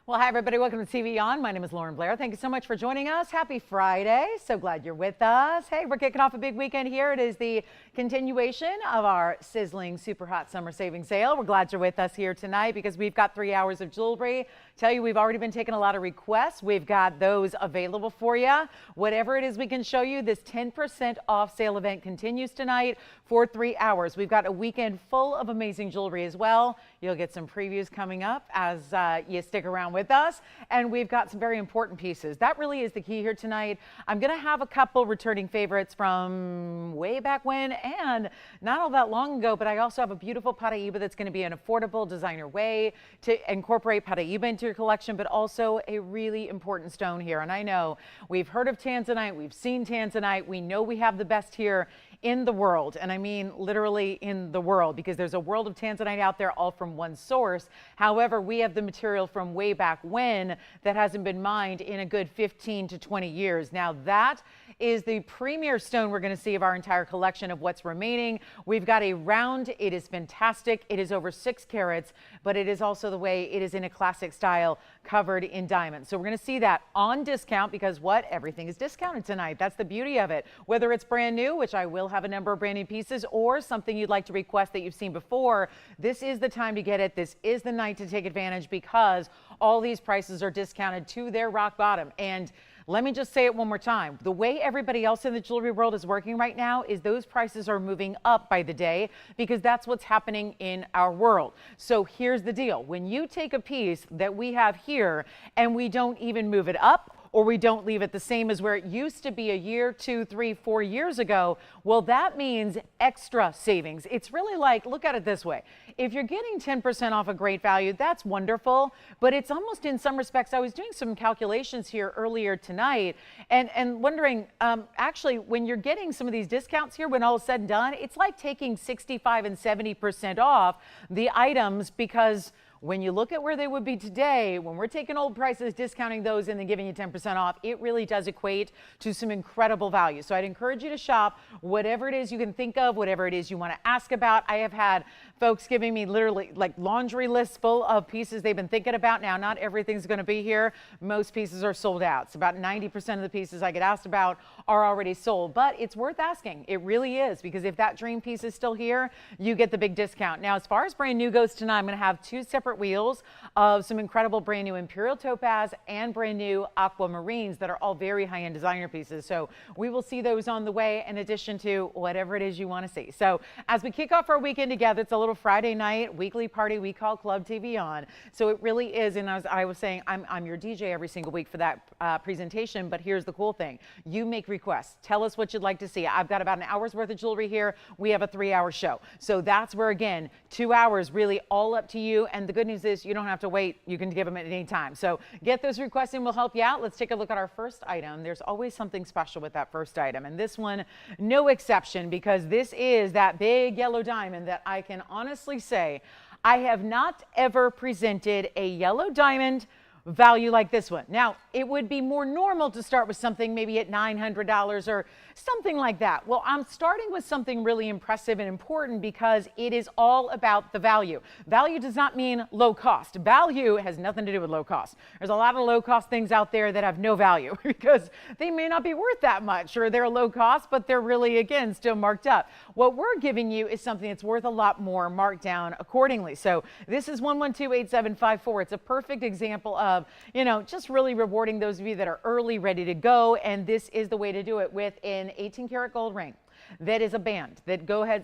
Well, hi, everybody. Welcome to TVON. My name is Blair. Thank you so much for joining us. Happy Friday. So glad you're with us. Hey, we're kicking off a big weekend here. It is the continuation of our sizzling, super hot summer savings sale. We're glad you're with us here tonight because we've got 3 hours of jewelry. Tell you, we've already been taking a lot of requests. We've got those available for you. Whatever it is we can show you, this 10% off sale event continues tonight for 3 hours. We've got a weekend full of amazing jewelry as well. You'll get some previews coming up as you stick around with us. And we've got some very important pieces. That really is the key here tonight. I'm going to have a couple returning favorites from way back when and not all that long ago, but I also have a beautiful Paraiba that's going to be an affordable designer way to incorporate Paraiba into your collection, but also a really important stone here. And I know we've heard of Tanzanite, we've seen Tanzanite, we know we have the best here in the world, and I mean literally in the world, because there's a world of Tanzanite out there all from one source. However, we have the material from way back when that hasn't been mined in a good 15 to 20 years. Now that is the premier stone we're going to see of our entire collection of what's remaining. We've got a round. It is fantastic. It is over 6 carats, but it is also the way it is in a classic style covered in diamonds. So we're going to see that on discount because what? Everything is discounted tonight. That's the beauty of it. Whether it's brand new, which I will have a number of brand new pieces, or something you'd like to request that you've seen before, this is the time to get it. This is the night to take advantage because all these prices are discounted to their rock bottom. And let me just say it one more time. The way everybody else in the jewelry world is working right now is those prices are moving up by the day because that's what's happening in our world. So here's the deal. When you take a piece that we have here and we don't even move it up, or we don't leave it the same as where it used to be a year, 2, 3, 4 years ago, well, that means extra savings. It's really like, look at it this way. If you're getting 10% off a great value, that's wonderful, but it's almost in some respects, I was doing some calculations here earlier tonight and wondering, actually, when you're getting some of these discounts here, when all is said and done, it's like taking 65 and 70% off the items because when you look at where they would be today, when we're taking old prices, discounting those, and then giving you 10% off, it really does equate to some incredible value. So I'd encourage you to shop whatever it is you can think of, whatever it is you want to ask about. I have had folks giving me literally like laundry lists full of pieces they've been thinking about. Now, not everything's going to be here. Most pieces are sold out. So about 90% of the pieces I get asked about are already sold, but it's worth asking. It really is, because if that dream piece is still here, you get the big discount. Now, as far as brand new goes tonight, I'm going to have 2 separate wheels of some incredible brand new Imperial topaz and brand new Aquamarines that are all very high-end designer pieces. So we will see those on the way in addition to whatever it is you want to see. So as we kick off our weekend together, it's a little Friday night weekly party we call Club TVON. So it really is, and as I was saying, I'm your DJ every single week for that presentation, but here's the cool thing. You make requests. Tell us what you'd like to see. I've got about an hour's worth of jewelry here. We have a 3-hour show. So that's where, again, 2 hours really all up to you. And the good news is you don't have to wait. You can give them at any time. So get those requests and we'll help you out. Let's take a look at our first item. There's always something special with that first item. And this one, no exception, because this is that big yellow diamond that I can honestly say I have not ever presented a yellow diamond value like this one. Now, it would be more normal to start with something maybe at $900 or something like that. Well, I'm starting with something really impressive and important because it is all about the value. Value does not mean low cost. Value has nothing to do with low cost. There's a lot of low cost things out there that have no value because they may not be worth that much, or they're low cost, but they're really, again, still marked up. What we're giving you is something that's worth a lot more, marked down accordingly. So this is 1128754. It's a perfect example of, you know, just really rewarding those of you that are early, ready to go. And this is the way to do it with an 18 karat gold ring. That is a band that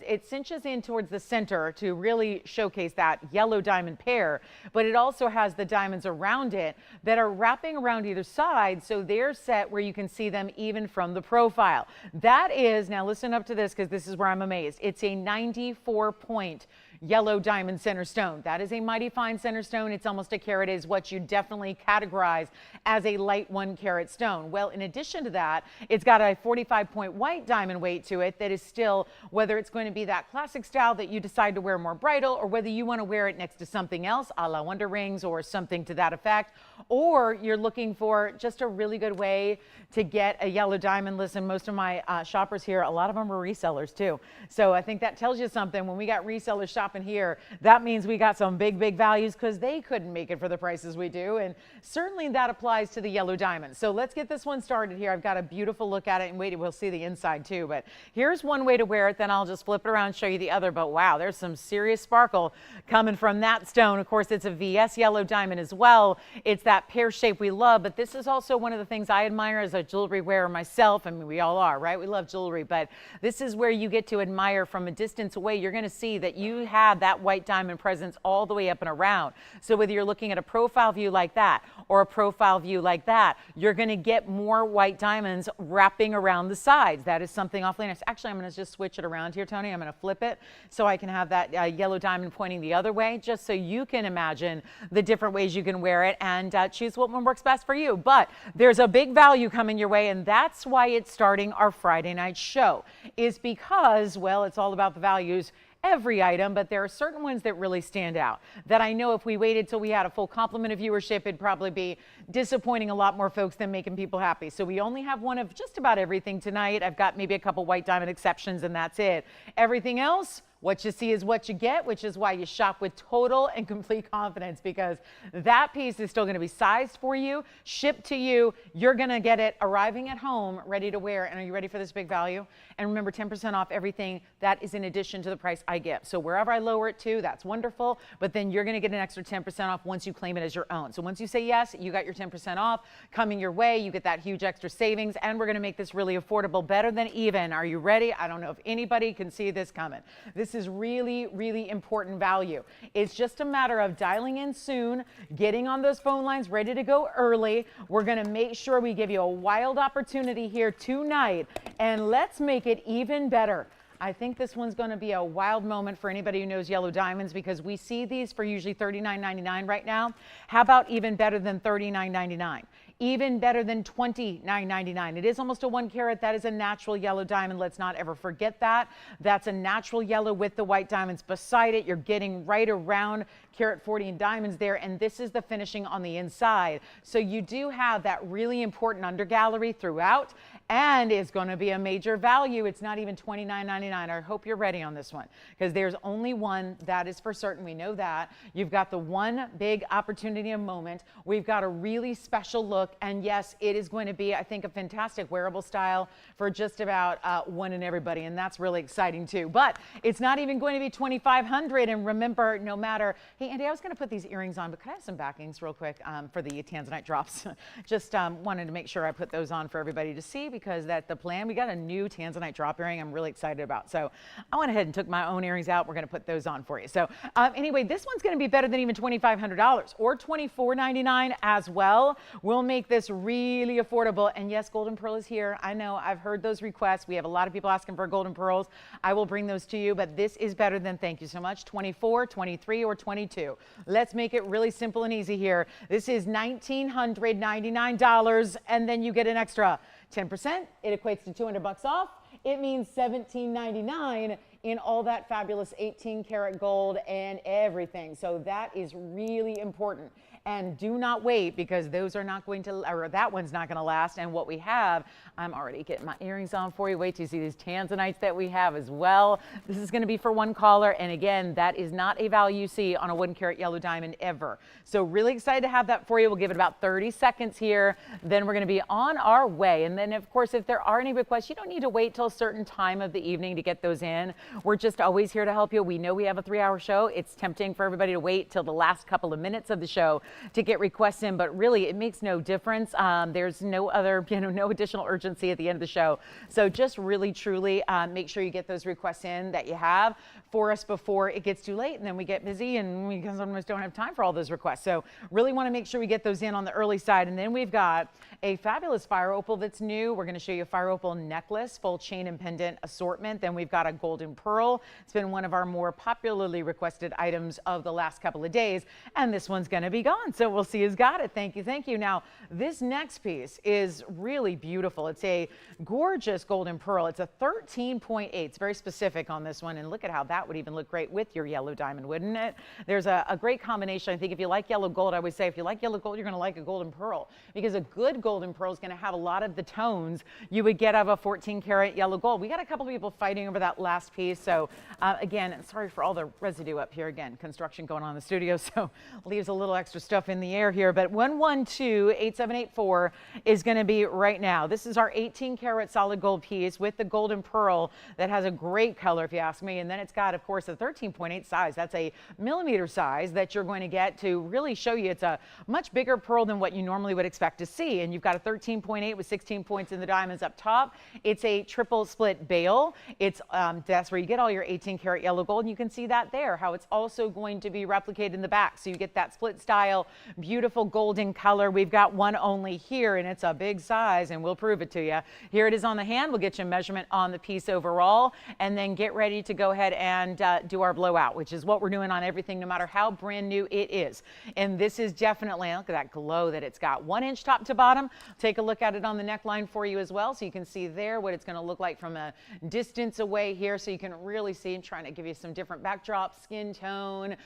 it cinches in towards the center to really showcase that yellow diamond pair, but it also has the diamonds around it that are wrapping around either side, so they're set where you can see them even from the profile. That is, now listen up to this because this is where I'm amazed. It's a 94-point yellow diamond center stone. That is a mighty fine center stone. It's almost a carat, is what you definitely categorize as a light 1 carat stone. Well, in addition to that, it's got a 45-point white diamond weight to it that is still, whether it's going to be that classic style that you decide to wear more bridal, or whether you want to wear it next to something else, a la Wonder Rings or something to that effect, or you're looking for just a really good way to get a yellow diamond. Listen, most of my shoppers here, a lot of them are resellers too. So I think that tells you something. When we got resellers shopping happen here, that means we got some big, big values because they couldn't make it for the prices we do. And certainly that applies to the yellow diamond. So let's get this one started here. I've got a beautiful look at it, and wait, we'll see the inside too. But here's one way to wear it. Then I'll just flip it around and show you the other. But wow, there's some serious sparkle coming from that stone. Of course, it's a VS yellow diamond as well. It's that pear shape we love, but this is also one of the things I admire as a jewelry wearer myself. I mean, we all are, right? We love jewelry, but this is where you get to admire from a distance away. You're going to see that you have that white diamond presence all the way up and around. So whether you're looking at a profile view like that or a profile view like that, you're going to get more white diamonds wrapping around the sides. That is something awfully nice. Actually, I'm going to just switch it around here, Tony. I'm going to flip it so I can have that yellow diamond pointing the other way, just so you can imagine the different ways you can wear it and choose what one works best for you. But there's a big value coming your way, and that's why it's starting our Friday night show, is because, well, it's all about the values. Every item, but there are certain ones that really stand out that I know if we waited till we had a full complement of viewership, it'd probably be disappointing a lot more folks than making people happy. So we only have one of just about everything tonight. I've got maybe a couple white diamond exceptions, and that's it. Everything else, what you see is what you get, which is why you shop with total and complete confidence, because that piece is still going to be sized for you, shipped to you. You're going to get it arriving at home, ready to wear. And are you ready for this big value? And remember, 10% off everything. That is in addition to the price I give. So wherever I lower it to, that's wonderful. But then you're going to get an extra 10% off once you claim it as your own. So once you say yes, you got your 10% off coming your way. You get that huge extra savings, and we're going to make this really affordable, better than even. Are you ready? I don't know if anybody can see this coming. This is really, really important value. It's just a matter of dialing in soon, getting on those phone lines, ready to go early. We're going to make sure we give you a wild opportunity here tonight, and let's make it even better. I think this one's going to be a wild moment for anybody who knows yellow diamonds, because we see these for usually $39.99 right now. How about even better than $39.99? Even better than $29.99. It is almost a 1 carat. That is a natural yellow diamond. Let's not ever forget that. That's a natural yellow with the white diamonds beside it. You're getting right around carat 40 in diamonds there, and this is the finishing on the inside. So you do have that really important undergallery throughout, and it's going to be a major value. It's not even $29.99. I hope you're ready on this one, because there's only one. That is for certain. We know that. You've got the one big opportunity and moment. We've got a really special look, and yes, it is going to be, I think, a fantastic wearable style for just about one and everybody, and that's really exciting too. But it's not even going to be $2,500. And remember, no matter, hey Andy, I was going to put these earrings on, but could I have some backings real quick for the Tanzanite drops? Just wanted to make sure I put those on for everybody to see, because that's the plan. We got a new Tanzanite drop earring I'm really excited about. So I went ahead and took my own earrings out. We're going to put those on for you. So anyway, this one's going to be better than even $2,500 or $24.99 as well. We'll make this really affordable. And yes, golden pearl is here. I know, I've heard those requests. We have a lot of people asking for golden pearls. I will bring those to you, but this is better than, thank you so much, 24, 23, or 22. Let's make it really simple and easy here. This is $1,999, and then you get an extra 10%. It equates to $200 off. It means $1,799 in all that fabulous 18 karat gold and everything. So that is really important. And do not wait, because those are not going to, or that one's not going to last. And what we have, I'm already getting my earrings on for you. Wait till you see these Tanzanites that we have as well. This is going to be for one caller. And again, that is not a value you see on a 1 carat yellow diamond ever. So really excited to have that for you. We'll give it about 30 seconds here. Then we're going to be on our way. And then, of course, if there are any requests, you don't need to wait till a certain time of the evening to get those in. We're just always here to help you. We know we have a 3-hour show. It's tempting for everybody to wait till the last couple of minutes of the show to get requests in, but really it makes no difference. There's no other, no additional urgency at the end of the show. So just really, truly make sure you get those requests in that you have for us before it gets too late, and then we get busy and we sometimes don't have time for all those requests. So really want to make sure we get those in on the early side. And then we've got a fabulous fire opal that's new. We're going to show you a fire opal necklace, full chain and pendant assortment. Then we've got a golden pearl. It's been one of our more popularly requested items of the last couple of days, and this one's going to be gone. on. So we'll see who's got it. Thank you. Thank you. Now, this next piece is really beautiful. It's a gorgeous golden pearl. It's a 13.8. It's very specific on this one. And look at how that would even look great with your yellow diamond, wouldn't it? There's a great combination. I think if you like yellow gold, I would say if you like yellow gold, you're going to like a golden pearl, because a good golden pearl is going to have a lot of the tones you would get out of a 14 karat yellow gold. We got a couple people fighting over that last piece. So again, sorry for all the residue up here. Again, construction going on in the studio, so leaves a little extra stuff in the air here. But 112-8784 is going to be right now. This is our 18 karat solid gold piece with the golden pearl that has a great color, if you ask me. And then it's got, of course, a 13.8 size. That's a millimeter size that you're going to get to really show you it's a much bigger pearl than what you normally would expect to see. And you've got a 13.8 with 16 points in the diamonds up top. It's a triple split bail. It's that's where you get all your 18 karat yellow gold. And you can see that there, how it's also going to be replicated in the back. So you get that split style, beautiful golden color. We've got one only here, and it's a big size, and we'll prove it to you. Here it is on the hand. We'll get you a measurement on the piece overall, and then get ready to go ahead and do our blowout, which is what we're doing on everything, no matter how brand new it is. And this is definitely, look at that glow that it's got. 1 inch top to bottom. Take a look at it on the neckline for you as well, so you can see there what it's going to look like from a distance away here, so you can really see. I'm trying to give you some different backdrops, skin tone,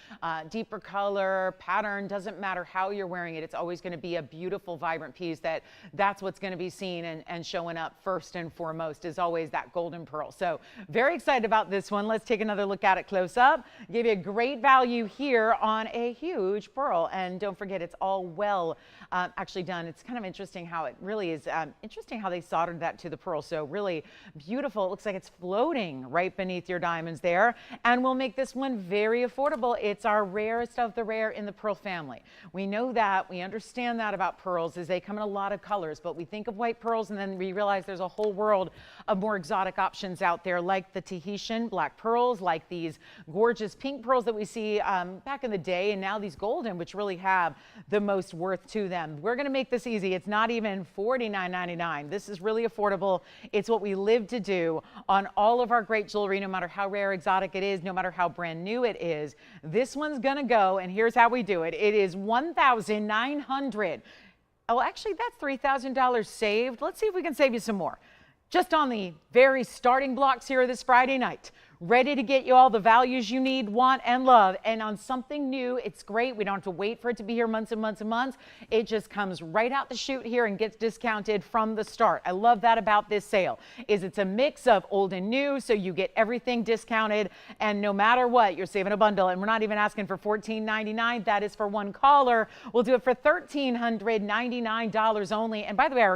deeper color, pattern. Doesn't matter how you're wearing it. It's always going to be a beautiful, vibrant piece. That's what's going to be seen and showing up first and foremost, is always that golden pearl. So very excited about this one. Let's take another look at it close up. Give you a great value here on a huge pearl. And don't forget, it's all well actually done. It's kind of interesting how it really is interesting how they soldered that to the pearl. So really beautiful. It looks like it's floating right beneath your diamonds there. And we'll make this one very affordable. It's our rarest of the rare in the pearl family. We know that. We understand that about pearls, is they come in a lot of colors, but we think of white pearls and then we realize there's a whole world of more exotic options out there, like the Tahitian black pearls, like these gorgeous pink pearls that we see back in the day, and now these golden, which really have the most worth to them. We're going to make this easy. It's not even $49.99. This is really affordable. It's what we live to do on all of our great jewelry, no matter how rare, exotic it is, no matter how brand new it is. This one's going to go, and here's how we do it. It is $1,900. Oh, actually, that's $3,000 saved. Let's see if we can save you some more. Just on the very starting blocks here this Friday night. Ready to get you all the values you need, want, and love. And on something new, it's great. We don't have to wait for it to be here months and months and months. It just comes right out the chute here and gets discounted from the start. I love that about this sale, is it's a mix of old and new, so you get everything discounted. And no matter what, you're saving a bundle. And we're not even asking for $14.99. That is for one caller. We'll do it for $1,399 only. And by the way,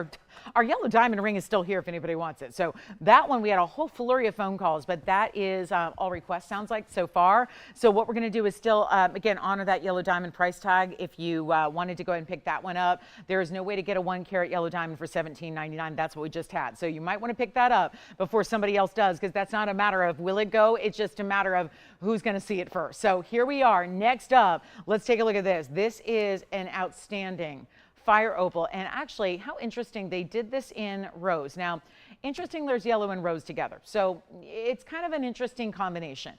our yellow diamond ring is still here if anybody wants it. So that one, we had a whole flurry of phone calls, but that is all requests, sounds like, so far. So what we're going to do is still, again, honor that yellow diamond price tag. If you wanted to go ahead and pick that one up, there is no way to get a 1 carat yellow diamond for $17.99. That's what we just had. So you might want to pick that up before somebody else does, because that's not a matter of will it go. It's just a matter of who's going to see it first. So here we are. Next up, let's take a look at this. This is an outstanding fire opal. And actually, how interesting, they did this in rose. Now, interesting, there's yellow and rose together. So it's kind of an interesting combination.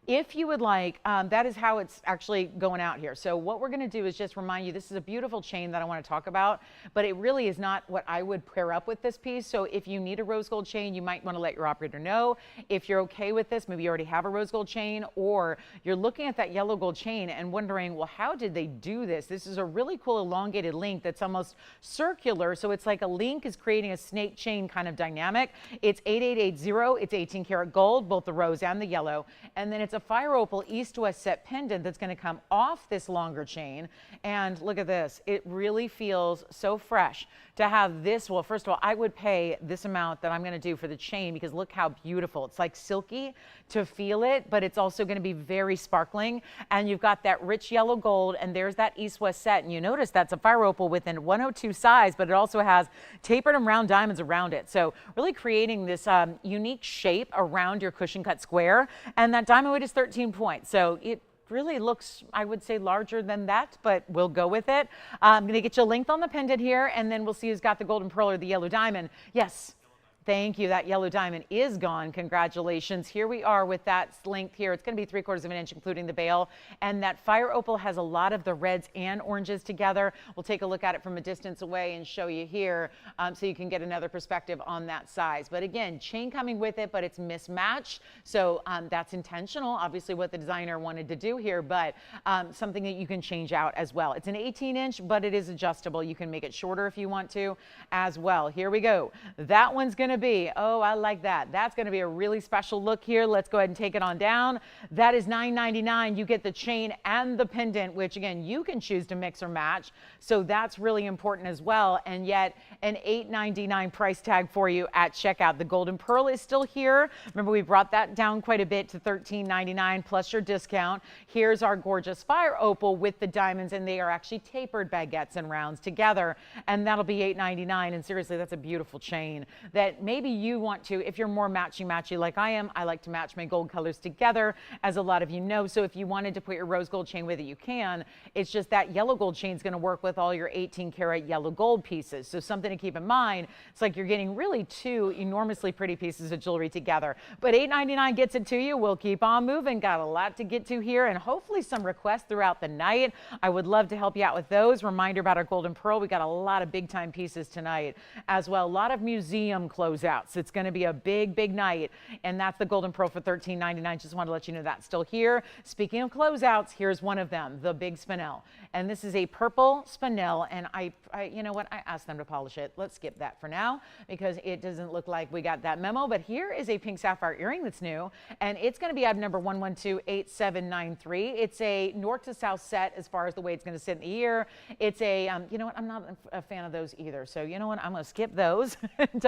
If you would like, that is how it's actually going out here. So what we're going to do is just remind you, this is a beautiful chain that I want to talk about, but it really is not what I would pair up with this piece. So if you need a rose gold chain, you might want to let your operator know. If you're okay with this, maybe you already have a rose gold chain, or you're looking at that yellow gold chain and wondering, well, how did they do this? This is a really cool elongated link that's almost circular. So it's like a link is creating a snake chain kind of dynamic. It's 8880. It's 18 karat gold, both the rose and the yellow. And then it's a fire opal east-west set pendant that's going to come off this longer chain. And look at this. It really feels so fresh to have this. Well, first of all, I would pay this amount that I'm going to do for the chain, because look how beautiful. It's like silky to feel it, but it's also going to be very sparkling. And you've got that rich yellow gold, and there's that east-west set. And you notice that's a fire opal within 102 size, but it also has tapered and round diamonds around it. So really creating this unique shape around your cushion cut square. And that diamond weight is 13 points. So it really looks, I would say, larger than that, but we'll go with it. I'm going to get you a length on the pendant here, and then we'll see who's got the golden pearl or the yellow diamond. Yes. Thank you. That yellow diamond is gone. Congratulations. Here we are with that length here. It's going to be 3/4 of an inch, including the bail. And that fire opal has a lot of the reds and oranges together. We'll take a look at it from a distance away and show you here so you can get another perspective on that size. But again, chain coming with it, but it's mismatched. So that's intentional, obviously what the designer wanted to do here, but something that you can change out as well. It's an 18-inch, but it is adjustable. You can make it shorter if you want to as well. Here we go. That one's going to be, oh, I like that. That's going to be a really special look here. Let's go ahead and take it on down. That is $9.99. You get the chain and the pendant, which again, you can choose to mix or match. So that's really important as well. And yet an $8.99 price tag for you at checkout. The golden pearl is still here. Remember, we brought that down quite a bit to $13.99 plus your discount. Here's our gorgeous fire opal with the diamonds, and they are actually tapered baguettes and rounds together. And that'll be $8.99. And seriously, that's a beautiful chain that maybe you want to, if you're more matchy like I am. I like to match my gold colors together, as a lot of you know. So if you wanted to put your rose gold chain with it, you can. It's just that yellow gold chain is going to work with all your 18-karat yellow gold pieces. So something to keep in mind. It's like you're getting really two enormously pretty pieces of jewelry together. But $8.99 gets it to you. We'll keep on moving. Got a lot to get to here, and hopefully some requests throughout the night. I would love to help you out with those. Reminder about our golden pearl. We got a lot of big time pieces tonight as well. A lot of museum closeouts. It's going to be a big night, and that's the golden pearl for $13.99. Just wanted to let you know that's still here. Speaking of closeouts, here's one of them, the big spinel. And this is a purple spinel, and I you know what, I asked them to polish it. Let's skip that for now because it doesn't look like we got that memo. But here is a pink sapphire earring that's new, and it's going to be item number 1128793. It's a north to south set as far as the way it's going to sit in the ear. It's a you know what, I'm not a fan of those either, so you know what, I'm going to skip those and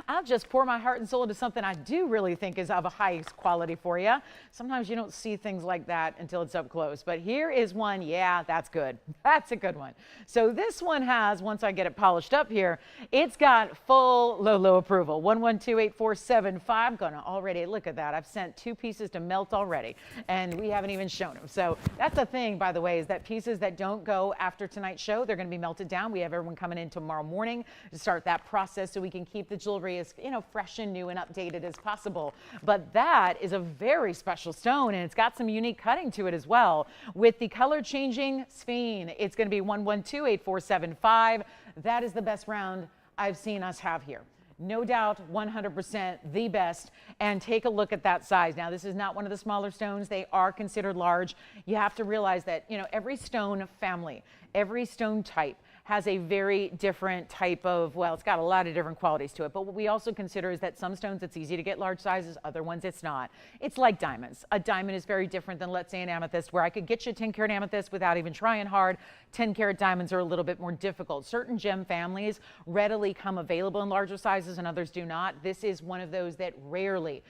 I'll just pour my heart and soul into something I do really think is of a high quality for you. Sometimes you don't see things like that until it's up close, but here is one. Yeah, that's good. That's a good one. So this one has, once I get it polished up here, it's got full Lolo approval. 1128475. Gonna already look at that. I've sent 2 pieces to melt already, and we haven't even shown them. So that's the thing, by the way, is that pieces that don't go after tonight's show, they're going to be melted down. We have everyone coming in tomorrow morning to start that process so we can keep the jewelry as, you know, fresh and new and updated as possible. But that is a very special stone, and it's got some unique cutting to it as well. With the color changing sphene, it's going to be 1128475. That is the best round I've seen us have here. No doubt, 100% the best. And take a look at that size. Now, this is not one of the smaller stones. They are considered large. You have to realize that, you know, every stone family, every stone type has a very different type of, well, it's got a lot of different qualities to it. But what we also consider is that some stones, it's easy to get large sizes, other ones it's not. It's like diamonds. A diamond is very different than, let's say, an amethyst, where I could get you a 10-karat amethyst without even trying hard. 10-karat diamonds are a little bit more difficult. Certain gem families readily come available in larger sizes and others do not. This is one of those that rarely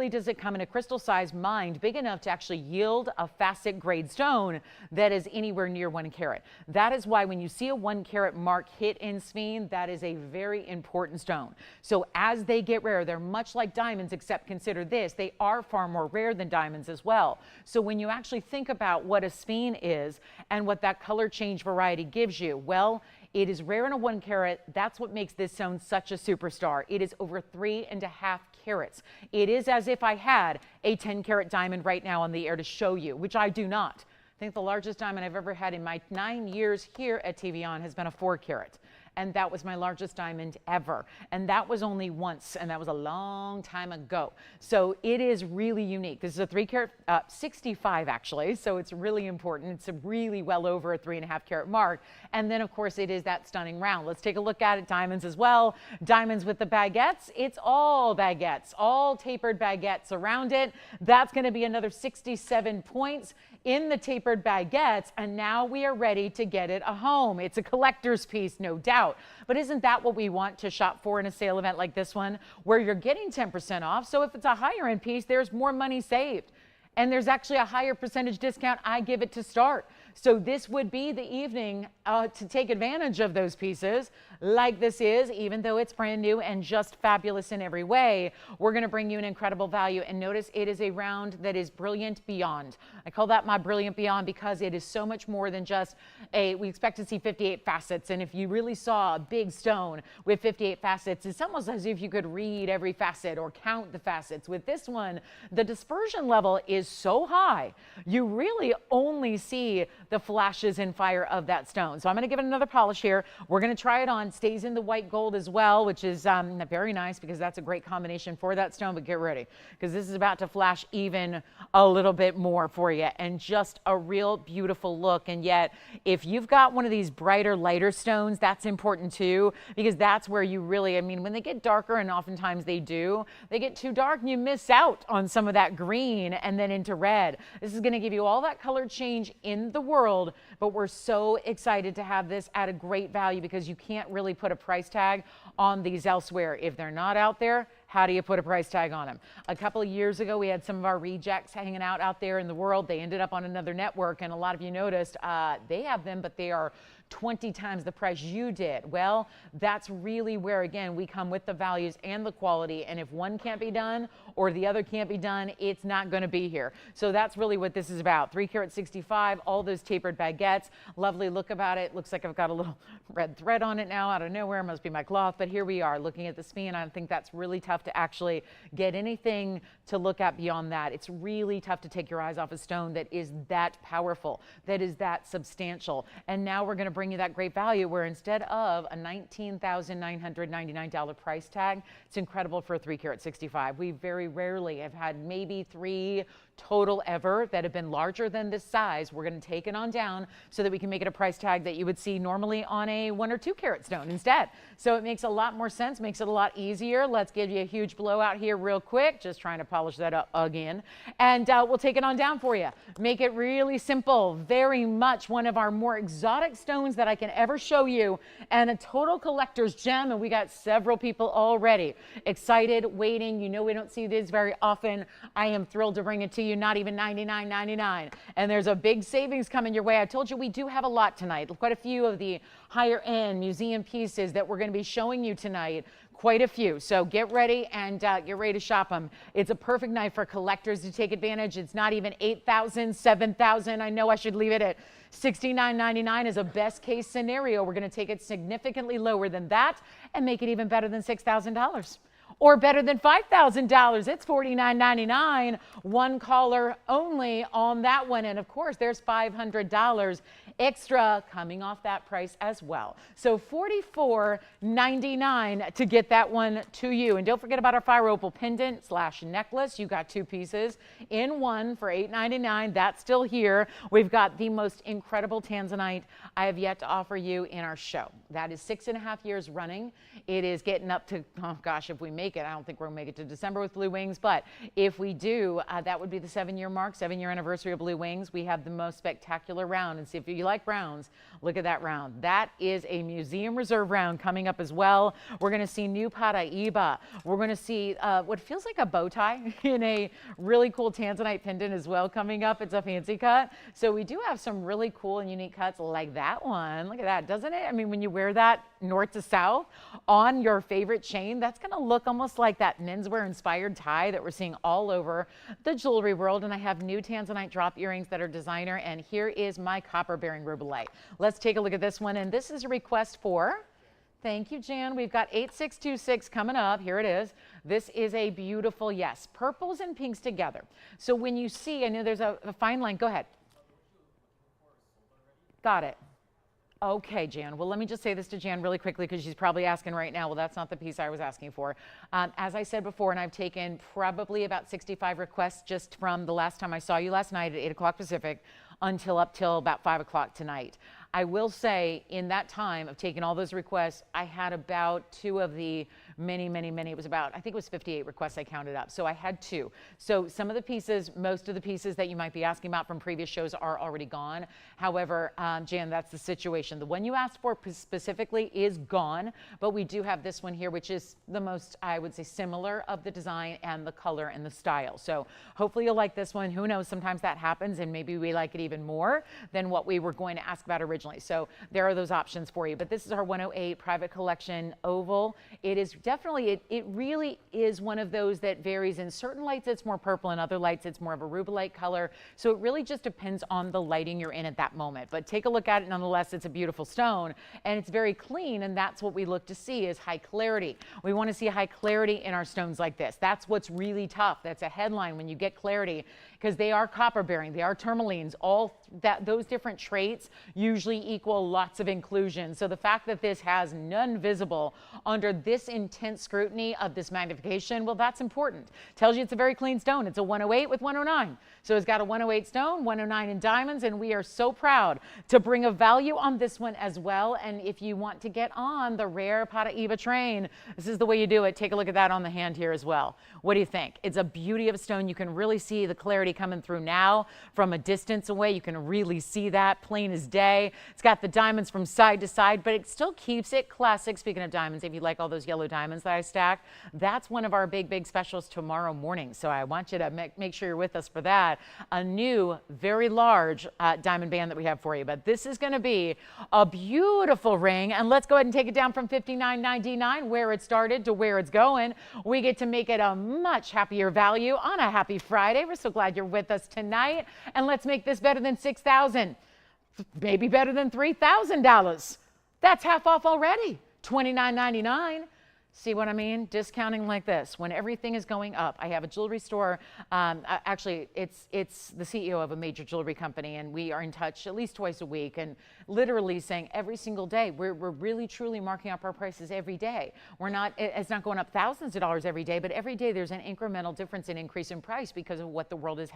does it come in a crystal size mind big enough to actually yield a facet grade stone that is anywhere near 1 carat. That is why when you see a 1 carat mark hit in sphene, that is a very important stone. So as they get rare, they're much like diamonds, except consider this, they are far more rare than diamonds as well. So when you actually think about what a sphene is and what that color change variety gives you, well, it is rare in a 1 carat. That's what makes this stone such a superstar. It is over 3.5 carats. It is as if I had a 10-carat diamond right now on the air to show you, which I do not. I think the largest diamond I've ever had in my 9 years here at TVON has been a 4-carat. And that was my largest diamond ever. And that was only once, and that was a long time ago. So it is really unique. This is a 3-carat, 65 actually, so it's really important. It's really well over a 3.5 carat mark. And then of course it is that stunning round. Let's take a look at it. Diamonds as well. Diamonds with the baguettes. It's all baguettes, all tapered baguettes around it. That's gonna be another 67 points in the tapered baguettes, and now we are ready to get it a home. It's a collector's piece, no doubt. But isn't that what we want to shop for in a sale event like this one, where you're getting 10% off? So if it's a higher end piece, there's more money saved. And there's actually a higher percentage discount I give it to start. So this would be the evening to take advantage of those pieces. like this is, even though it's brand new and just fabulous in every way, we're going to bring you an incredible value. And notice it is a round that is brilliant beyond. I call that my brilliant beyond because it is so much more than just we expect to see 58 facets. And if you really saw a big stone with 58 facets, it's almost as if you could read every facet or count the facets. With this one, the dispersion level is so high, you really only see the flashes and fire of that stone. So I'm going to give it another polish here. We're going to try it on. Stays in the white gold as well, which is very nice because that's a great combination for that stone. But get ready because this is about to flash even a little bit more for you, and just a real beautiful look. And yet, if you've got one of these brighter, lighter stones, that's important too, because that's where you really, I mean, when they get darker, and oftentimes they do, they get too dark and you miss out on some of that green and then into red. This is going to give you all that color change in the world, but we're so excited to have this at a great value because you can't really put a price tag on these elsewhere. If they're not out there, how do you put a price tag on them? A couple of years ago, we had some of our rejects hanging out there in the world. They ended up on another network, and a lot of you noticed they have them, but they are 20 times the price you did. Well, that's really where, again, we come with the values and the quality. And if one can't be done or the other can't be done, it's not going to be here. So that's really what this is about. 3 carat 65, all those tapered baguettes. Lovely look about it. Looks like I've got a little red thread on it now out of nowhere. Must be my cloth. But here we are looking at the sphene. I think that's really tough to actually get anything to look at beyond that. It's really tough to take your eyes off a stone that is that powerful, that is that substantial. And now we're going to bring you that great value where instead of a $19,999 price tag, it's incredible for a 3 carat 65. We very rarely have had maybe 3 total ever that have been larger than this size. We're going to take it on down so that we can make it a price tag that you would see normally on a 1 or 2 carat stone instead. So it makes a lot more sense, makes it a lot easier. Let's give you a huge blowout here real quick, just trying to polish that up again. And we'll take it on down for you. Make it really simple, very much one of our more exotic stones that I can ever show you, and a total collector's gem. And we got several people already excited, waiting. You know, we don't see these very often. I am thrilled to bring it to you, not even $99.99. And there's a big savings coming your way. I told you we do have a lot tonight, quite a few of the higher end museum pieces that we're going to be showing you tonight. Quite a few. So get ready and get ready to shop them. It's a perfect night for collectors to take advantage. It's not even $8,000, $7,000. I know I should leave it at $69.99 as a best case scenario. We're going to take it significantly lower than that and make it even better than $6,000. Or better than $5,000. It's $49.99. One caller only on that one. And of course, there's $500 extra coming off that price as well. So $44.99 to get that one to you. And don't forget about our fire opal pendant / necklace. You got 2 pieces in one for $8.99. That's still here. We've got the most incredible Tanzanite I have yet to offer you in our show. That is 6.5 years running. It is getting up to, oh gosh, if we make it, I don't think we're gonna make it to December with Blue Wings, but if we do, that would be the 7-year mark, 7-year anniversary of Blue Wings. We have the most spectacular round, and see if you like rounds, look at that round. That is a museum reserve round coming up as well. We're gonna see new Paraiba. We're gonna see what feels like a bow tie in a really cool Tanzanite pendant as well coming up. It's a fancy cut. So we do have some really cool and unique cuts like that one. Look at that, doesn't it? I mean, when you wear that north to south on your favorite chain, that's gonna look almost like that menswear inspired tie that we're seeing all over the jewelry world. And I have new Tanzanite drop earrings that are designer, and here is my copper bearing rubellite. Let's take a look at this one, and this is a request for, thank you, Jan. We've got 8626 coming up. Here it is. This is a beautiful, yes, purples and pinks together. So when you see, I know there's a fine line. Go ahead. Got it. Okay, Jan. Well, let me just say this to Jan really quickly because she's probably asking right now, well, that's not the piece I was asking for. As I said before, and I've taken probably about 65 requests just from the last time I saw you last night at 8 o'clock Pacific up till about 5 o'clock tonight. I will say in that time of taking all those requests, I had about 2 of the many, it was about, I think it was 58 requests I counted up. So I had 2. So some of the pieces, most of the pieces that you might be asking about from previous shows are already gone. However, Jan, that's the situation. The one you asked for specifically is gone, but we do have this one here, which is the most, I would say, similar of the design and the color and the style. So hopefully you'll like this one. Who knows, sometimes that happens and maybe we like it even more than what we were going to ask about originally. unfortunately. So there are those options for you. But this is our 108 Private Collection Oval. It is definitely, it really is one of those that varies. In certain lights it's more purple, in other lights it's more of a rubellite color. So it really just depends on the lighting you're in at that moment. But take a look at it nonetheless. It's a beautiful stone and it's very clean, and that's what we look to see is high clarity. We want to see high clarity in our stones like this. That's what's really tough. That's a headline when you get clarity, because they are copper bearing, they are tourmalines, all those different traits usually equal lots of inclusion. So the fact that this has none visible under this intense scrutiny of this magnification, well, that's important. Tells you it's a very clean stone. It's a 108 with 109. So it's got a 108 stone, 109 in diamonds, and we are so proud to bring a value on this one as well. And if you want to get on the rare Paraiba train, this is the way you do it. Take a look at that on the hand here as well. What do you think? It's a beauty of a stone. You can really see the clarity coming through now from a distance away. You can really see that plain as day. It's got the diamonds from side to side, but it still keeps it classic. Speaking of diamonds, if you like all those yellow diamonds that I stack, that's one of our big specials tomorrow morning. So I want you to make sure you're with us for that. A new, very large diamond band that we have for you. But this is going to be a beautiful ring. And let's go ahead and take it down from $59.99, where it started, to where it's going. We get to make it a much happier value on a happy Friday. We're so glad you're with us tonight. And let's make this better than $6,000, maybe better than $3,000. That's half off already. $29.99. See what I mean? Discounting like this when everything is going up. I have a jewelry store. Actually, it's the CEO of a major jewelry company, and we are in touch at least twice a week, and literally saying every single day we're really truly marking up our prices every day. We're not, it's not going up thousands of dollars every day, but every day there's an incremental difference in increase in price because of what the world is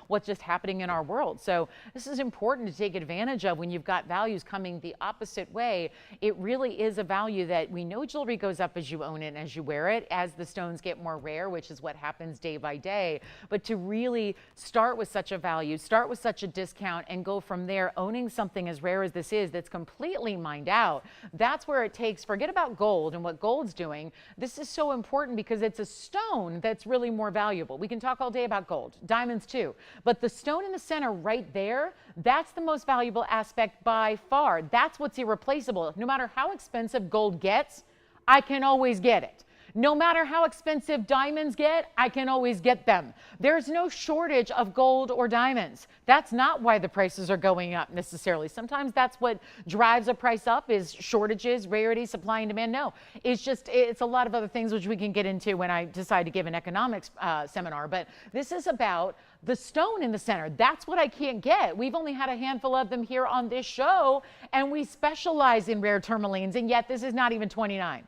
what's just happening in our world. So this is important to take advantage of when you've got values coming the opposite way. It really is a value that we know jewelry goes up as you own it and as you wear it, as the stones get more rare, which is what happens day by day. But to really start with such a value, start with such a discount, and go from there, owning something as rare as this is, that's completely mined out, that's where it takes, forget about gold and what gold's doing. This is so important because it's a stone that's really more valuable. We can talk all day about gold, diamonds too, but the stone in the center right there, that's the most valuable aspect by far. That's what's irreplaceable. No matter how expensive gold gets, I can always get it. No matter how expensive diamonds get, I can always get them. There's no shortage of gold or diamonds. That's not why the prices are going up necessarily. Sometimes that's what drives a price up, is shortages, rarity, supply and demand. No, it's a lot of other things which we can get into when I decide to give an economics seminar. But this is about the stone in the center. That's what I can't get. We've only had a handful of them here on this show, and we specialize in rare tourmalines, and yet this is not even 29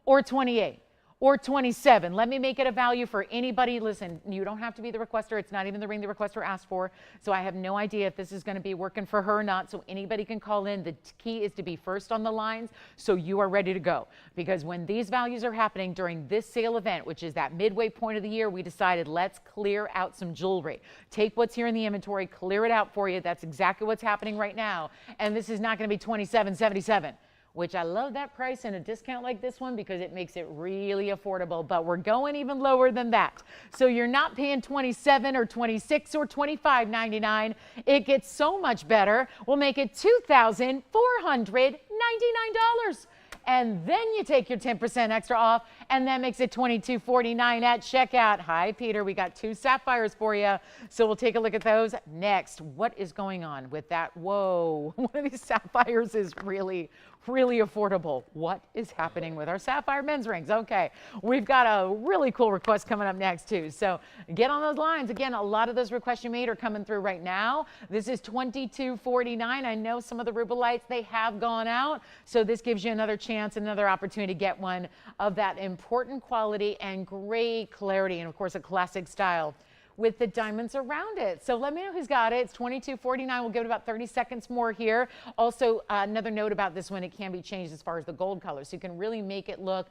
or 28. Or 27. Let me make it a value for anybody. Listen, you don't have to be the requester. It's not even the ring the requester asked for. So I have no idea if this is going to be working for her or not. So anybody can call in. The key is to be first on the lines so you are ready to go. Because when these values are happening during this sale event, which is that midway point of the year, we decided let's clear out some jewelry. Take what's here in the inventory, clear it out for you. That's exactly what's happening right now. And this is not going to be $27.77. Which I love that price in a discount like this one because it makes it really affordable, but we're going even lower than that. So you're not paying $27 or $26 or $25.99. It gets so much better. We'll make it $2,499. And then you take your 10% extra off, and that makes it $22.49 at checkout. Hi, Peter. We got 2 sapphires for you, so we'll take a look at those next. What is going on with that? Whoa, one of these sapphires is really affordable. What is happening with our sapphire men's rings? Okay, we've got a really cool request coming up next, too. So get on those lines. Again, a lot of those requests you made are coming through right now. This is $22.49. I know some of the rubellites, they have gone out, so this gives you another chance, another opportunity to get one of that important quality and great clarity, and of course a classic style with the diamonds around it. So let me know who's got it. It's $22.49. We'll give it about 30 seconds more here. Also, another note about this one, it can be changed as far as the gold color. So you can really make it look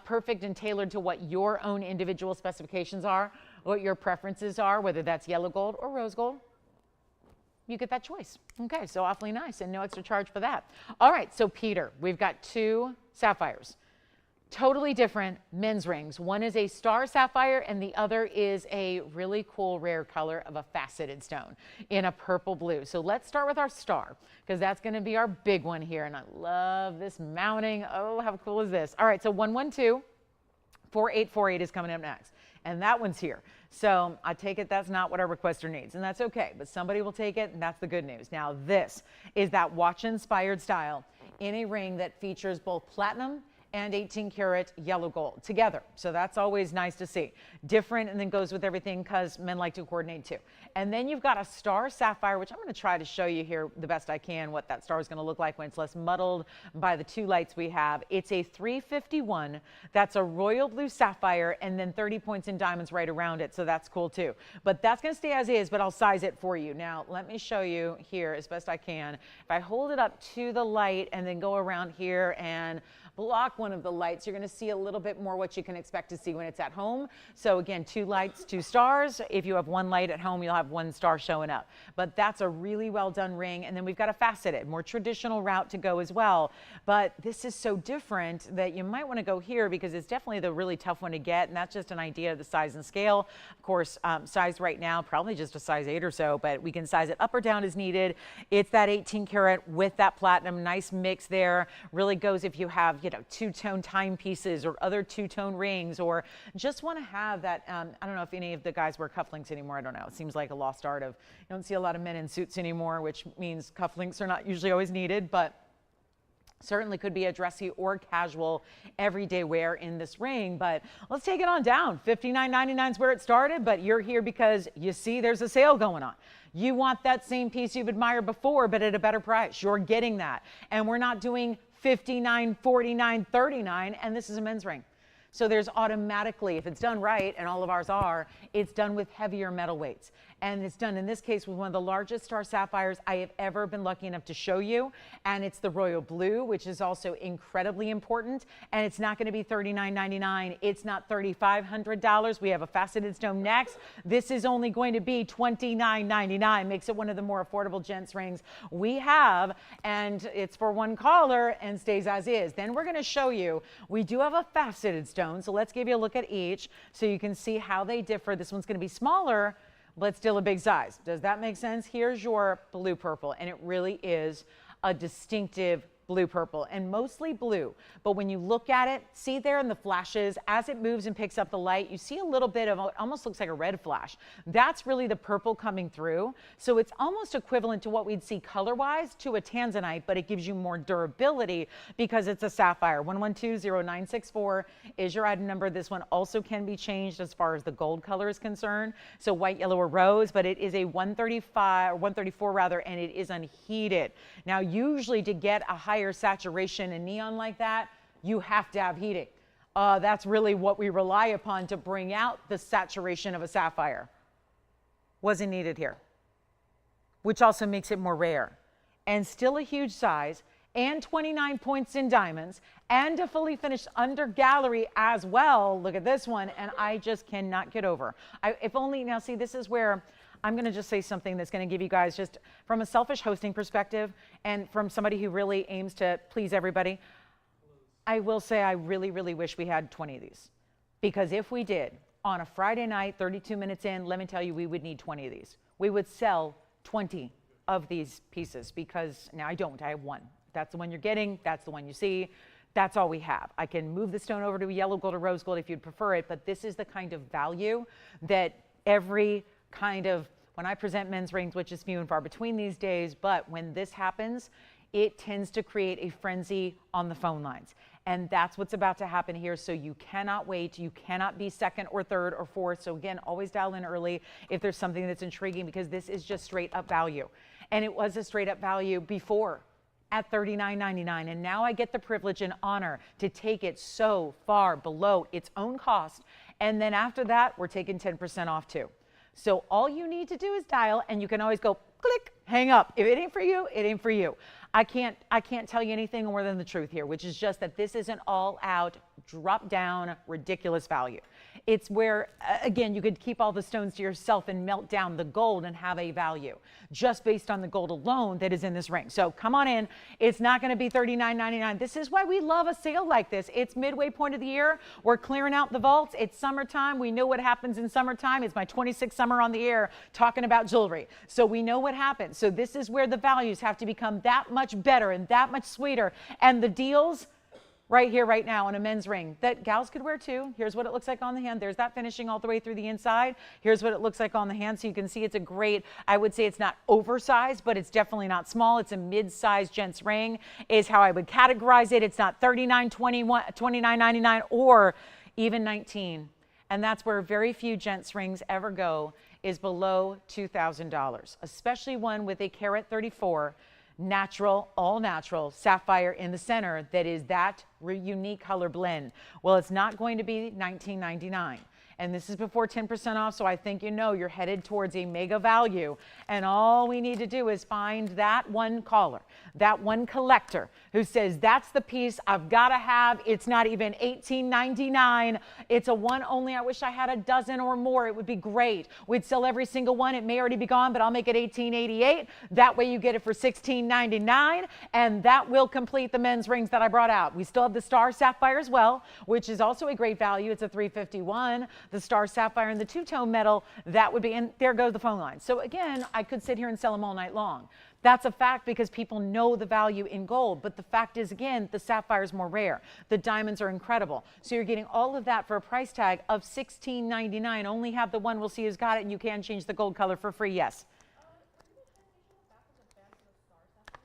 perfect and tailored to what your own individual specifications are, what your preferences are, whether that's yellow gold or rose gold. You get that choice. Okay, so awfully nice and no extra charge for that. All right, so Peter, we've got 2 sapphires. Totally different men's rings. One is a star sapphire and the other is a really cool rare color of a faceted stone in a purple blue. So let's start with our star because that's going to be our big one here. And I love this mounting. Oh, how cool is this? All right, so 112 4848 is coming up next. And that one's here. So I take it that's not what our requester needs, and that's okay, but somebody will take it, and that's the good news. Now this is that watch-inspired style in a ring that features both platinum and 18 karat yellow gold together. So that's always nice to see. Different, and then goes with everything because men like to coordinate too. And then you've got a star sapphire, which I'm going to try to show you here the best I can what that star is going to look like when it's less muddled by the two lights we have. It's a 351. That's a royal blue sapphire and then 30 points in diamonds right around it. So that's cool too. But that's going to stay as is, but I'll size it for you. Now, let me show you here as best I can. If I hold it up to the light and then go around here and block one of the lights, you're going to see a little bit more what you can expect to see when it's at home. So again, 2 lights, 2 stars. If you have 1 light at home, you'll have 1 star showing up. But that's a really well done ring. And then we've got a faceted, more traditional route to go as well. But this is so different that you might want to go here because it's definitely the really tough one to get. And that's just an idea of the size and scale. Of course, size right now, probably just a size 8 or so, but we can size it up or down as needed. It's that 18 karat with that platinum, nice mix there. Really goes if you have, you know, 2-tone timepieces or other 2-tone rings, or just want to have that. I don't know if any of the guys wear cufflinks anymore. I don't know. It seems like a lost art of, you don't see a lot of men in suits anymore, which means cufflinks are not usually always needed, but certainly could be a dressy or casual everyday wear in this ring. But let's take it on down. $59.99 is where it started, but you're here because you see there's a sale going on. You want that same piece you've admired before, but at a better price. You're getting that. And we're not doing $59, $49, $39, and this is a men's ring. So there's automatically, if it's done right, and all of ours are, it's done with heavier metal weights. And it's done in this case with one of the largest star sapphires I have ever been lucky enough to show you. And it's the royal blue, which is also incredibly important. And it's not going to be $39.99. It's not $3,500. We have a faceted stone next. This is only going to be $29.99. Makes it one of the more affordable gents rings we have. And it's for one caller and stays as is. Then we're going to show you, we do have a faceted stone. So let's give you a look at each so you can see how they differ. This one's going to be smaller, but still a big size. Does that make sense? Here's your blue purple, and it really is a distinctive blue purple and mostly blue. But when you look at it, see there in the flashes, as it moves and picks up the light, you see a little bit of, it almost looks like a red flash. That's really the purple coming through. So it's almost equivalent to what we'd see color-wise to a Tanzanite, but it gives you more durability because it's a sapphire. 1120964 is your item number. This one also can be changed as far as the gold color is concerned. So white, yellow, or rose, but it is a 135, or 134 rather, and it is unheated. Now, usually to get a higher saturation in neon like that, you have to have heating. That's really what we rely upon to bring out the saturation of a sapphire. Wasn't needed here, which also makes it more rare. And still a huge size, and 29 points in diamonds, and a fully finished under gallery as well. Look at this one, and I just cannot get over. If only, now see, this is where I'm going to just say something that's going to give you guys, just from a selfish hosting perspective and from somebody who really aims to please everybody, I will say I really, really wish we had 20 of these. Because if we did, on a Friday night, 32 minutes in, let me tell you, we would need 20 of these. We would sell 20 of these pieces because, now I don't, I have one. That's the one you're getting, that's the one you see. That's all we have. I can move the stone over to a yellow gold or rose gold if you'd prefer it, but this is the kind of value that every kind of, when I present men's rings, which is few and far between these days, but when this happens, it tends to create a frenzy on the phone lines. And that's what's about to happen here. So you cannot wait. You cannot be second or third or fourth. So again, always dial in early if there's something that's intriguing, because this is just straight up value. And it was a straight up value before at $39.99. And now I get the privilege and honor to take it so far below its own cost. And then after that, we're taking 10% off too. So all you need to do is dial, and you can always go click, hang up. If it ain't for you, it ain't for you. I can't tell you anything more than the truth here, which is just that this is an all-out, drop-down, ridiculous value. It's where, again, you could keep all the stones to yourself and melt down the gold and have a value just based on the gold alone that is in this ring. So come on in. It's not going to be $39.99. This is why we love a sale like this. It's midway point of the year. We're clearing out the vaults. It's summertime. We know what happens in summertime. It's my 26th summer on the air talking about jewelry. So we know what happens. So this is where the values have to become that much better and that much sweeter. And the deals right here, right now on a men's ring that gals could wear too. Here's what it looks like on the hand. There's that finishing all the way through the inside. Here's what it looks like on the hand. So you can see it's a great, I would say it's not oversized, but it's definitely not small. It's a mid-sized gents ring is how I would categorize it. It's not $39.21, $29.99 or even $19. And that's where very few gents rings ever go, is below $2,000, especially one with a carat 34 natural, all natural sapphire in the center that is that unique color blend. Well, it's not going to be $19.99. And this is before 10% off, so I think you know you're headed towards a mega value. And all we need to do is find that one caller, that one collector who says, that's the piece I've got to have. It's not even $18.99. It's a one only. I wish I had a dozen or more. It would be great. We'd sell every single one. It may already be gone, but I'll make it $18.88. That way you get it for $16.99, and that will complete the men's rings that I brought out. We still have the star sapphire as well, which is also a great value. It's a $351. The star sapphire and the two-tone metal, that would be, and there goes the phone line. So again, I could sit here and sell them all night long. That's a fact because people know the value in gold. But the fact is, again, the sapphire is more rare. The diamonds are incredible. So you're getting all of that for a price tag of $16.99. Only have the one. We'll see who's got it, and you can change the gold color for free. Yes.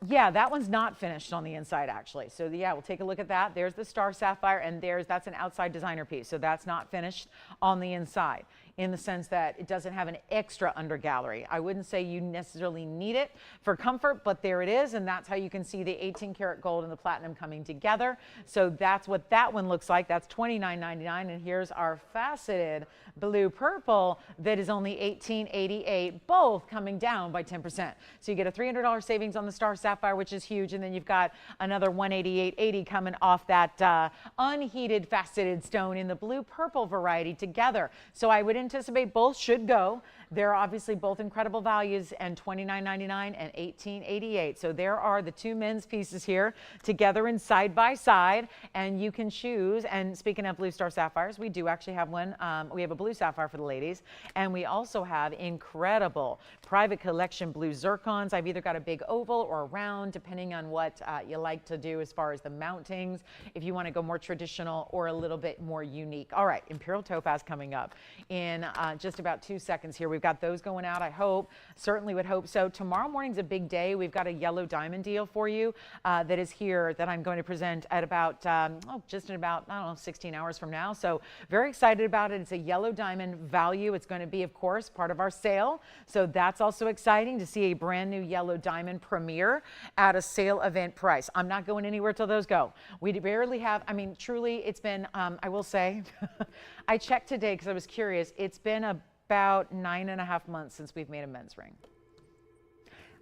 Yeah, that one's not finished on the inside, actually. So yeah, we'll take a look at that. There's the star sapphire, and that's an outside designer piece. So that's not finished on the inside, in the sense that it doesn't have an extra under gallery. I wouldn't say you necessarily need it for comfort, but there it is, and that's how you can see the 18 karat gold and the platinum coming together. So that's what that one looks like. That's $29.99, and here's our faceted blue purple that is only $18.88, both coming down by 10%. So you get a $300 savings on the star sapphire, which is huge, and then you've got another $188.80 coming off that unheated faceted stone in the blue purple variety together. So I would anticipate both should go. They're obviously both incredible values, and $29.99 and $18.88. So there are the two men's pieces here together and side by side, and you can choose. And speaking of blue star sapphires, we do actually have one. We have a blue sapphire for the ladies, and we also have incredible private collection blue zircons. I've either got a big oval or a round, depending on what you like to do as far as the mountings, if you want to go more traditional or a little bit more unique. All right, Imperial topaz coming up in just about 2 seconds here. We've got those going out, I hope. Certainly would hope so. Tomorrow morning's a big day. We've got a yellow diamond deal for you that is here that I'm going to present at about, just in about, I don't know, 16 hours from now. So very excited about it. It's a yellow diamond value. It's going to be, of course, part of our sale. So that's also exciting to see a brand new yellow diamond premiere at a sale event price. I'm not going anywhere till those go. We barely have, I mean, truly, it's been, I will say, I checked today because I was curious. It's been about 9.5 months since we've made a men's ring.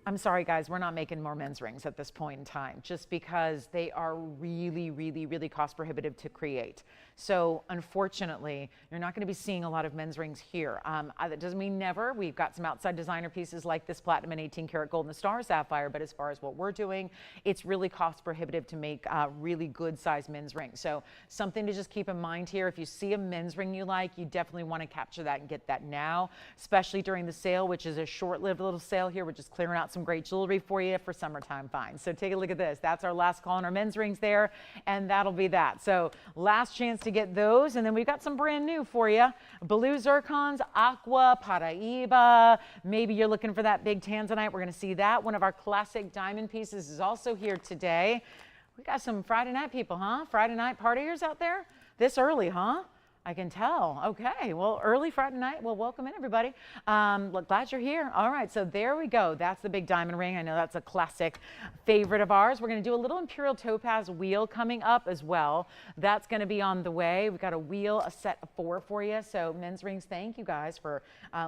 I'm sorry, guys, we're not making more men's rings at this point in time, just because they are really, really, really cost prohibitive to create. So unfortunately, you're not going to be seeing a lot of men's rings here. That doesn't mean never. We've got some outside designer pieces like this platinum and 18 karat gold and the star sapphire, but as far as what we're doing, it's really cost prohibitive to make really good size men's rings. So something to just keep in mind here. If you see a men's ring you like, you definitely want to capture that and get that now, especially during the sale, which is a short-lived little sale here. We're just clearing out some great jewelry for you for summertime finds. So take a look at this. That's our last call on our men's rings there, and that'll be that. So last chance to get those, and then we've got some brand new for you. Blue zircons, aqua, Paraiba. Maybe you're looking for that big Tanzanite. We're going to see that. One of our classic diamond pieces is also here today. We got some Friday night people, huh? Friday night partiers out there? This early, huh? I can tell. Okay, well, early Friday night. Well, welcome in, everybody. Look, glad you're here. All right, so there we go. That's the big diamond ring. I know that's a classic favorite of ours. We're going to do a little Imperial topaz wheel coming up as well. That's going to be on the way. We've got a wheel, a set of 4 for you. So men's rings, thank you guys for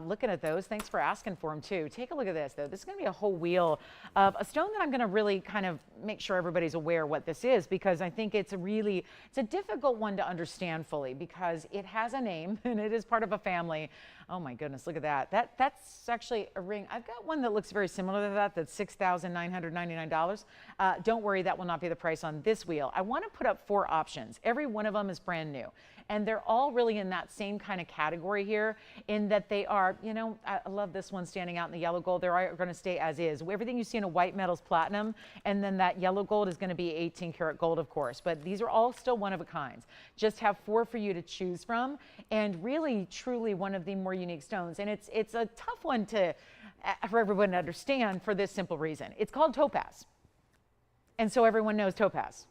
looking at those. Thanks for asking for them, too. Take a look at this, though. This is going to be a whole wheel of a stone that I'm going to really kind of make sure everybody's aware what this is, because I think it's a difficult one to understand fully, because topaz. It has a name and it is part of a family. Oh my goodness, look at that. That's actually a ring. I've got one that looks very similar to that. That's $6,999. Don't worry, that will not be the price on this wheel. I want to put up 4 options. Every one of them is brand new. And they're all really in that same kind of category here in that they are, you know, I love this one standing out in the yellow gold. They're going to stay as is. Everything you see in a white metal is platinum, and then that yellow gold is going to be 18 karat gold, of course. But these are all still one of a kinds. Just have 4 for you to choose from, and really, truly one of the more unique stones. And it's a tough one for everyone to understand for this simple reason. It's called topaz. And so everyone knows topaz.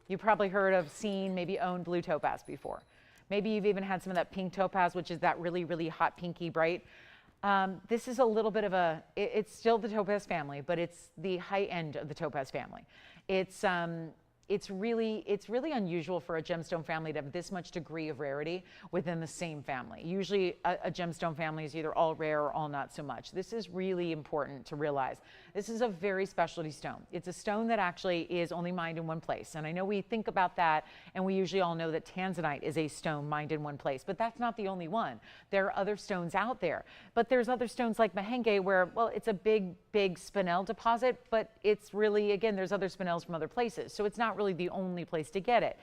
You've probably heard of, seen, maybe owned blue topaz before. Maybe you've even had some of that pink topaz, which is that really, really hot pinky bright. This is a little bit of it's still the topaz family, but it's the high end of the topaz family. It's really unusual for a gemstone family to have this much degree of rarity within the same family. Usually a gemstone family is either all rare or all not so much. This is really important to realize. This is a very specialty stone. It's a stone that actually is only mined in one place. And I know we think about that, and we usually all know that Tanzanite is a stone mined in one place, but that's not the only one. There are other stones out there. But there's other stones like Mahenge where, well, it's a big spinel deposit, but it's really, again, there's other spinels from other places. So it's not really the only place to get it.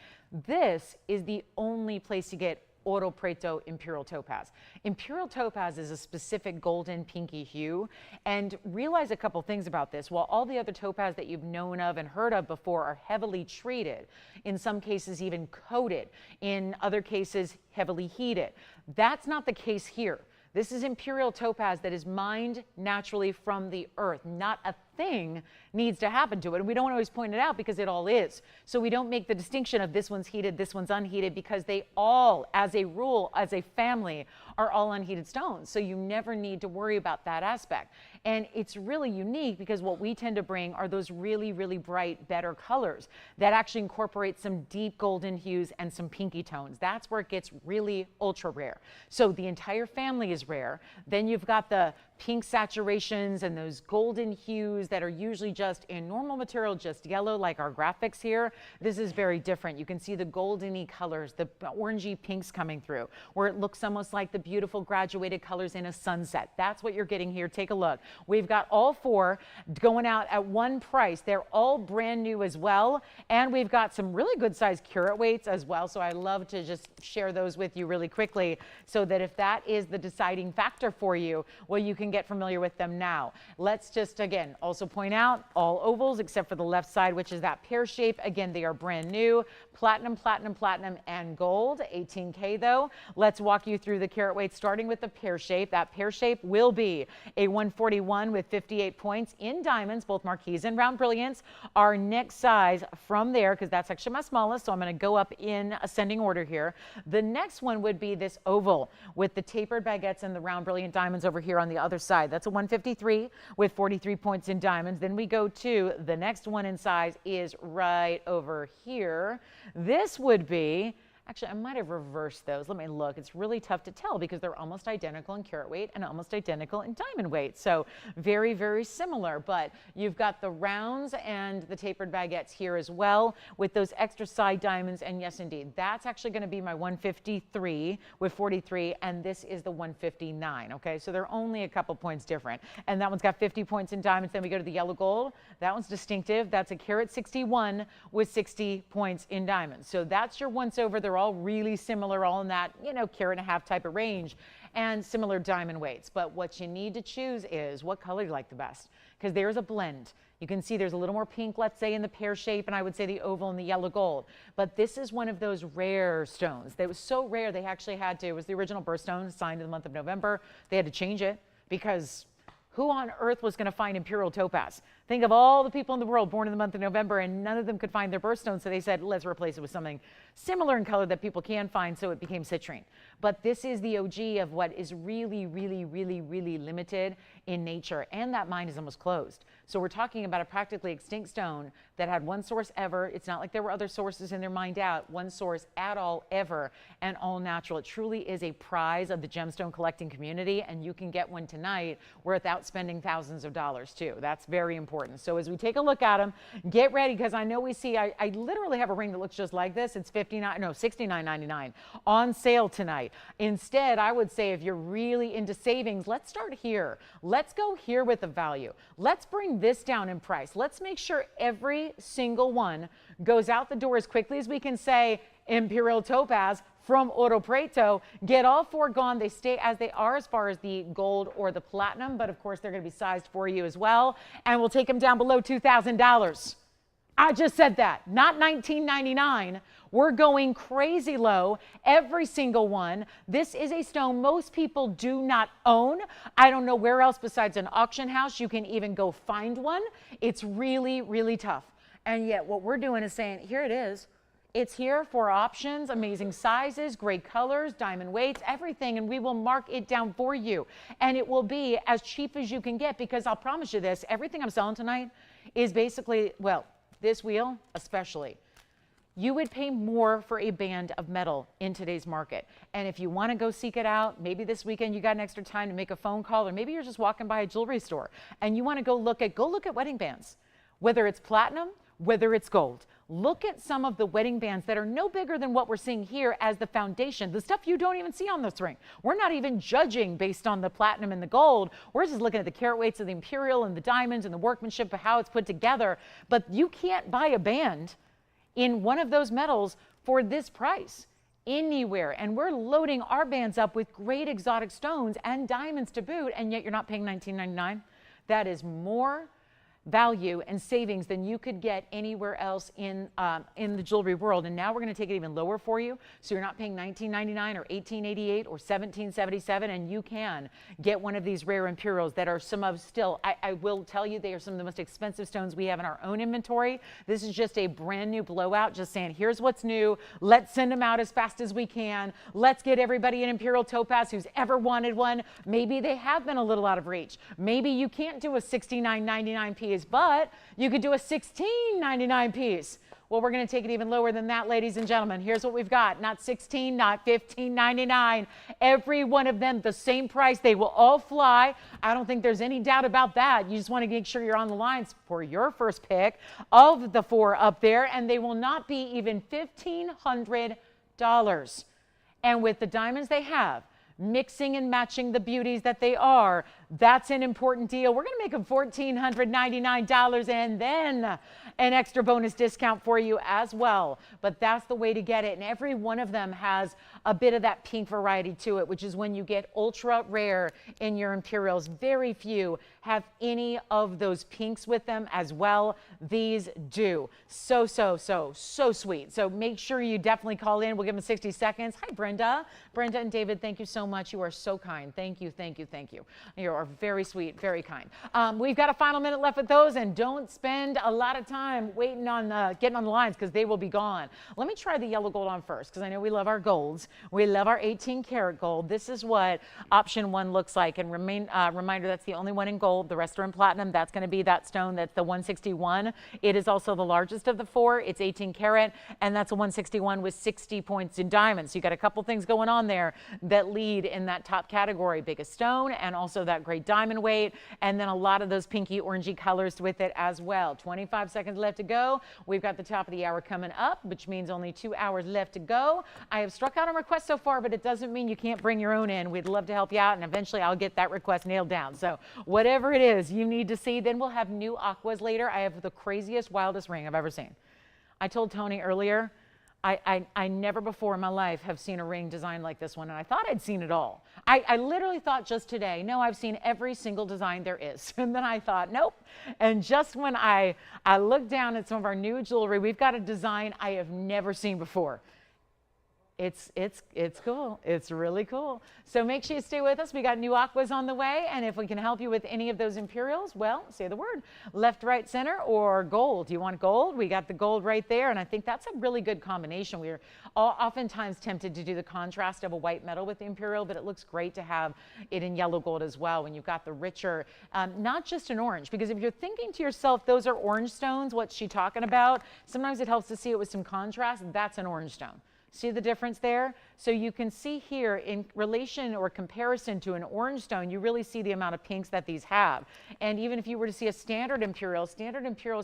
This is the only place to get Oro Preto Imperial Topaz. Imperial Topaz is a specific golden pinky hue, and realize a couple things about this. While all the other topaz that you've known of and heard of before are heavily treated, in some cases even coated, in other cases heavily heated, that's not the case here. This is Imperial Topaz that is mined naturally from the earth. Not a thing needs to happen to it. And we don't always point it out because it all is. So we don't make the distinction of this one's heated, this one's unheated, because they all, as a rule, as a family, are all unheated stones. So you never need to worry about that aspect. And it's really unique because what we tend to bring are those really, really bright, better colors that actually incorporate some deep golden hues and some pinky tones. That's where it gets really ultra rare. So the entire family is rare. Then you've got the pink saturations and those golden hues that are usually just in normal material, just yellow, like our graphics here. This is very different. You can see the goldeny colors, the orangey pinks coming through, where it looks almost like the beautiful graduated colors in a sunset. That's what you're getting here. Take a look. We've got all 4 going out at one price. They're all brand new as well. And we've got some really good sized carat weights as well. So I love to just share those with you really quickly so that if that is the deciding factor for you, well, you can get familiar with them now. Let's just, again, also point out all ovals except for the left side, which is that pear shape. Again, they are brand new. Platinum, platinum, platinum, and gold. 18K though. Let's walk you through the carat weight starting with the pear shape. That pear shape will be a 141 with 58 points in diamonds, both marquise and round brilliance. Our next size from there, because that's actually my smallest, so I'm going to go up in ascending order here. The next one would be this oval with the tapered baguettes and the round brilliant diamonds over here on the other side. That's a 153 with 43 points in diamonds. Then we go to the next one in size is right over here. This would be, actually, I might have reversed those. Let me look. It's really tough to tell because they're almost identical in carat weight and almost identical in diamond weight. So very, very similar. But you've got the rounds and the tapered baguettes here as well with those extra side diamonds. And yes, indeed, that's actually going to be my 153 with 43. And this is the 159. Okay, so they're only a couple points different. And that one's got 50 points in diamonds. Then we go to the yellow gold. That one's distinctive. That's a carat 61 with 60 points in diamonds. So that's your once over. They're all really similar, all in that, you know, carat and a half type of range and similar diamond weights. But what you need to choose is what color you like the best, because there's a blend. You can see there's a little more pink, let's say, in the pear shape, and I would say the oval and the yellow gold. But this is one of those rare stones that was so rare they actually had to, it was the original birthstone signed in the month of November. They had to change it because who on earth was going to find Imperial Topaz? Think of all the people in the world born in the month of November, and none of them could find their birthstone. So they said, let's replace it with something similar in color that people can find. So it became citrine. But this is the OG of what is really, really, really, really limited in nature. And that mine is almost closed. So we're talking about a practically extinct stone that had one source ever. It's not like there were other sources in there mined out. One source at all ever, and all natural. It truly is a prize of the gemstone collecting community, and you can get one tonight without spending thousands of dollars too. That's very important. So as we take a look at them, get ready, because I know we see, I literally have a ring that looks just like this. It's $69.99 on sale tonight. Instead, I would say if you're really into savings, let's start here. Let's go here with the value. Let's bring this down in price. Let's make sure every single one goes out the door as quickly as we can say Imperial topaz from Oro Preto. Get all four gone. They stay as they are as far as the gold or the platinum, but of course they're going to be sized for you as well. And we'll take them down below $2,000. I just said that, not $19.99. We're going crazy low, every single one. This is a stone most people do not own. I don't know where else besides an auction house you can even go find one. It's really, really tough. And yet what we're doing is saying, here it is. It's here for options, amazing sizes, great colors, diamond weights, everything, and we will mark it down for you. And it will be as cheap as you can get, because I'll promise you this, everything I'm selling tonight is basically, well, this wheel especially. You would pay more for a band of metal in today's market. And if you want to go seek it out, maybe this weekend you got an extra time to make a phone call, or maybe you're just walking by a jewelry store and you want to go look at wedding bands, whether it's platinum, whether it's gold. Look at some of the wedding bands that are no bigger than what we're seeing here as the foundation, the stuff you don't even see on this ring. We're not even judging based on the platinum and the gold. We're just looking at the carat weights of the Imperial and the diamonds and the workmanship of how it's put together. But you can't buy a band in one of those metals for this price anywhere. And we're loading our bands up with great exotic stones and diamonds to boot, and yet you're not paying $19.99. That is more value and savings than you could get anywhere else in the jewelry world. And now we're going to take it even lower for you, so you're not paying $19.99 or $18.88 or $17.77, and you can get one of these rare Imperials that are some of still, I will tell you, they are some of the most expensive stones we have in our own inventory. This is just a brand new blowout, just saying here's what's new. Let's send them out as fast as we can. Let's get everybody an Imperial topaz who's ever wanted one. Maybe they have been a little out of reach. Maybe you can't do a $69.99 piece, but you could do a $16.99 piece. Well, we're going to take it even lower than that, ladies and gentlemen. Here's what we've got. Not $16, not $15.99. Every one of them the same price. They will all fly. I don't think there's any doubt about that. You just want to make sure you're on the lines for your first pick of the four up there, and they will not be even $1,500. And with the diamonds they have, mixing and matching the beauties that they are, that's an important deal. We're going to make them $1,499 and then an extra bonus discount for you as well. But that's the way to get it. And every one of them has a bit of that pink variety to it, which is when you get ultra rare in your Imperials. Very few have any of those pinks with them as well. These do. So sweet. So make sure you definitely call in. We'll give them 60 seconds. Hi, Brenda. Brenda and David, thank you so much. You are so kind. Thank you, thank you, thank you. You are very sweet, very kind. We've got a final minute left with those, and don't spend a lot of time waiting on getting on the lines, because they will be gone. Let me try the yellow gold on first, because I know we love our golds. We love our 18 karat gold. This is what option one looks like. And reminder, that's the only one in gold. The rest are in platinum. That's going to be that stone. That's the 161. It is also the largest of the four. It's 18 karat, and that's a 161 with 60 points in diamonds. So you got a couple things going on there that lead in that top category. Biggest stone, and also that great diamond weight, and then a lot of those pinky orangey colors with it as well. 25 seconds left to go. We've got the top of the hour coming up, which means only 2 hours left to go. I have struck out on requests so far, but it doesn't mean you can't bring your own in. We'd love to help you out, and eventually I'll get that request nailed down. So whatever it is you need to see, then we'll have new aquas later. I have the craziest, wildest ring I've ever seen. I told Tony earlier, I never before in my life have seen a ring designed like this one, and I thought I'd seen it all. I literally thought just today, no, I've seen every single design there is. And then I thought, nope. And just when I looked down at some of our new jewelry, we've got a design I have never seen before. It's cool. It's really cool. So make sure you stay with us. We got new aquas on the way, and if we can help you with any of those Imperials, well, say the word. Left, right, center, or gold. Do you want gold? We got the gold right there, and I think that's a really good combination. We're oftentimes tempted to do the contrast of a white metal with the Imperial, but it looks great to have it in yellow gold as well when you've got the richer, not just an orange, because if you're thinking to yourself, those are orange stones, what's she talking about? Sometimes it helps to see it with some contrast. That's an orange stone. See the difference there? So you can see here in relation or comparison to an orange stone, you really see the amount of pinks that these have. And even if you were to see a standard Imperials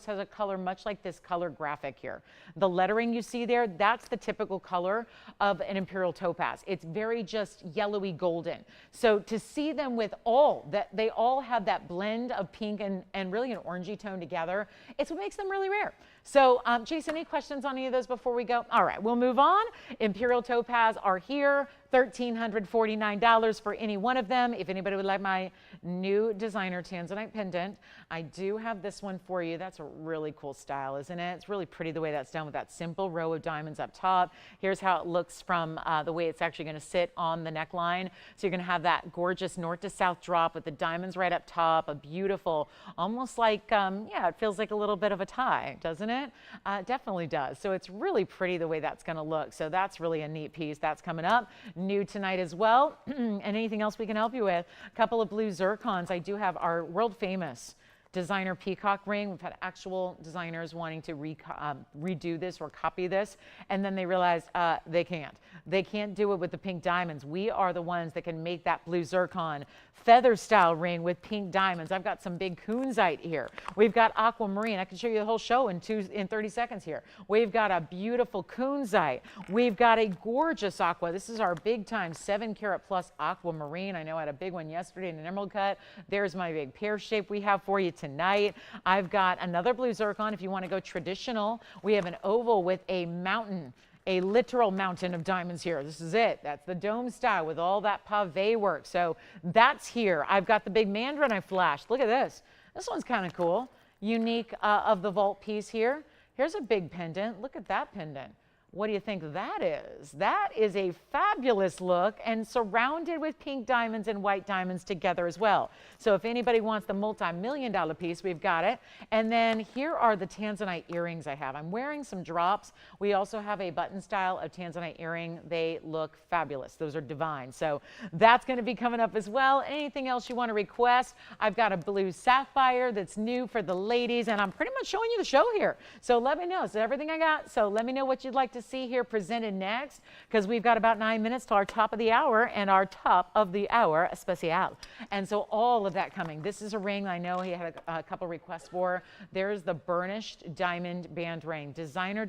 has a color much like this color graphic here. The lettering you see there, that's the typical color of an Imperial topaz. It's very just yellowy golden. So to see them with all, that they all have that blend of pink and really an orangey tone together, it's what makes them really rare. So Jason, any questions on any of those before we go? All right, we'll move on. Imperial topaz are here. $1,349 for any one of them. If anybody would like my new designer Tanzanite pendant, I do have this one for you. That's a really cool style, isn't it? It's really pretty the way that's done with that simple row of diamonds up top. Here's how it looks from the way it's actually going to sit on the neckline. So you're going to have that gorgeous north to south drop with the diamonds right up top, a beautiful, almost like, yeah, it feels like a little bit of a tie, doesn't it? It definitely does. So it's really pretty the way that's going to look. So that's really a neat piece. That's coming up. New tonight as well. And anything else we can help you with? A couple of blue zircons. I do have our world famous designer peacock ring. We've had actual designers wanting to redo this or copy this, and then they realized they can't. They can't do it with the pink diamonds. We are the ones that can make that blue zircon feather style ring with pink diamonds. I've got some big Kunzite here. We've got Aquamarine. I can show you the whole show in 30 seconds here. We've got a beautiful Kunzite. We've got a gorgeous aqua. This is our big time 7 karat plus Aquamarine. I know I had a big one yesterday in an emerald cut. There's my big pear shape we have for you tonight. I've got another blue zircon if you want to go traditional. We have an oval with a mountain, a literal mountain of diamonds here. This is it. That's the dome style with all that pave work. So that's here. I've got the big mandarin I flashed. Look at this. This one's kind of cool. Unique of the vault piece here. Here's a big pendant. Look at that pendant. What do you think that is? That is a fabulous look and surrounded with pink diamonds and white diamonds together as well. So if anybody wants the multi-million-dollar piece, we've got it. And then here are the Tanzanite earrings I have. I'm wearing some drops. We also have a button style of Tanzanite earring. They look fabulous. Those are divine. So that's going to be coming up as well. Anything else you want to request? I've got a blue sapphire that's new for the ladies, and I'm pretty much showing you the show here. So let me know. So everything I got. So let me know what you'd like to see here presented next, because we've got about 9 minutes to our top of the hour and our top of the hour special. And so all of that coming. This is a ring I know he had a couple requests for. There's the burnished diamond band ring. Designer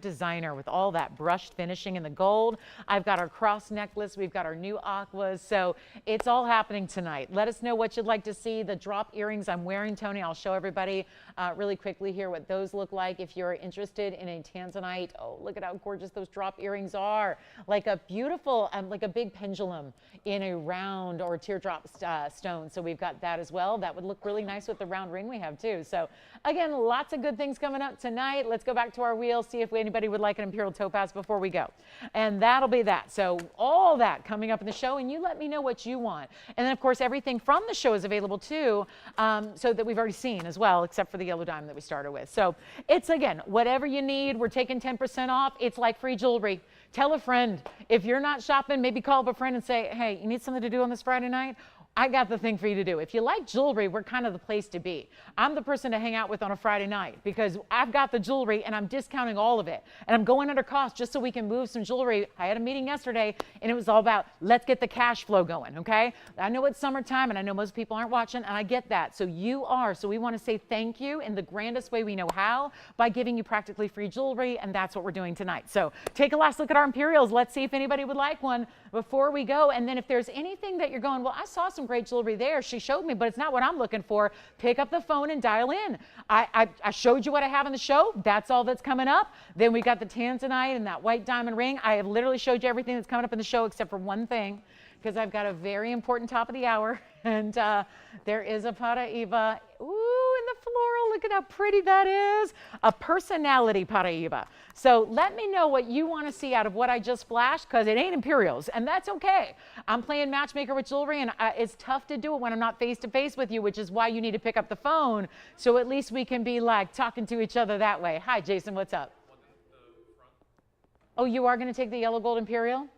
with all that brushed finishing in the gold. I've got our cross necklace. We've got our new aquas. So it's all happening tonight. Let us know what you'd like to see. The drop earrings I'm wearing, Tony, I'll show everybody really quickly here what those look like. If you're interested in a Tanzanite, oh, look at how gorgeous those drop earrings are. Like a beautiful, like a big pendulum in a round or teardrop stone. So we've got that as well. That would look really nice with the round ring we have too. So again, lots of good things coming up tonight. Let's go back to our wheel, see if anybody would like an Imperial topaz before we go. And that'll be that. So all that coming up in the show, and you let me know what you want. And then of course, everything from the show is available too, so that we've already seen as well, except for the yellow diamond that we started with. So it's, again, whatever you need. We're taking 10% off. It's like free jewelry. Tell a friend. If you're not shopping, maybe call up a friend and say, hey, you need something to do on this Friday night? I got the thing for you to do. If you like jewelry, we're kind of the place to be. I'm the person to hang out with on a Friday night because I've got the jewelry and I'm discounting all of it. And I'm going under cost just so we can move some jewelry. I had a meeting yesterday and it was all about, let's get the cash flow going, okay? I know it's summertime and I know most people aren't watching, and I get that. So you are. So we want to say thank you in the grandest way we know how by giving you practically free jewelry, and that's what we're doing tonight. So take a last look at our Imperials. Let's see if anybody would like one before we go. And then if there's anything that you're going, well, I saw some great jewelry there. She showed me, but it's not what I'm looking for. Pick up the phone and dial in. I showed you what I have in the show. That's all that's coming up. Then we got the Tanzanite and that white diamond ring. I have literally showed you everything that's coming up in the show except for one thing, because I've got a very important top of the hour. And there is a Paraiba, ooh, in the floral. Look at how pretty that is. A personality Paraiba. So let me know what you want to see out of what I just flashed, because it ain't Imperials, and that's okay. I'm playing matchmaker with jewelry, and it's tough to do it when I'm not face to face with you, which is why you need to pick up the phone, so at least we can be like talking to each other that way. Hi, Jason, what's up? Oh, you are going to take the yellow gold Imperial?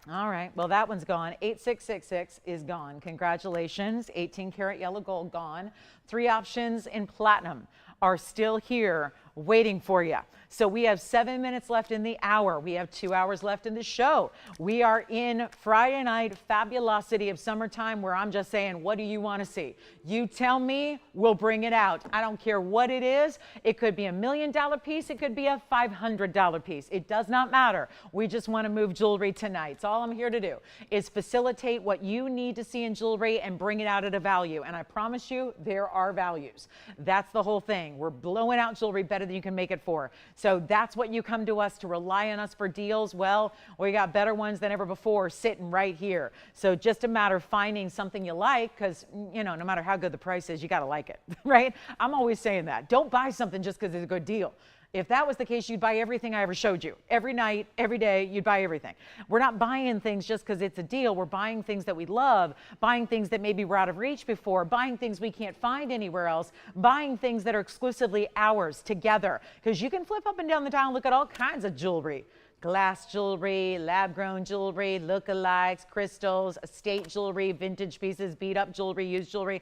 All right, well, that one's gone. 8666 is gone. Congratulations. 18 karat yellow gold gone. 3 options in platinum are still here waiting for you. So we have 7 minutes left in the hour. We have 2 hours left in the show. We are in Friday night fabulosity of summertime, where I'm just saying, what do you want to see? You tell me, we'll bring it out. I don't care what it is. It could be $1 million piece. It could be a $500 piece. It does not matter. We just want to move jewelry tonight. So all I'm here to do is facilitate what you need to see in jewelry and bring it out at a value. And I promise you, there are values. That's the whole thing. We're blowing out jewelry better than you can make it for. So that's what you come to us to rely on us for deals. Well, we got better ones than ever before sitting right here. So just a matter of finding something you like, because, you know, no matter how good the price is, you got to like it, right? I'm always saying that. Don't buy something just because it's a good deal. If that was the case, you'd buy everything I ever showed you. Every night, every day, you'd buy everything. We're not buying things just because it's a deal. We're buying things that we love, buying things that maybe were out of reach before, buying things we can't find anywhere else, buying things that are exclusively ours together. Because you can flip up and down the dial and look at all kinds of jewelry. Glass jewelry, lab-grown jewelry, lookalikes, crystals, estate jewelry, vintage pieces, beat-up jewelry, used jewelry.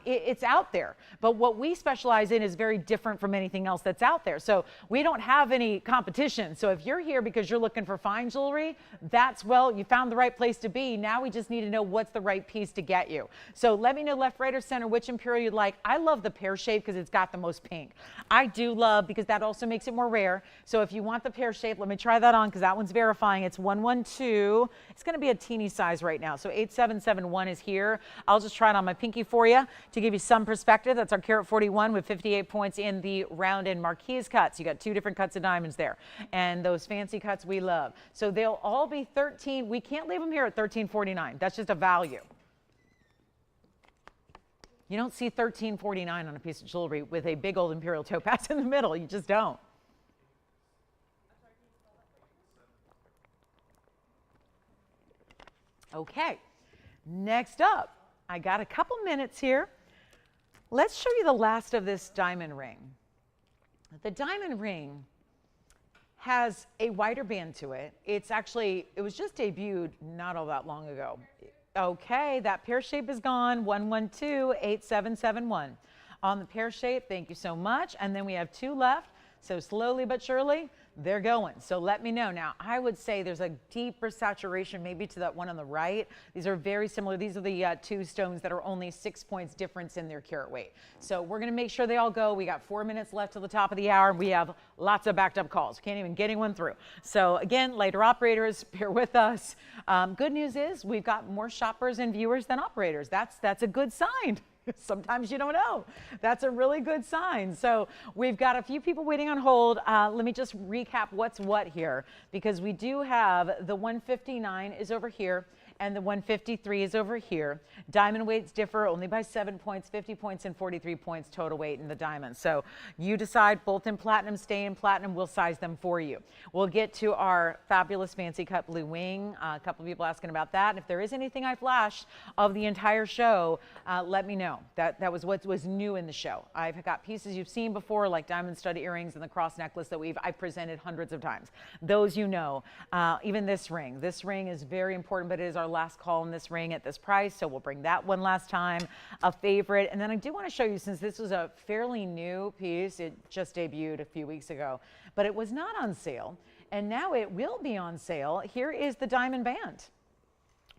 It's out there. But what we specialize in is very different from anything else that's out there. So we don't have any competition. So if you're here because you're looking for fine jewelry, that's, well, you found the right place to be. Now we just need to know what's the right piece to get you. So let me know left, right, or center which Imperial you'd like. I love the pear shape because it's got the most pink. I do love, because that also makes it more rare. So if you want the pear shape, let me try that on, because that one's verifying. It's 112. It's going to be a teeny size right now. So 8771 is here. I'll just try it on my pinky for you to give you some perspective. That's our carat 41 with 58 points in the round and marquise cuts. You got 2 different cuts of diamonds there, and those fancy cuts we love. So they'll all be 13. We can't leave them here at 1349. That's just a value. You don't see 1349 on a piece of jewelry with a big old Imperial topaz in the middle. You just don't. Okay, next up, I got a couple minutes here. Let's show you the last of this diamond ring. The diamond ring has a wider band to it. It was just debuted not all that long ago. Okay, that pear shape is gone, 1128771. On the pear shape, thank you so much. And then we have 2 left, so slowly but surely, they're going. So let me know. Now, I would say there's a deeper saturation maybe to that one on the right. These are very similar. These are the 2 stones that are only 6 points difference in their carat weight. So we're going to make sure they all go. We got 4 minutes left till the top of the hour. We have lots of backed up calls. Can't even get anyone through. So again, later operators, bear with us. Good news is we've got more shoppers and viewers than operators. That's a good sign. Sometimes you don't know. That's a really good sign. So we've got a few people waiting on hold. Let me just recap what's what here, because we do have the 159 is over here and the 153 is over here. Diamond weights differ only by 7 points, 50 points and 43 points total weight in the diamonds. So you decide, both in platinum, stay in platinum, we'll size them for you. We'll get to our fabulous fancy cut blue wing. A couple of people asking about that. And if there is anything I flashed of the entire show, let me know. That was what was new in the show. I've got pieces you've seen before, like diamond stud earrings and the cross necklace that I've presented hundreds of times. Those you know. Even this ring. This ring is very important, but it is our last call in this ring at this price, so we'll bring that one last time. A favorite. And then I do want to show you, since this was a fairly new piece, it just debuted a few weeks ago, but it was not on sale, and now it will be on sale. Here is the diamond band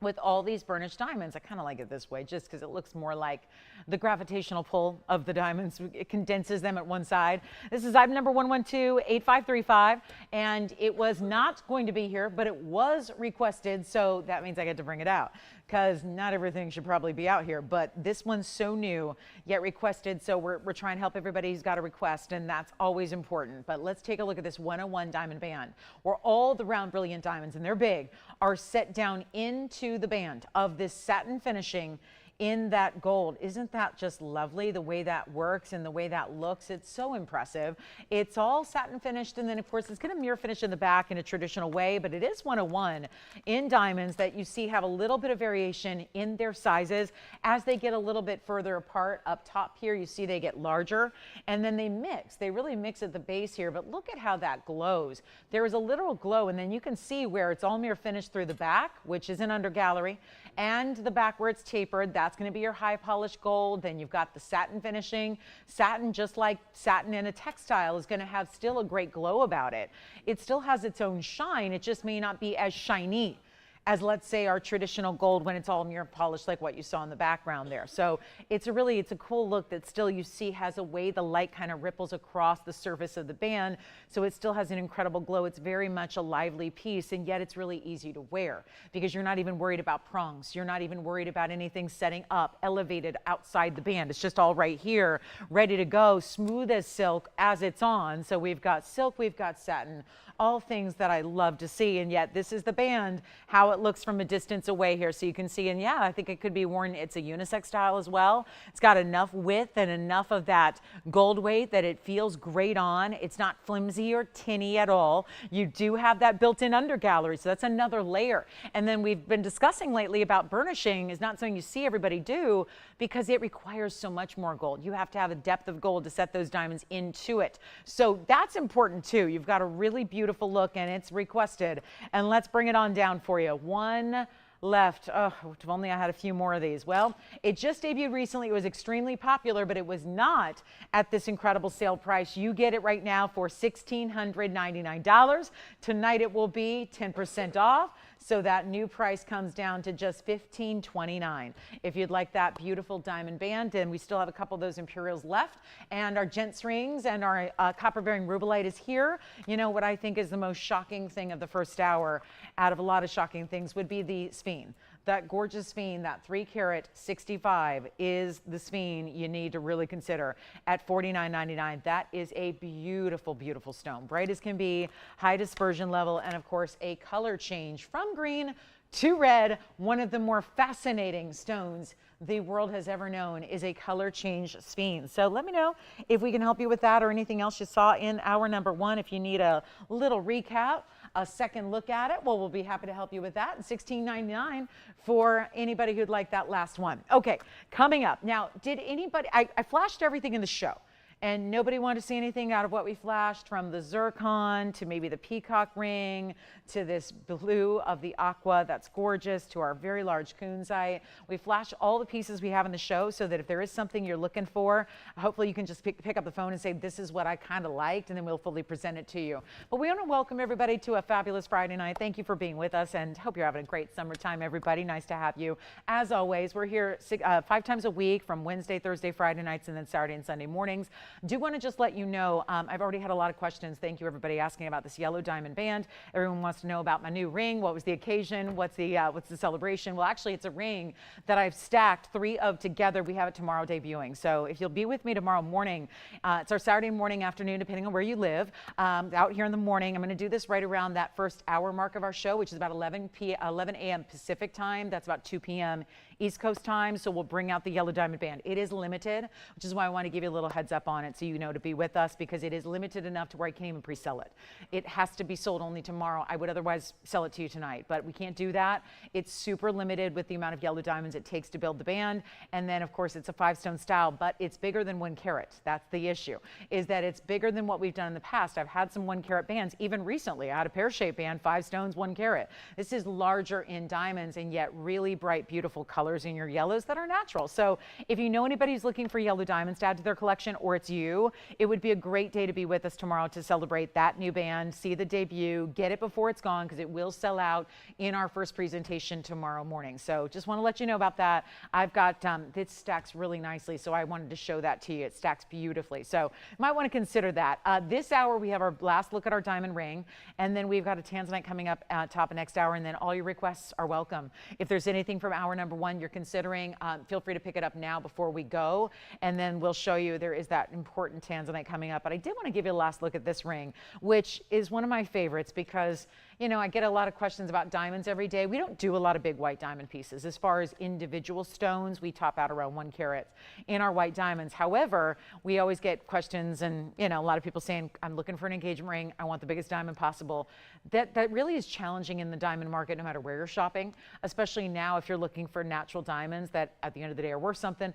with all these burnished diamonds. I kind of like it this way just because it looks more like the gravitational pull of the diamonds. It condenses them at one side. This is item number 1128535, and it was not going to be here, but it was requested, so that means I get to bring it out, because not everything should probably be out here, but this one's so new yet requested, so we're trying to help everybody who's got a request, and that's always important. But let's take a look at this 101 diamond band, where all the round brilliant diamonds, and they're big, are set down into the band of this satin finishing in that gold. Isn't that just lovely, the way that works and the way that looks? It's so impressive. It's all satin finished, and then of course it's going to mirror finish in the back in a traditional way, but it is 101 in diamonds that you see have a little bit of variation in their sizes as they get a little bit further apart. Up top here you see they get larger, and then they mix. They really mix at the base here, but look at how that glows. There is a literal glow, and then you can see where it's all mirror finished through the back, which is an under gallery, and the back where it's tapered. That's going to be your high polished gold. Then you've got the satin finishing. Satin, just like satin in a textile, is going to have still a great glow about it. It still has its own shine. It just may not be as shiny as, let's say, our traditional gold when it's all mirror polished like what you saw in the background there. So it's a cool look that still you see has a way the light kind of ripples across the surface of the band, so it still has an incredible glow. It's very much a lively piece, and yet it's really easy to wear because you're not even worried about prongs. You're not even worried about anything setting up, elevated outside the band. It's just all right here, ready to go, smooth as silk as it's on. So we've got silk, we've got satin, all things that I love to see, and yet this is the band, how it looks from a distance away here. So you can see, and yeah, I think it could be worn. It's a unisex style as well. It's got enough width and enough of that gold weight that it feels great on. It's not flimsy or tinny at all. You do have that built-in under gallery, so that's another layer. And then we've been discussing lately about burnishing is not something you see everybody do because it requires so much more gold. You have to have a depth of gold to set those diamonds into it. So that's important too. You've got a really beautiful look, and it's requested. And let's bring it on down for you. One left. Oh, if only I had a few more of these. Well, it just debuted recently. It was extremely popular, but it was not at this incredible sale price. You get it right now for $1,699. Tonight it will be 10% off. So that new price comes down to just $1,529. If you'd like that beautiful diamond band, and we still have a couple of those Imperials left, and our gents rings and our copper bearing rubellite is here. You know what I think is the most shocking thing of the first hour out of a lot of shocking things would be the sphene. That gorgeous sphene, that 3 carat 65 is the sphene you need to really consider at $49.99. That is a beautiful, beautiful stone. Bright as can be, high dispersion level, and of course a color change from green to red. One of the more fascinating stones the world has ever known is a color change sphene. So let me know if we can help you with that or anything else you saw in hour number 1. If you need a little recap, a second look at it, well, we'll be happy to help you with that. $16.99 for anybody who'd like that last one. Okay, coming up. Now, did anybody, I flashed everything in the show, and nobody wanted to see anything out of what we flashed, from the zircon to maybe the peacock ring to this blue of the aqua that's gorgeous to our very large kunzite. We flash all the pieces we have in the show so that if there is something you're looking for, hopefully you can just pick up the phone and say, this is what I kind of liked, and then we'll fully present it to you. But we want to welcome everybody to a fabulous Friday night. Thank you for being with us, and hope you're having a great summertime, everybody. Nice to have you. As always, we're here 5 times a week from Wednesday, Thursday, Friday nights, and then Saturday and Sunday mornings. Do want to just let you know, I've already had a lot of questions. Thank you, everybody, asking about this yellow diamond band. Everyone wants to know about my new ring. What was the occasion? What's the celebration? Well, actually, it's a ring that I've stacked 3 of together. We have it tomorrow debuting. So if you'll be with me tomorrow morning, it's our Saturday morning, afternoon, depending on where you live, out here in the morning. I'm going to do this right around that first hour mark of our show, which is about 11 a.m. Pacific time. That's about 2 p.m. East Coast time. So we'll bring out the yellow diamond band. It is limited, which is why I want to give you a little heads up on it so you know to be with us, because it is limited enough to where I can't even pre-sell it. It has to be sold only tomorrow. I would otherwise sell it to you tonight, but we can't do that. It's super limited with the amount of yellow diamonds it takes to build the band. And then of course it's a 5-stone style, but it's bigger than 1 carat. That's the issue, is that it's bigger than what we've done in the past. I've had some 1 carat bands, even recently. I had a pear-shaped band, 5 stones, 1 carat. This is larger in diamonds and yet really bright, beautiful colors in your yellows that are natural. So if you know anybody who's looking for yellow diamonds to add to their collection, or it's you, it would be a great day to be with us tomorrow to celebrate that new band, see the debut, get it before it's gone, because it will sell out in our first presentation tomorrow morning. So just want to let you know about that. I've got, this stacks really nicely, so I wanted to show that to you. It stacks beautifully. So you might want to consider that. This hour, we have our last look at our diamond ring, and then we've got a Tanzanite coming up top of next hour, and then all your requests are welcome. If there's anything from hour number 1 you're considering, feel free to pick it up now before we go, and then we'll show you there is that important Tanzanite coming up. But I did want to give you a last look at this ring, which is one of my favorites because, You know, I get a lot of questions about diamonds every day. We don't do a lot of big white diamond pieces. As far as individual stones, we top out around 1 carat in our white diamonds. However, we always get questions and, you know, a lot of people saying, I'm looking for an engagement ring. I want the biggest diamond possible. That really is challenging in the diamond market, no matter where you're shopping, especially now if you're looking for natural diamonds that at the end of the day are worth something.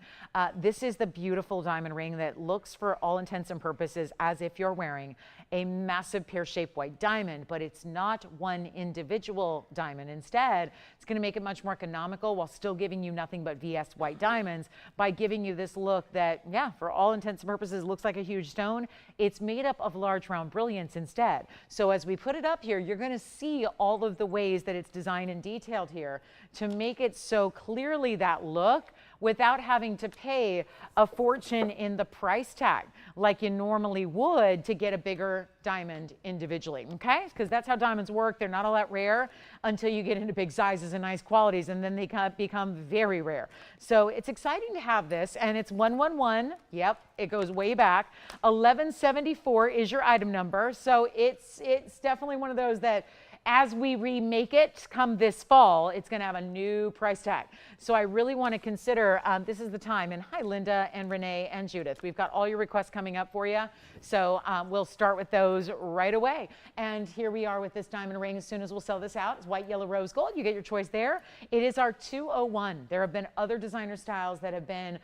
This is the beautiful diamond ring that looks, for all intents and purposes, as if you're wearing a massive pear-shaped white diamond, but it's not one individual diamond. Instead, it's going to make it much more economical while still giving you nothing but VS white diamonds by giving you this look that, yeah, for all intents and purposes, looks like a huge stone. It's made up of large round brilliants instead. So as we put it up here, you're going to see all of the ways that it's designed and detailed here to make it so clearly that look without having to pay a fortune in the price tag like you normally would to get a bigger diamond individually, okay? Because that's how diamonds work. They're not all that rare until you get into big sizes and nice qualities, and then they become very rare. So it's exciting to have this, and it's 111. Yep, it goes way back. 1174 is your item number. So it's definitely one of those that as we remake it come this fall, it's going to have a new price tag. So I really want to consider, this is the time. And hi, Linda and Renee and Judith. We've got all your requests coming up for you. So we'll start with those right away. And here we are with this diamond ring. As soon as we'll sell this out, it's white, yellow, rose gold. You get your choice there. It is our 201. There have been other designer styles that have been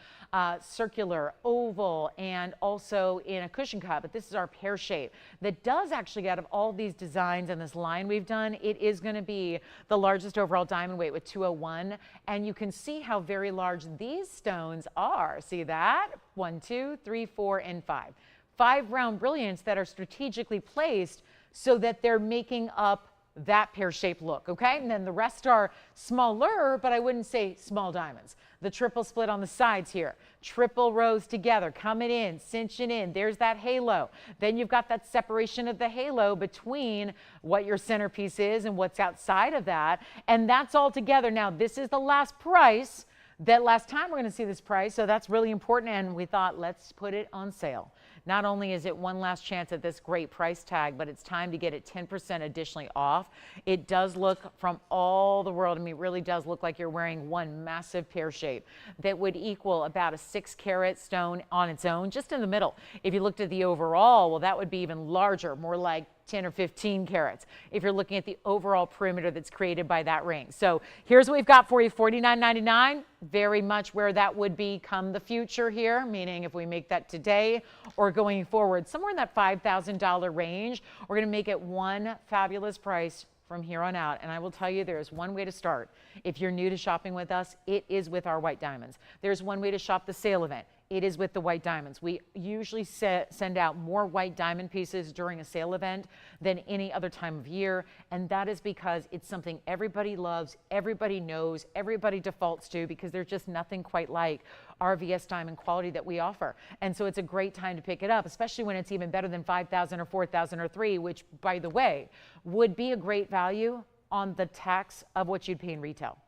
circular, oval, and also in a cushion cut. But this is our pear shape that does actually, out of all these designs and this line we've done, it is going to be the largest overall diamond weight with 201. And you can see how very large these stones are. See that? 1, 2, 3, 4, and 5. 5 round brilliants that are strategically placed so that they're making up that pear-shaped look, okay? And then the rest are smaller, but I wouldn't say small diamonds. The triple split on the sides here, triple rows together, coming in, cinching in. There's that halo. Then you've got that separation of the halo between what your centerpiece is and what's outside of that. And that's all together. Now, this is the last price. That last time we're going to see this price, so that's really important, and we thought, let's put it on sale. Not only is it one last chance at this great price tag, but it's time to get it 10% additionally off. It does look, from all the world, I mean, it really does look like you're wearing one massive pear shape that would equal about a 6 carat stone on its own, just in the middle. If you looked at the overall, well, that would be even larger, more like 10 or 15 carats if you're looking at the overall perimeter that's created by that ring. So here's what we've got for you, $49.99, very much where that would be come the future here, meaning if we make that today or going forward, somewhere in that $5,000 range. We're going to make it one fabulous price from here on out. And I will tell you, there's one way to start. If you're new to shopping with us, it is with our white diamonds. There's one way to shop the sale event. It is with the white diamonds. We usually send out more white diamond pieces during a sale event than any other time of year. And that is because it's something everybody loves, everybody knows, everybody defaults to, because there's just nothing quite like our VS diamond quality that we offer. And so it's a great time to pick it up, especially when it's even better than $5,000 or $4,000 or $3,000, which, by the way, would be a great value on the tax of what you'd pay in retail.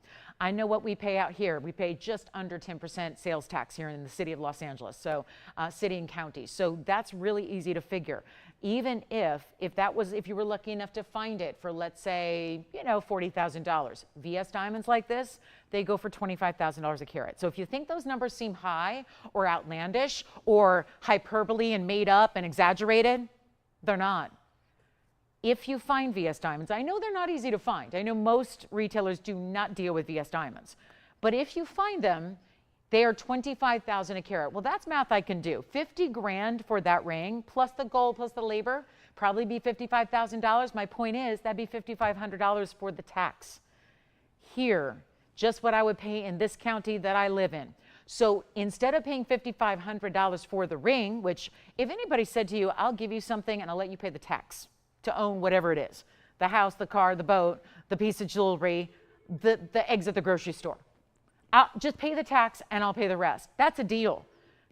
I know what we pay out here. We pay just under 10% sales tax here in the city of Los Angeles, so city and county. So that's really easy to figure. Even if you were lucky enough to find it for, let's say, $40,000. VS diamonds like this, they go for $25,000 a carat. So if you think those numbers seem high or outlandish or hyperbole and made up and exaggerated, they're not. If you find VS diamonds, I know they're not easy to find. I know most retailers do not deal with VS diamonds. But if you find them, they are $25,000 a carat. Well, that's math I can do. 50 grand for that ring, plus the gold, plus the labor, probably be $55,000. My point is, that'd be $5,500 for the tax. Here, just what I would pay in this county that I live in. So instead of paying $5,500 for the ring, which if anybody said to you, I'll give you something and I'll let you pay the tax to own whatever it is, the house, the car, the boat, the piece of jewelry, the eggs at the grocery store. I'll just pay the tax and I'll pay the rest. That's a deal.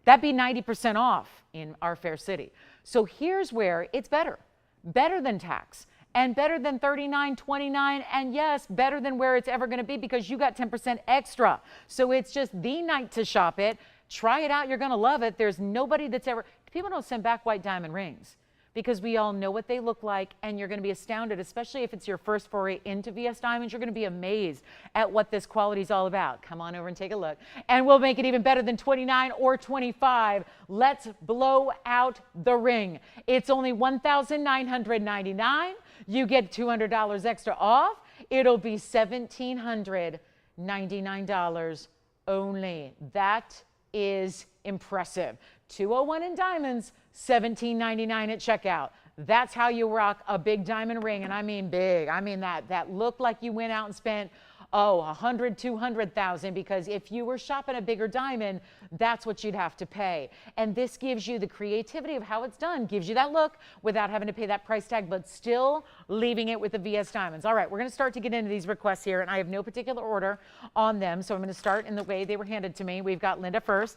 That'd be 90% off in our fair city. So here's where it's better than tax, and better than $39, $29, and yes, better than where it's ever gonna be, because you got 10% extra. So it's just the night to shop it. Try it out, you're gonna love it. There's nobody that's ever, people don't send back white diamond rings. because we all know what they look like, and you're going to be astounded, especially if it's your first foray into VS Diamonds. You're going to be amazed at what this quality is all about. Come on over and take a look, and we'll make it even better than 29 or 25. Let's blow out the ring. It's only $1,999. You get $200 extra off. It'll be $1,799 only. That is impressive. 201 in diamonds, $17.99 at checkout. That's how you rock a big diamond ring, and I mean big. I mean that looked like you went out and spent, oh, 100, 200,000, because if you were shopping a bigger diamond, that's what you'd have to pay. And this gives you the creativity of how it's done, gives you that look without having to pay that price tag, but still leaving it with the VS Diamonds. All right, we're going to start to get into these requests here, and I have no particular order on them, so I'm going to start in the way they were handed to me. We've got Linda first.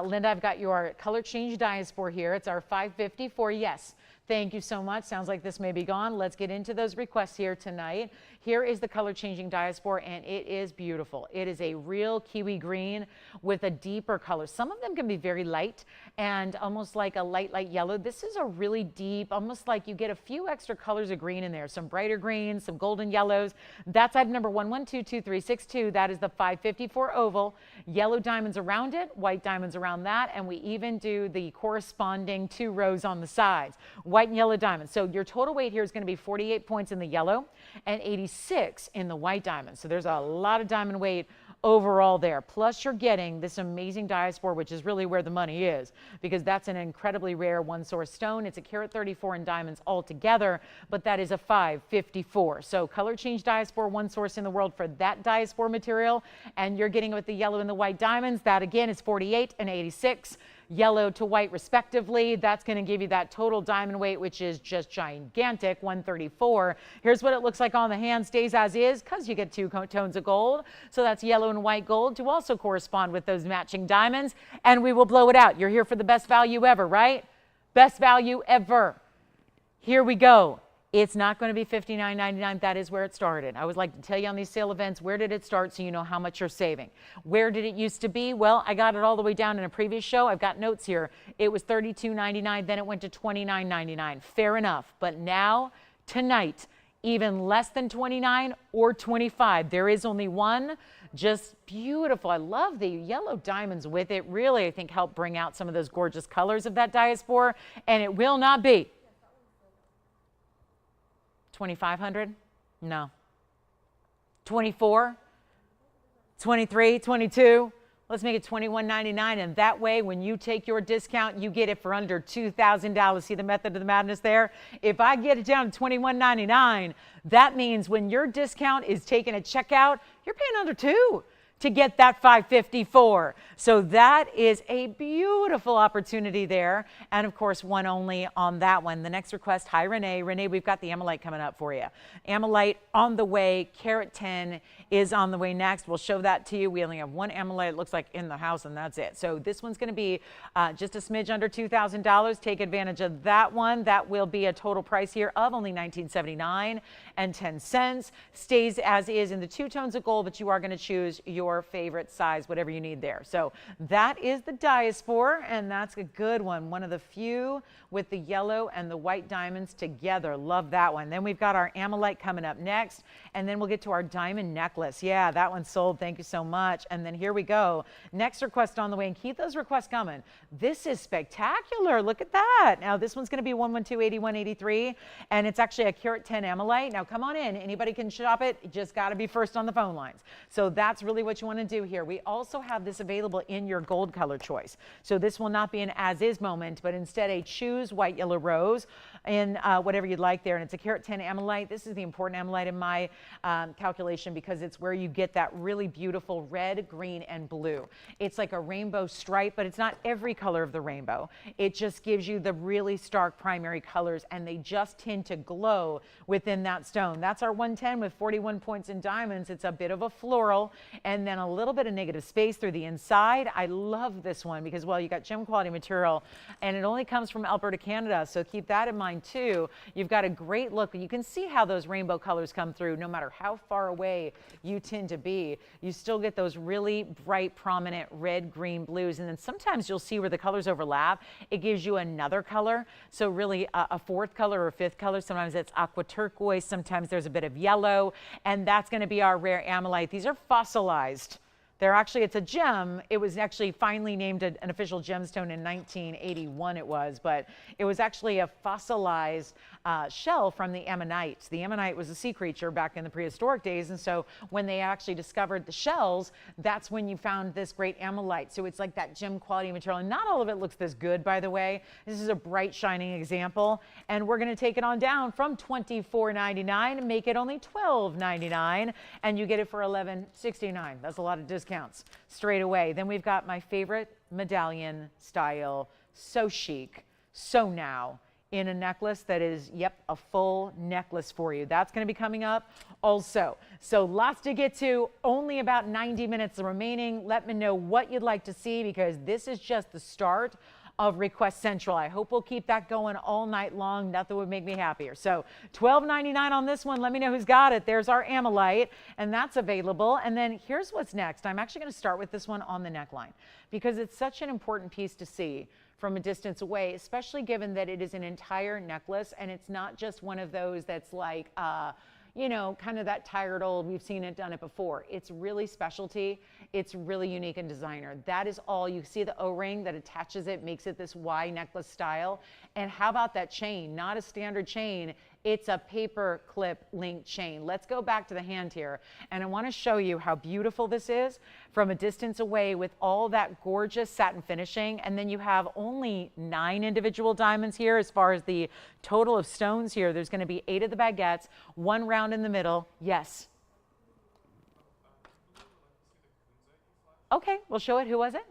Linda, I've got your color change Diaspore here. It's our 554. Yes. Thank you so much. Sounds like this may be gone. Let's get into those requests here tonight. Here is the color changing Diaspore, and it is beautiful. It is a real kiwi green with a deeper color. Some of them can be very light and almost like a light yellow. This is a really deep, almost like you get a few extra colors of green in there. Some brighter greens, some golden yellows. That's item number 11223662. That is the 554 oval. Yellow diamonds around it, white diamonds around that, and we even do the corresponding 2 rows on the sides. White and yellow diamonds. So your total weight here is going to be 48 points in the yellow and 86 in the white diamond. So there's a lot of diamond weight overall there. Plus you're getting this amazing Diaspore, which is really where the money is, because that's an incredibly rare one source stone. It's a carat 34 in diamonds altogether, but that is a 554. So color change Diaspore, one source in the world for that Diaspore material, and you're getting it with the yellow and the white diamonds. That again is 48 and 86. Yellow to white respectively. That's going to give you that total diamond weight, which is just gigantic, 134. Here's what it looks like on the hand. Stays as is because you get 2 tones of gold. So that's yellow and white gold to also correspond with those matching diamonds, and we will blow it out. You're here for the best value ever, right? Best value ever. Here we go. It's not going to be $59.99. That is where it started. I always like to tell you on these sale events, where did it start so you know how much you're saving? Where did it used to be? Well, I got it all the way down in a previous show. I've got notes here. It was $32.99. Then it went to $29.99. Fair enough. But now, tonight, even less than $29 or $25. There is only one. Just beautiful. I love the yellow diamonds with it. Really, I think, help bring out some of those gorgeous colors of that Diaspore. And it will not be $2,500? No. 24? 23? 22? Let's make it $21.99, and that way when you take your discount, you get it for under $2,000. See the method of the madness there? If I get it down to $21.99, that means when your discount is taken at checkout, you're paying under $2 to get that 554. So that is a beautiful opportunity there. And of course, one only on that one. The next request, hi Renee. Renee, we've got the Ammolite coming up for you. Ammolite on the way, carat 10 is on the way next. We'll show that to you. We only have one Ammolite, it looks like, in the house, and that's it. So this one's gonna be just a smidge under $2,000. Take advantage of that one. That will be a total price here of only $19.79 and 10 cents. Stays as is in the 2 tones of gold, but you are gonna choose your favorite size, whatever you need there. So that is the Diaspore, and that's a good one. One of the few with the yellow and the white diamonds together. Love that one. Then we've got our Ammolite coming up next, and then we'll get to our diamond necklace. Yeah, that one's sold. Thank you so much. And then here we go. Next request on the way, and keep those requests coming. This is spectacular. Look at that. Now this one's going to be 112-8183, and it's actually a carat 10 Ammolite. Now come on in. Anybody can shop it. You just got to be first on the phone lines. So that's really what you want to do here. We also have this available in your gold color choice. So this will not be an as-is moment, but instead a choose white, yellow, rose in whatever you'd like there. And it's a carat 10 Ammolite. This is the important Ammolite in my calculation because it's where you get that really beautiful red, green, and blue. It's like a rainbow stripe, but it's not every color of the rainbow. It just gives you the really stark primary colors, and they just tend to glow within that stone. That's our 110 with 41 points in diamonds. It's a bit of a floral, and then a little bit of negative space through the inside. I love this one because, well, you got gem quality material, and it only comes from Alberta, Canada, so keep that in mind neckline too, you've got a great look. You can see how those rainbow colors come through. No matter how far away you tend to be, you still get those really bright, prominent red, green, blues. And then sometimes you'll see where the colors overlap. It gives you another color. So really a fourth color or fifth color. Sometimes it's aqua turquoise. Sometimes there's a bit of yellow. And that's going to be our rare Ammolite. These are fossilized. They're actually, it's a gem. It was actually finally named an official gemstone in 1981 it was, but it was actually a fossilized shell from the Ammonites. The Ammonite was a sea creature back in the prehistoric days, and so when they actually discovered the shells, that's when you found this great Ammolite. So it's like that gem quality material, and not all of it looks this good, by the way. This is a bright, shining example, and we're gonna take it on down from $24.99 and make it only $12.99, and you get it for $11.69. That's a lot of discounts straight away. Then we've got my favorite medallion style, so chic, so now, in a necklace that is, yep, a full necklace for you. That's going to be coming up also. So lots to get to, only about 90 minutes remaining. Let me know what you'd like to see, because this is just the start of Request Central. I hope we'll keep that going all night long. Nothing would make me happier. So $12.99 on this one. Let me know who's got it. There's our Ammolite, and that's available. And then here's what's next. I'm actually going to start with this one on the neckline, because it's such an important piece to see from a distance away, especially given that it is an entire necklace, and it's not just one of those that's like, you know, kind of that tired old, we've seen it, done it before. It's really specialty. It's really unique and designer. That is all. You see the O-ring that attaches it, makes it this Y necklace style. And how about that chain? Not a standard chain. It's a paper clip link chain. Let's go back to the hand here. And I want to show you how beautiful this is from a distance away with all that gorgeous satin finishing. And then you have only 9 individual diamonds here as far as the total of stones here. There's going to be 8 of the baguettes, 1 round in the middle. Yes. Okay, we'll show it. Who was it?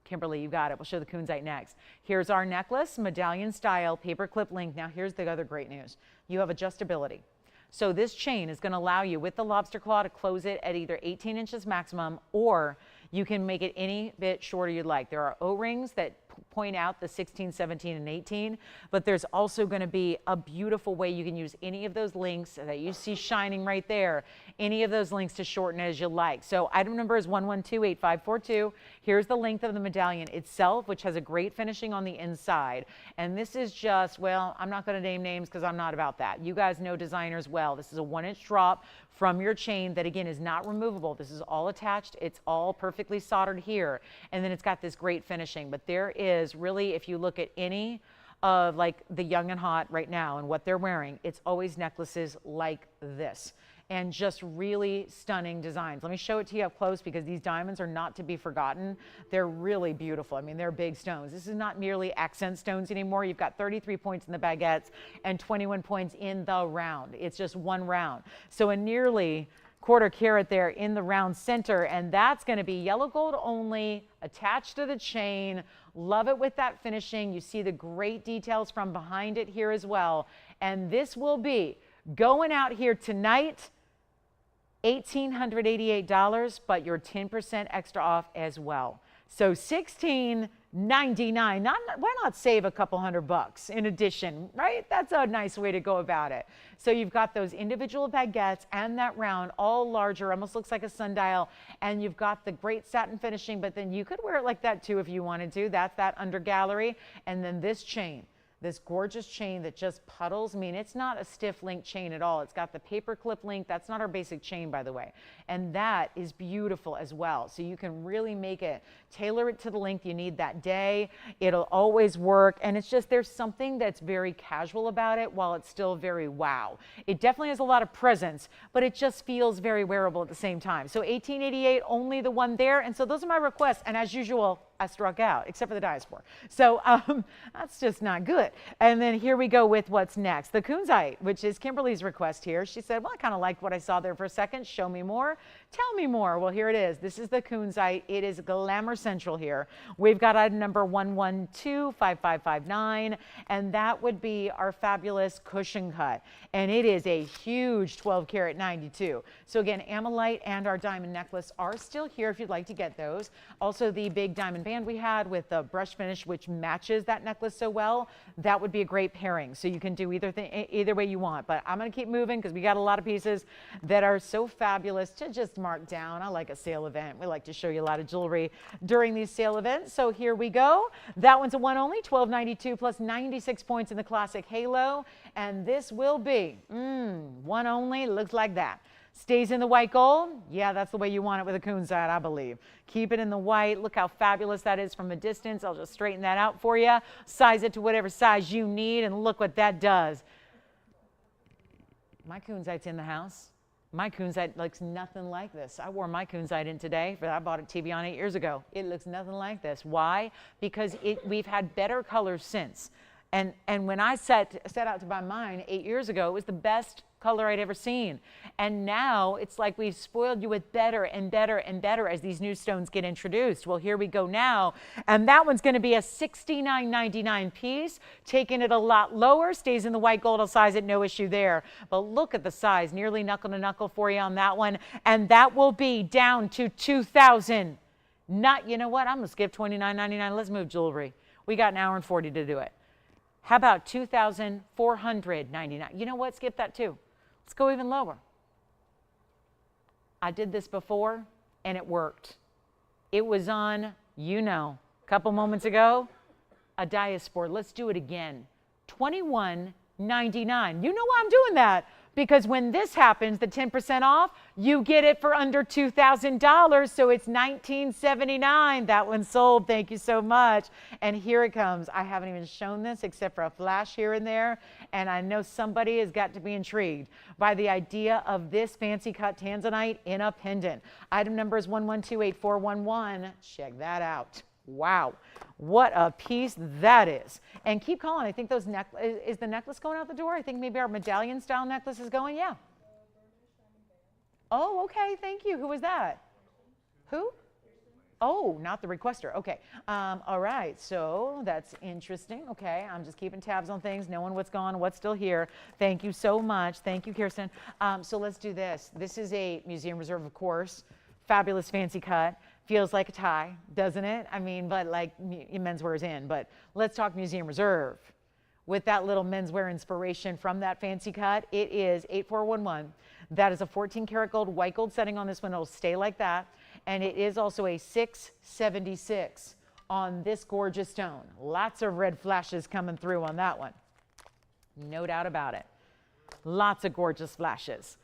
Kimberly, you got it. We'll show the Kunzite next. Here's our necklace, medallion style, paper clip link. Now here's the other great news. You have adjustability. So this chain is going to allow you with the lobster claw to close it at either 18 inches maximum, or you can make it any bit shorter you'd like. There are O-rings that point out the 16, 17, and 18, but there's also going to be a beautiful way you can use any of those links that you see shining right there, any of those links to shorten it as you like. So item number is 1128542. Here's the length of the medallion itself, which has a great finishing on the inside. And this is just, well, I'm not going to name names because I'm not about that. You guys know designers well. This is a 1-inch drop from your chain that, again, is not removable. This is all attached. It's all perfectly soldered here. And then it's got this great finishing. But there is really, if you look at any of like the young and hot right now and what they're wearing, it's always necklaces like this. And just really stunning designs. Let me show it to you up close, because these diamonds are not to be forgotten. They're really beautiful. I mean, they're big stones. This is not merely accent stones anymore. You've got 33 points in the baguettes and 21 points in the round. It's just one round. So a nearly quarter carat there in the round center, and that's going to be yellow gold only, attached to the chain. Love it with that finishing. You see the great details from behind it here as well. And this will be going out here tonight, $1,888, but you're 10% extra off as well. So $16.99. Why not save a couple $100 in addition, right? That's a nice way to go about it. So you've got those individual baguettes and that round, all larger, almost looks like a sundial, and you've got the great satin finishing, but then you could wear it like that too if you wanted to. That's that under gallery. And then this chain, this gorgeous chain that just puddles. I mean, it's not a stiff link chain at all. It's got the paper clip link. That's not our basic chain, by the way. And that is beautiful as well. So you can really make it, tailor it to the length you need that day. It'll always work. And it's just, there's something that's very casual about it while it's still very wow. It definitely has a lot of presence, but it just feels very wearable at the same time. So $18.88, only the one there. And so those are my requests. And as usual, I struck out, except for the Diaspore. So that's just not good. And then here we go with what's next. The Kunzite, which is Kimberly's request here. She said, well, I kind of liked what I saw there for a second. Show me more. Tell me more. Well, here it is. This is the Kunzite. It is Glamour Central here. We've got item number 1125559, and that would be our fabulous cushion cut. And it is a huge 12 karat 92. So again, Ammolite and our diamond necklace are still here if you'd like to get those. Also, the big diamond band we had with the brush finish, which matches that necklace so well, that would be a great pairing. So you can do either way you want. But I'm going to keep moving because we got a lot of pieces that are so fabulous to just mark down. I like a sale event. We like to show you a lot of jewelry during these sale events. So here we go. That one's a one only, $12.92 plus 96 points in the classic halo. And this will be one only. Looks like that. Stays in the white gold. Yeah, that's the way you want it with a Kunzite, I believe. Keep it in the white. Look how fabulous that is from a distance. I'll just straighten that out for you. Size it to whatever size you need, and look what that does. My Kunzite's in the house. My Kunzite looks nothing like this. I wore my Kunzite in today. I bought it TVON 8 years ago. It looks nothing like this. Why? Because we've had better colors since. And when I set out to buy mine 8 years ago, it was the best color I'd ever seen. And now it's like we've spoiled you with better and better and better as these new stones get introduced. Well, here we go now. And that one's going to be a $69.99 piece, taking it a lot lower, stays in the white gold. I'll size it, no issue there. But look at the size, nearly knuckle to knuckle for you on that one. And that will be down to $2,000. Not, you know what? I'm going to skip $29.99. Let's move jewelry. We got an hour and 40 to do it. How about $2,499? You know what? Skip that too. Let's go even lower. I did this before and it worked. It was on, you know, a couple moments ago, a Diaspore. Let's do it again. $21.99. You know why I'm doing that? Because when this happens, the 10% off, you get it for under $2,000. So it's $19.79. That one's sold. Thank you so much. And here it comes. I haven't even shown this except for a flash here and there. And I know somebody has got to be intrigued by the idea of this fancy cut Tanzanite in a pendant. Item number is 1128411. Check that out. Wow, what a piece that is. And keep calling. I think those is the necklace going out the door? I think maybe our medallion style necklace is going. Yeah. Oh, okay. Thank you. Who was that? Who? Oh, not the requester. Okay. All right. So that's interesting. Okay. I'm just keeping tabs on things, knowing what's gone, what's still here. Thank you so much. Thank you, Kirsten. So let's do this. This is a museum reserve, of course. Fabulous fancy cut. Feels like a tie, doesn't it? I mean, but like menswear is in. But let's talk museum reserve. With that little menswear inspiration from that fancy cut, it is 8411. That is a 14 karat gold, white gold setting on this one. It'll stay like that. And it is also a 676 on this gorgeous stone. Lots of red flashes coming through on that one. No doubt about it. Lots of gorgeous flashes.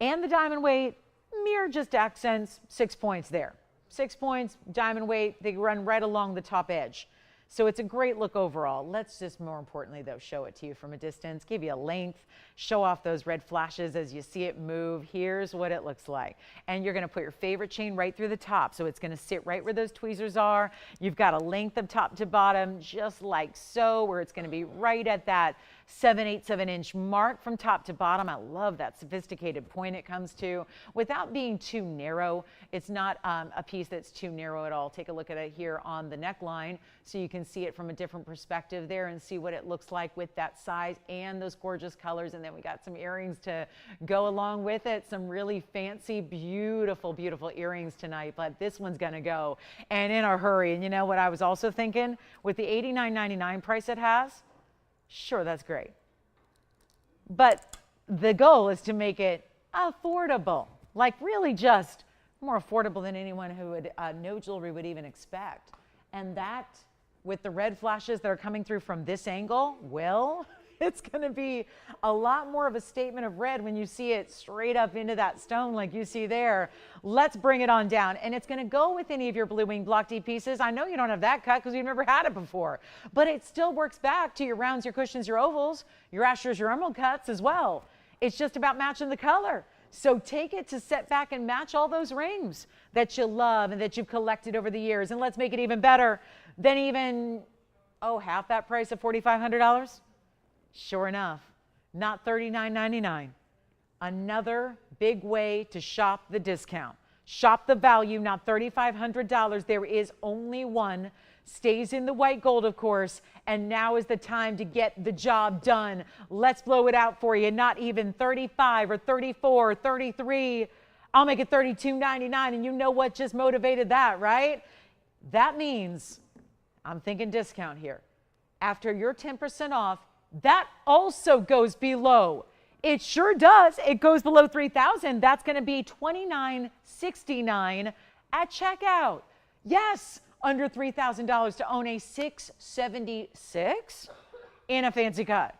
And the diamond weight, mere just accents, 6 points there. 6 points, diamond weight, they run right along the top edge. So it's a great look overall. Let's just, more importantly though, show it to you from a distance, give you a length, show off those red flashes as you see it move. Here's what it looks like. And you're gonna put your favorite chain right through the top. So it's gonna sit right where those tweezers are. You've got a length of top to bottom, just like so, where it's gonna be right at that 7/8 inch mark from top to bottom. I love that sophisticated point it comes to without being too narrow. It's not a piece that's too narrow at all. Take a look at it here on the neckline so you can see it from a different perspective there and see what it looks like with that size and those gorgeous colors. And then we got some earrings to go along with it. Some really fancy, beautiful, beautiful earrings tonight, but this one's gonna go and in a hurry. And you know what I was also thinking? With the $89.99 price it has, sure, that's great. But the goal is to make it affordable, like really just more affordable than anyone who would no jewelry would even expect. And that, with the red flashes that are coming through from this angle, well, it's going to be a lot more of a statement of red when you see it straight up into that stone like you see there. Let's bring it on down. And it's going to go with any of your blue wing block D pieces. I know you don't have that cut because you've never had it before, but it still works back to your rounds, your cushions, your ovals, your asters, your emerald cuts as well. It's just about matching the color. So take it to set back and match all those rings that you love and that you've collected over the years. And let's make it even better than even, half that price of $4,500. Sure enough, not $39.99. Another big way to shop the discount. Shop the value, not $3,500. There is only one. Stays in the white gold, of course, and now is the time to get the job done. Let's blow it out for you. Not even 35 or 34 or 33. I'll make it $32.99, and you know what just motivated that, right? That means, I'm thinking discount here. After your 10% off, that also goes below. It sure does. It goes below $3,000. That's going to be $29.69 at checkout. Yes. Under $3,000 to own a 676 in a fancy cut.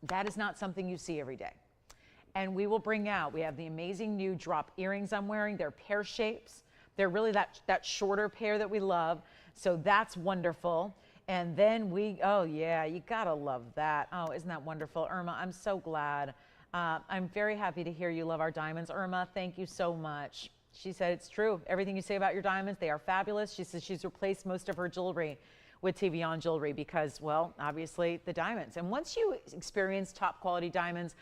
That is not something you see every day. And we will bring out, we have the amazing new drop earrings I'm wearing. They're pear shapes. They're really that shorter pair that we love. So that's wonderful. And then oh yeah, you gotta love that. Oh, isn't that wonderful? Irma, I'm so glad. I'm very happy to hear you love our diamonds. Irma, thank you so much. She said it's true. Everything you say about your diamonds, they are fabulous. She says she's replaced most of her jewelry with TVON jewelry because, well, obviously the diamonds. And once you experience top quality diamonds,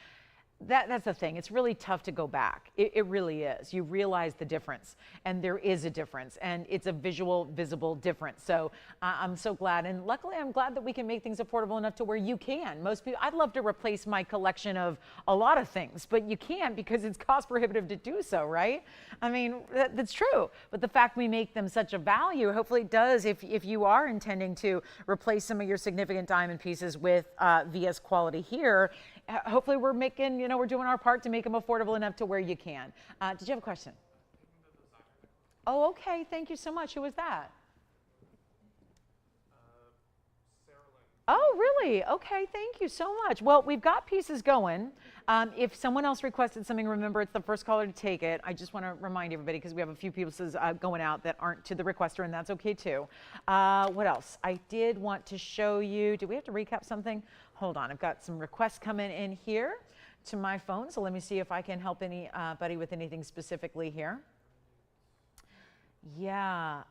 that's the thing. It's really tough to go back. It really is. You realize the difference, and there is a difference, and it's a visible difference. So I'm so glad, and luckily I'm glad that we can make things affordable enough to where you can. Most people, I'd love to replace my collection of a lot of things, but you can't because it's cost prohibitive to do so, right? I mean, that's true. But the fact we make them such a value, hopefully it does if you are intending to replace some of your significant diamond pieces with VS quality here. Hopefully we're making, we're doing our part to make them affordable enough to where you can. Did you have a question? Oh, okay. Thank you so much. Who was that? Oh, really? Okay. Thank you so much. Well, we've got pieces going. If someone else requested something, remember it's the first caller to take it. I just want to remind everybody because we have a few pieces going out that aren't to the requester, and that's okay too. What else? I did want to show you. Do we have to recap something? Hold on. I've got some requests coming in here to my phone, so let me see if I can help anybody with anything specifically here. Yeah.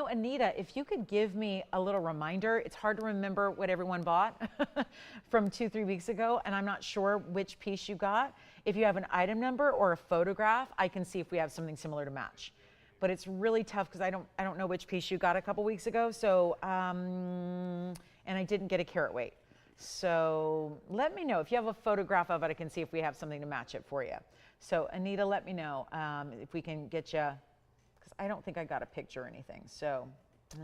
Anita, if you could give me a little reminder, it's hard to remember what everyone bought from 2-3 weeks ago, and I'm not sure which piece you got. If you have an item number or a photograph, I can see if we have something similar to match. But it's really tough because I don't know which piece you got a couple weeks ago. So, and I didn't get a carat weight. So let me know if you have a photograph of it. I can see if we have something to match it for you. So Anita, let me know if we can get you. I don't think I got a picture or anything. So,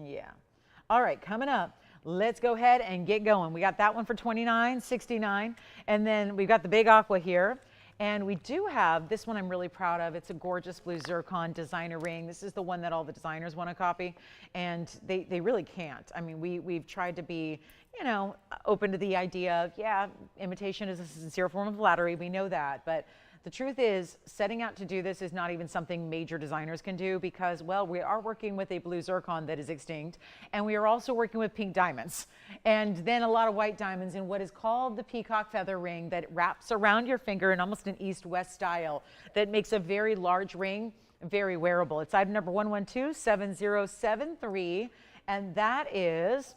yeah. All right, coming up, let's go ahead and get going. We got that one for $29.69, and then we've got the big aqua here. And we do have this one I'm really proud of. It's a gorgeous blue zircon designer ring. This is the one that all the designers want to copy, and they really can't. I mean, we've tried to be, open to the idea of, yeah, imitation is a sincere form of flattery. We know that, but the truth is, setting out to do this is not even something major designers can do because, well, we are working with a blue zircon that is extinct, and we are also working with pink diamonds, and then a lot of white diamonds in what is called the peacock feather ring that wraps around your finger in almost an east-west style that makes a very large ring very wearable. It's item number 1127073, and that is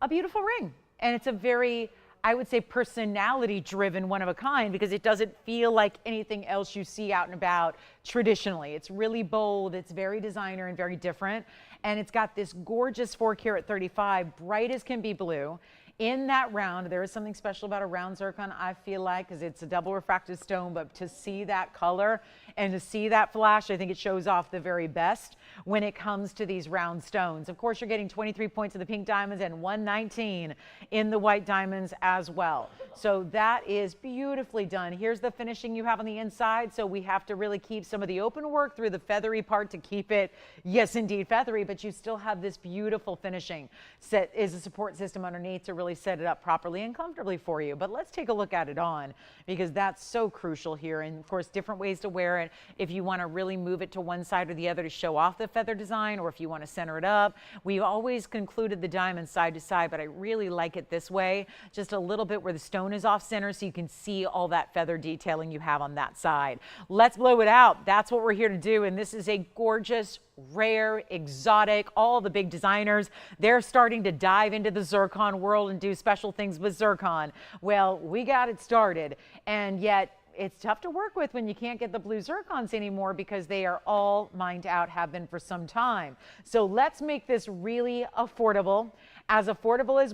a beautiful ring, and it's a very, I would say, personality-driven, one of a kind, because it doesn't feel like anything else you see out and about traditionally. It's really bold, it's very designer and very different, and it's got this gorgeous 4-carat 35, bright as can be blue. In that round, there is something special about a round zircon, I feel like, because it's a double refractive stone, but to see that color and to see that flash, I think it shows off the very best when it comes to these round stones. Of course, you're getting 23 points of the pink diamonds and 119 in the white diamonds as well. So that is beautifully done. Here's the finishing you have on the inside, so we have to really keep some of the open work through the feathery part to keep it, yes, indeed, feathery, but you still have this beautiful finishing set is a support system underneath to really set it up properly and comfortably for you. But let's take a look at it on, because that's so crucial here, and of course different ways to wear it. transparent if you want to really move it to one side or the other to show off the feather design, or if you want to center it up. We've always concluded the diamond side to side, but I really like it this way, just a little bit where the stone is off center so you can see all that feather detailing you have on that side. Let's blow it out. That's what we're here to do, and this is a gorgeous, rare, exotic. All the big designers, they're starting to dive into the zircon world and do special things with zircon. Well, we got it started, and yet it's tough to work with when you can't get the blue zircons anymore because they are all mined out, have been for some time. So let's make this really affordable as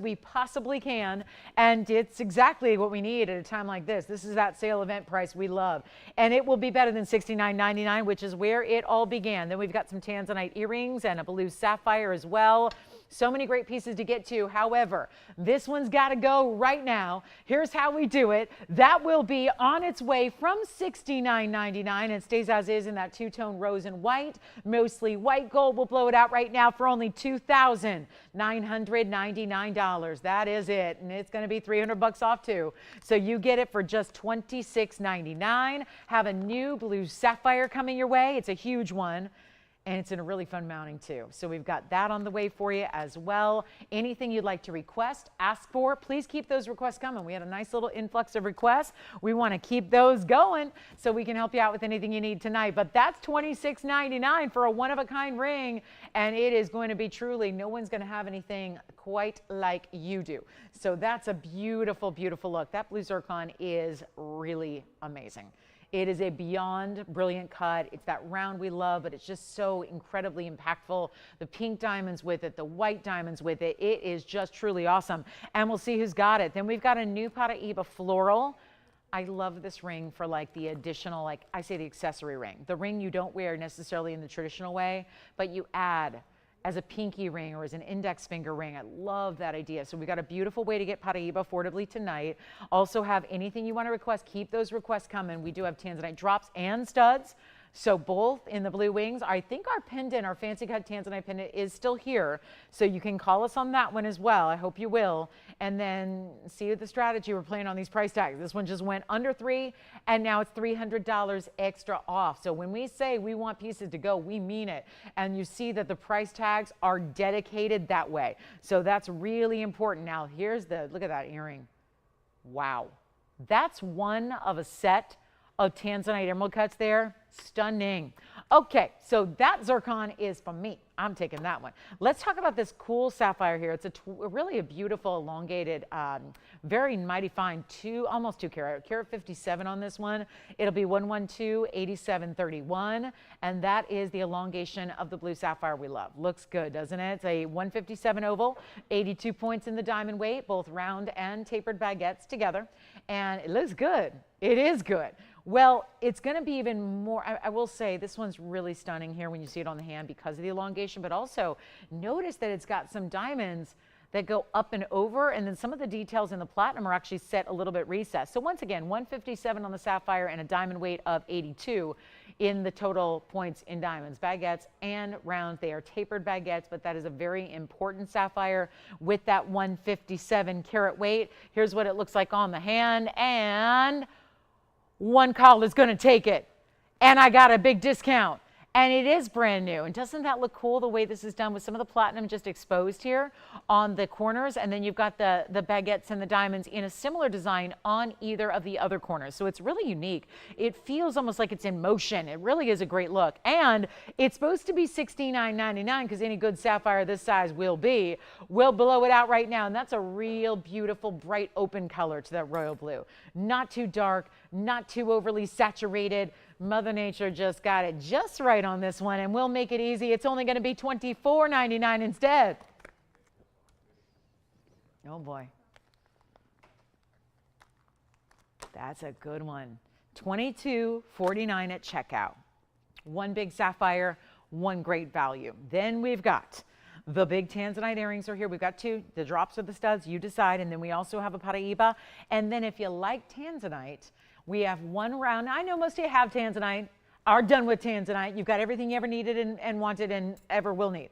we possibly can, and it's exactly what we need at a time like this. This is that sale event price we love, and it will be better than $69.99, which is where it all began. Then we've got some Tanzanite earrings and a blue sapphire as well. So many great pieces to get to. However, this one's got to go right now. Here's how we do it. That will be on its way from $69.99. It stays as is in that two-tone rose and white, mostly white gold. We'll blow it out right now for only $2,999. That is it, and it's going to be $300 off too. So you get it for just $26.99. Have a new blue sapphire coming your way. It's a huge one. And it's in a really fun mounting too. So we've got that on the way for you as well. Anything you'd like to request, ask for, please keep those requests coming. We had a nice little influx of requests. We want to keep those going so we can help you out with anything you need tonight. But that's $26.99 for a one-of-a-kind ring. And it is going to be truly, no one's going to have anything quite like you do. So that's a beautiful, beautiful look. That blue zircon is really amazing. It is a beyond brilliant cut. It's that round we love, but it's just so incredibly impactful. The pink diamonds with it, the white diamonds with it. It is just truly awesome. And we'll see who's got it. Then we've got a new Paraiba floral. I love this ring for like the additional, like I say the accessory ring. The ring you don't wear necessarily in the traditional way, but you add as a pinky ring or as an index finger ring. I love that idea. So we got a beautiful way to get Paraiba affordably tonight. Also have anything you want to request, keep those requests coming. We do have Tanzanite drops and studs. So both in the blue wings. I think our pendant, our fancy cut Tanzanite pendant is still here. So you can call us on that one as well. I hope you will. And then see the strategy we're playing on these price tags. This one just went under $3 and now it's $300 extra off. So when we say we want pieces to go, we mean it. And you see that the price tags are dedicated that way. So that's really important. Now here's look at that earring. Wow. That's one of a set of Tanzanite emerald cuts there. Stunning. Okay, so that zircon is from me. I'm taking that one. Let's talk about this cool sapphire here. It's really a beautiful, elongated, very mighty fine, almost 2 carat, carat 57 on this one. It'll be 112/8731, and that is the elongation of the blue sapphire we love. Looks good, doesn't it? It's a 157 oval, 82 points in the diamond weight, both round and tapered baguettes together, and it looks good. It is good. Well, it's going to be even more, I will say this one's really stunning here when you see it on the hand because of the elongation, but also notice that it's got some diamonds that go up and over, and then some of the details in the platinum are actually set a little bit recessed. So once again, 157 on the sapphire and a diamond weight of 82 in the total points in diamonds, baguettes and rounds. They are tapered baguettes, but that is a very important sapphire with that 157 carat weight. Here's what it looks like on the hand, and one call is going to take it, and I got a big discount, and it is brand new. And doesn't that look cool the way this is done with some of the platinum just exposed here on the corners, and then you've got the baguettes and the diamonds in a similar design on either of the other corners. So it's really unique. It feels almost like it's in motion. It really is a great look, and it's supposed to be $69.99 because any good sapphire this size will be. We'll blow it out right now, and that's a real beautiful bright open color to that royal blue. Not too dark, not too overly saturated. Mother Nature just got it just right on this one, and we'll make it easy. It's only going to be $24.99 instead. Oh boy. That's a good one. $22.49 at checkout. One big sapphire, one great value. Then we've got the big Tanzanite earrings are here. We've got two. The drops or the studs, you decide. And then we also have a Paraiba. And then if you like Tanzanite, we have one round. I know most of you have Tanzanite, are done with Tanzanite. You've got everything you ever needed and wanted and ever will need.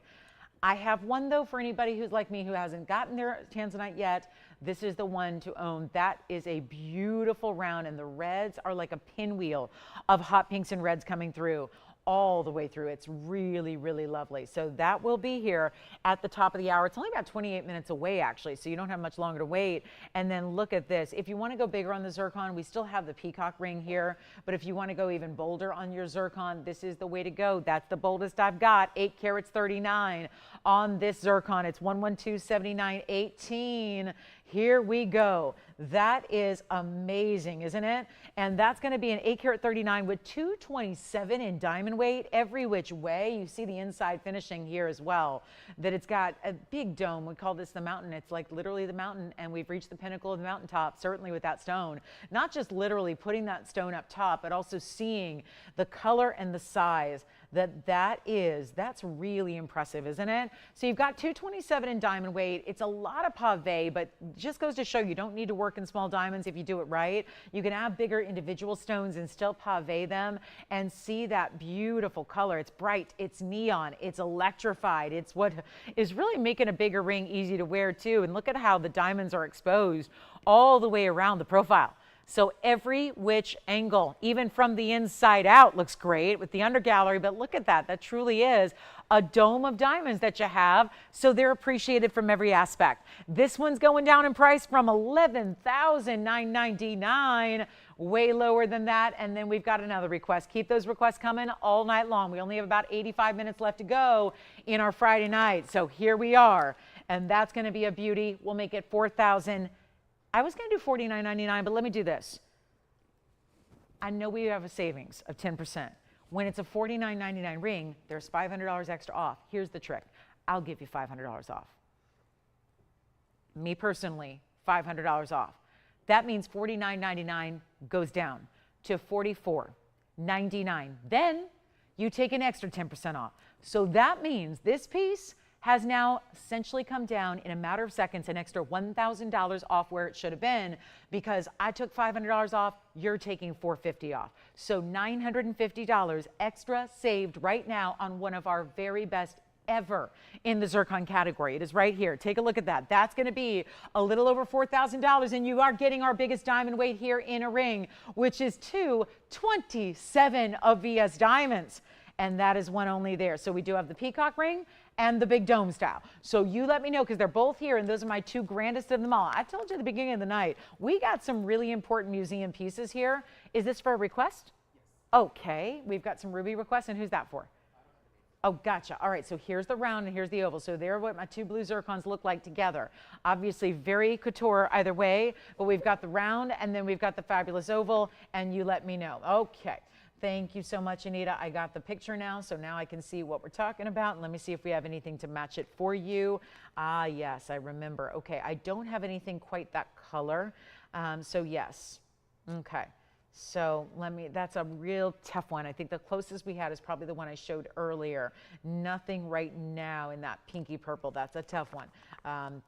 I have one, though, for anybody who's like me who hasn't gotten their Tanzanite yet. this is the one to own. That is a beautiful round, and the reds are like a pinwheel of hot pinks and reds coming through all the way through. It's really, really lovely. So that will be here at the top of the hour. It's only about 28 minutes away, actually, so you don't have much longer to wait. And then look at this. If you want to go bigger on the zircon, we still have the peacock ring here, but if you want to go even bolder on your zircon, this is the way to go. That's the boldest I've got. 8 carats 39 on this zircon. It's 112.79.18. Here we go. That is amazing, isn't it? And that's going to be an 8 carat 39 with 227 in diamond weight every which way. You see the inside finishing here as well, that it's got a big dome. We call this the mountain. It's like literally the mountain, and we've reached the pinnacle of the mountaintop, certainly with that stone. Not just literally putting that stone up top, but also seeing the color and the size that's really impressive, isn't it? So you've got 227 in diamond weight. It's a lot of pave, but just goes to show you don't need to work in small diamonds if you do it right. You can have bigger individual stones and still pave them and see that beautiful color. It's bright, it's neon, it's electrified. It's what is really making a bigger ring easy to wear too. And look at how the diamonds are exposed all the way around the profile. So every which angle, even from the inside out, looks great with the under gallery, but look at that. That truly is a dome of diamonds that you have, so they're appreciated from every aspect. This one's going down in price from $11,999, way lower than that, and then we've got another request. Keep those requests coming all night long. We only have about 85 minutes left to go in our Friday night, so here we are, and that's going to be a beauty. We'll make it $4,000. I was going to do $49.99, but let me do this. I know we have a savings of 10%. When it's a $49.99 ring, there's $500 extra off. Here's the trick. I'll give you $500 off. Me personally, $500 off. That means $49.99 goes down to $44.99. Then you take an extra 10% off. So that means this piece has now essentially come down in a matter of seconds, an extra $1,000 off where it should have been, because I took $500 off, you're taking $450 off. So $950 extra saved right now on one of our very best ever in the zircon category. It is right here. Take a look at that. That's going to be a little over $4,000, and you are getting our biggest diamond weight here in a ring, which is 227 of VS diamonds. And that is one only there. So we do have the peacock ring and the big dome style. So you let me know, because they're both here, and those are my two grandest of them all. I told you at the beginning of the night, we got some really important museum pieces here. Is this for a request? Yes. Okay, we've got some ruby requests, and who's that for? Oh, gotcha. All right, so here's the round and here's the oval. So there are what my two blue zircons look like together. Obviously very couture either way, but we've got the round and then we've got the fabulous oval, and you let me know. Okay. Thank you so much, Anita. I got the picture now, so now I can see what we're talking about. And let me see if we have anything to match it for you. Ah, yes, I remember. Okay, I don't have anything quite that color. So yes. Okay. So that's a real tough one. I think the closest we had is probably the one I showed earlier. Nothing right now in that pinky purple. That's a tough one.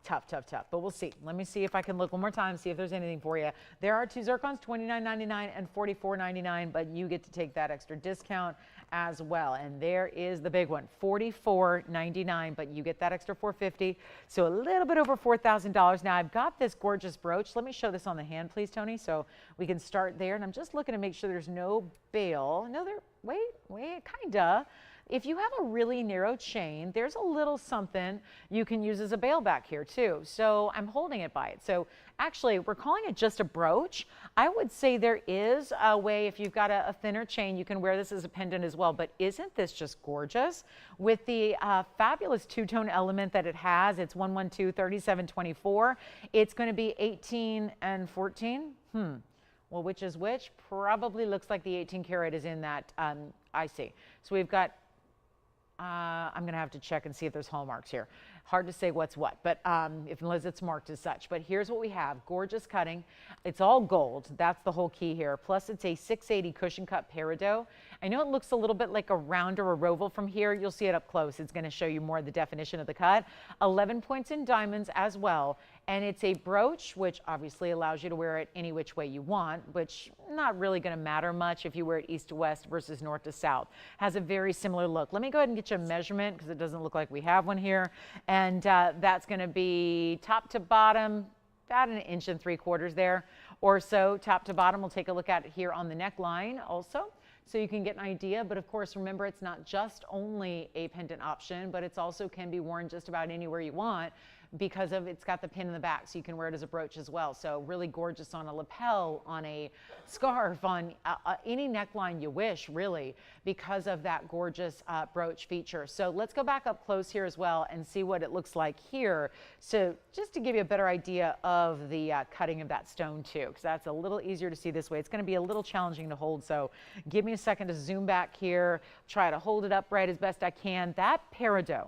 Tough. But we'll see. Let me see if I can look one more time, see if there's anything for you. There are two zircons, $29.99 and $44.99, but you get to take that extra discount as well. And there is the big one, $44.99, but you get that extra $450. So a little bit over $4,000. Now I've got this gorgeous brooch. Let me show this on the hand, please, Tony, so we can start there. And I'm just looking to make sure there's no bail. No, wait, kinda. If you have a really narrow chain, there's a little something you can use as a bail back here too. So I'm holding it by it. So actually, we're calling it just a brooch. I would say there is a way, if you've got a thinner chain, you can wear this as a pendant as well. But isn't this just gorgeous? With the fabulous two-tone element that it has, it's 112, 37, 24. It's going to be 18 and 14. Well, which is which? Probably looks like the 18 karat is in that I see. So we've got, I'm going to have to check and see if there's hallmarks here. Hard to say what's what, but unless it's marked as such. But here's what we have. Gorgeous cutting. It's all gold. That's the whole key here. Plus, it's a 680 cushion cut peridot. I know it looks a little bit like a round or a roval from here. You'll see it up close. It's going to show you more of the definition of the cut. 11 points in diamonds as well. And it's a brooch, which obviously allows you to wear it any which way you want, which not really going to matter much if you wear it east to west versus north to south. Has a very similar look. Let me go ahead and get you a measurement, because it doesn't look like we have one here. And that's going to be top to bottom, about 1 3/4 inches there or so, top to bottom. We'll take a look at it here on the neckline also, so you can get an idea. But of course, remember, it's not just only a pendant option, but it's also can be worn just about anywhere you want, because of it's got the pin in the back, so you can wear it as a brooch as well. So really gorgeous on a lapel, on a scarf, on any neckline you wish, really, because of that gorgeous brooch feature. So let's go back up close here as well and see what it looks like here. So just to give you a better idea of the cutting of that stone too, because that's a little easier to see this way. It's going to be a little challenging to hold, so give me a second to zoom back here, try to hold it upright as best I can. That peridot,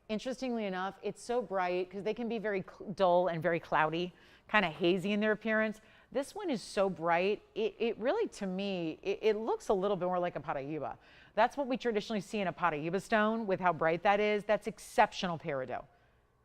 interestingly enough, it's so bright because they can be very dull and very cloudy, kind of hazy in their appearance. This one is so bright, it really, to me, it looks a little bit more like a Paraiba. That's what we traditionally see in a Paraiba stone with how bright that is. That's exceptional peridot.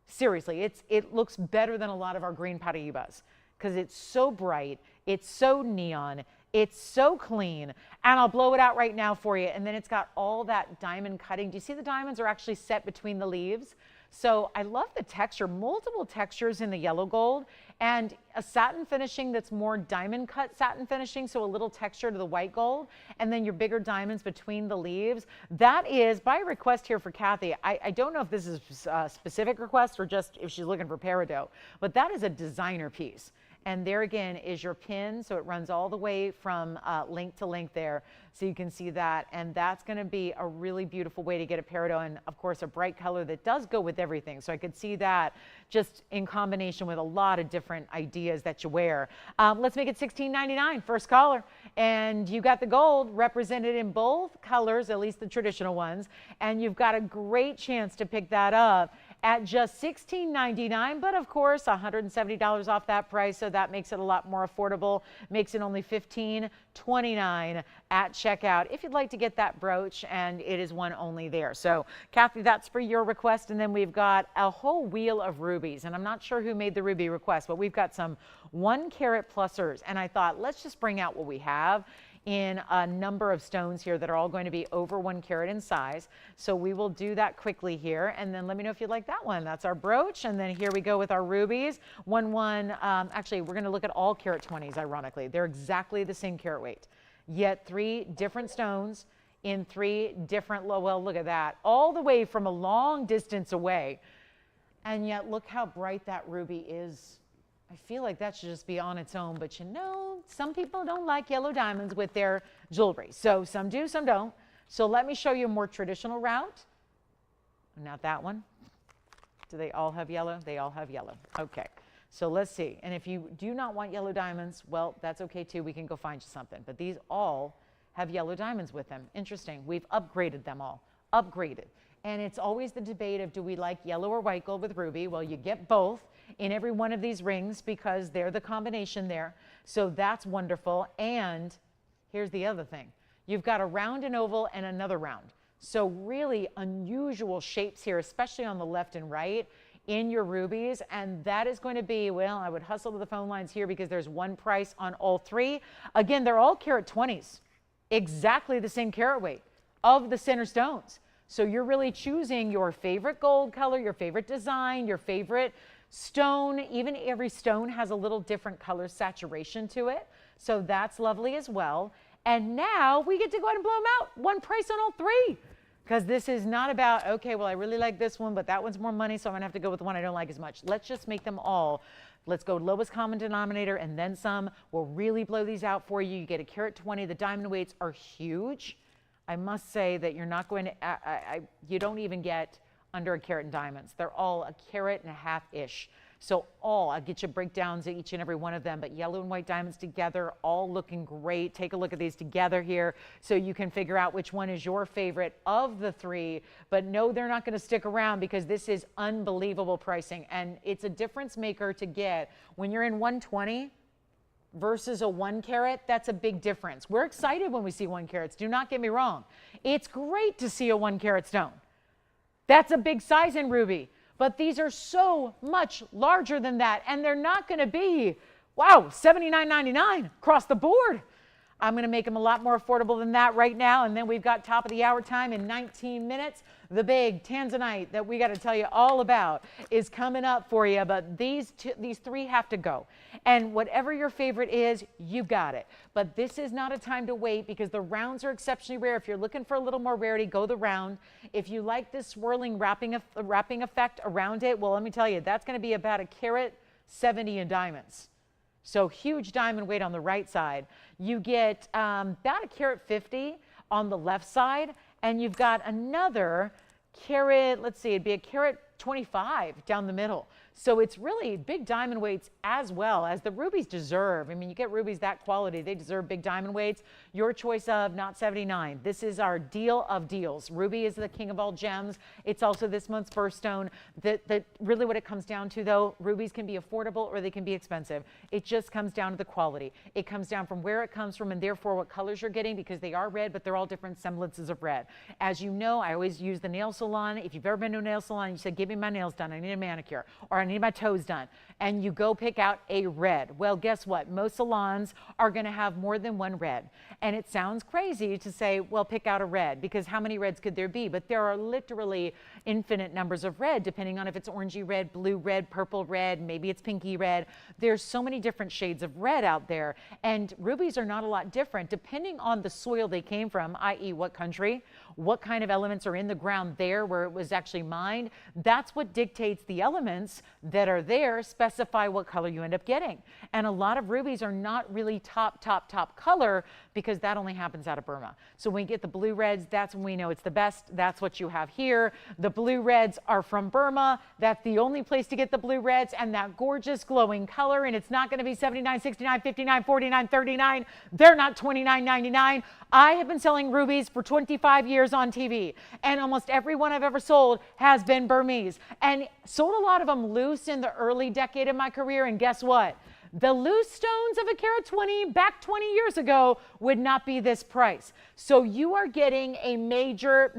Seriously, it looks better than a lot of our green Paraibas because it's so bright, it's so neon, it's so clean, and I'll blow it out right now for you. And then it's got all that diamond cutting. Do you see the diamonds are actually set between the leaves? So I love the texture, multiple textures in the yellow gold, and a satin finishing that's more diamond cut satin finishing, so a little texture to the white gold, and then your bigger diamonds between the leaves. That is by request here for Kathy. I don't know if this is a specific request or just if she's looking for peridot, but that is a designer piece. And there again is your pin, so it runs all the way from link to link there, so you can see that. And that's going to be a really beautiful way to get a peridot, and of course a bright color that does go with everything. So I could see that just in combination with a lot of different ideas that you wear. Let's make it $16.99, first caller. And you got the gold represented in both colors, at least the traditional ones, and you've got a great chance to pick that up at just $16.99, but of course $170 off that price, so that makes it a lot more affordable, makes it only $15.29 at checkout if you'd like to get that brooch, and it is one only there. So Kathy, that's for your request. And then we've got a whole wheel of rubies, and I'm not sure who made the ruby request, but we've got some 1 carat plusers, and I thought let's just bring out what we have in a number of stones here that are all going to be over 1 carat in size. So we will do that quickly here, and then let me know if you like that one. That's our brooch, and then here we go with our rubies. Actually, we're going to look at all carat 20s, ironically. They're exactly the same carat weight, yet 3 different stones in 3 different, well, look at that, all the way from a long distance away, and yet look how bright that ruby is. I feel like that should just be on its own, but you know, some people don't like yellow diamonds with their jewelry. So some do, some don't. So let me show you a more traditional route. Not that one. Do they all have yellow? They all have yellow. Okay. So let's see. And if you do not want yellow diamonds, well, that's okay too. We can go find you something. But these all have yellow diamonds with them. Interesting. We've upgraded them all. Upgraded. And it's always the debate of, do we like yellow or white gold with ruby? Well, you get both in every one of these rings because they're the combination there. So that's wonderful. And here's the other thing. You've got a round and oval and another round. So really unusual shapes here, especially on the left and right in your rubies. And that is going to be, well, I would hustle to the phone lines here because there's one price on all 3. Again, they're all carat 20s, exactly the same carat weight of the center stones. So you're really choosing your favorite gold color, your favorite design, your favorite stone. Even every stone has a little different color saturation to it. So that's lovely as well. And now we get to go ahead and blow them out. One price on all 3. Because this is not about, okay, well, I really like this one, but that one's more money, so I'm going to have to go with the one I don't like as much. Let's just make them all. Let's go lowest common denominator and then some. We'll really blow these out for you. You get a carat 20. The diamond weights are huge. I must say that you're not going to, you don't even get under a carat in diamonds. They're all a carat and a half-ish. So I'll get you breakdowns of each and every one of them, but yellow and white diamonds together, all looking great. Take a look at these together here so you can figure out which one is your favorite of the 3. But no, they're not going to stick around because this is unbelievable pricing. And it's a difference maker to get when you're in 120 versus a 1 carat. That's a big difference. We're excited when we see 1 carats. Do not get me wrong. It's great to see a 1 carat stone. That's a big size in ruby. But these are so much larger than that, and they're not going to be, wow, $79.99 across the board. I'm going to make them a lot more affordable than that right now. And then we've got top of the hour time in 19 minutes. The big Tanzanite that we got to tell you all about is coming up for you. But these three have to go. And whatever your favorite is, you got it. But this is not a time to wait because the rounds are exceptionally rare. If you're looking for a little more rarity, go the round. If you like this swirling wrapping effect around it, well, let me tell you, that's going to be about 1.70 in diamonds. So huge diamond weight on the right side. You get about 1.50 on the left side, and you've got another carat, let's see, it'd be 1.25 down the middle. So it's really big diamond weights as well as the rubies deserve. I mean, you get rubies that quality, they deserve big diamond weights. Your choice of not 79. This is our deal of deals. Ruby is the king of all gems. It's also this month's birthstone. Really what it comes down to though, rubies can be affordable or they can be expensive. It just comes down to the quality. It comes down from where it comes from and therefore what colors you're getting because they are red, but they're all different semblances of red. As you know, I always use the nail salon. If you've ever been to a nail salon, you said, give me my nails done. I need a manicure or I need my toes done. And you go pick out a red. Well, guess what? Most salons are going to have more than one red. And it sounds crazy to say, well, pick out a red because how many reds could there be? But there are literally infinite numbers of red depending on if it's orangey red, blue red, purple red, maybe it's pinky red. There's so many different shades of red out there. And rubies are not a lot different depending on the soil they came from, i.e. what country, what kind of elements are in the ground there where it was actually mined. That's what dictates the elements that are there specify what color you end up getting. And a lot of rubies are not really top color because that only happens out of Burma. So when you get the blue reds, that's when we know it's the best. That's what you have here. The blue reds are from Burma. That's the only place to get the blue reds and that gorgeous glowing color. And it's not going to be 79, 69, 59, 49, 39. They're not 29.99. I have been selling rubies for 25 years on TV, and almost every one I've ever sold has been Burmese, and sold a lot of them loose in the early decade of my career. And guess what? The loose stones of 1.20 back 20 years ago would not be this price. So you are getting a major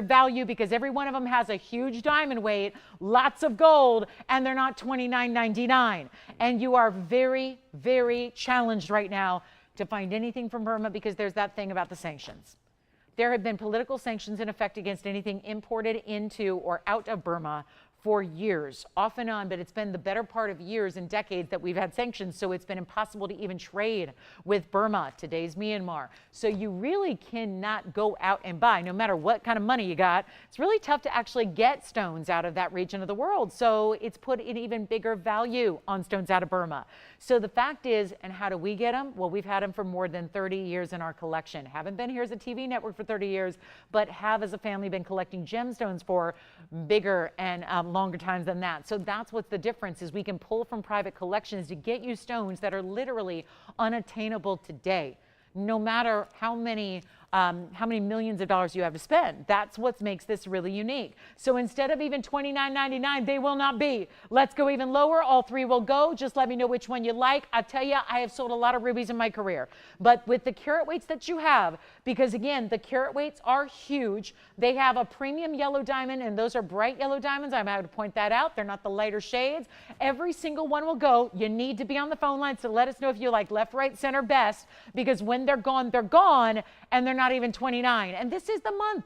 value because every one of them has a huge diamond weight, lots of gold, and they're not $29.99. And you are very challenged right now to find anything from Burma because there's that thing about the sanctions. There have been political sanctions in effect against anything imported into or out of Burma for years, off and on, but it's been the better part of years and decades that we've had sanctions, so it's been impossible to even trade with Burma, today's Myanmar. So you really cannot go out and buy, no matter what kind of money you got. It's really tough to actually get stones out of that region of the world, so it's put an even bigger value on stones out of Burma. So the fact is, and how do we get them? Well, we've had them for more than 30 years in our collection. Haven't been here as a TV network for 30 years, but have as a family been collecting gemstones for bigger and longer times than that. So that's what's the difference, is we can pull from private collections to get you stones that are literally unattainable today, no matter how many millions of dollars you have to spend. That's what makes this really unique. So instead of even $29.99, they will not be. Let's go even lower. All three will go. Just let me know which one you like. I tell you, I have sold a lot of rubies in my career, but with the carat weights that you have, because again, the carat weights are huge. They have a premium yellow diamond, and those are bright yellow diamonds. I'm about to point that out. They're not the lighter shades. Every single one will go. You need to be on the phone line to let us know if you like left, right, center, best, because when they're gone, and they're not even 29. And this is the month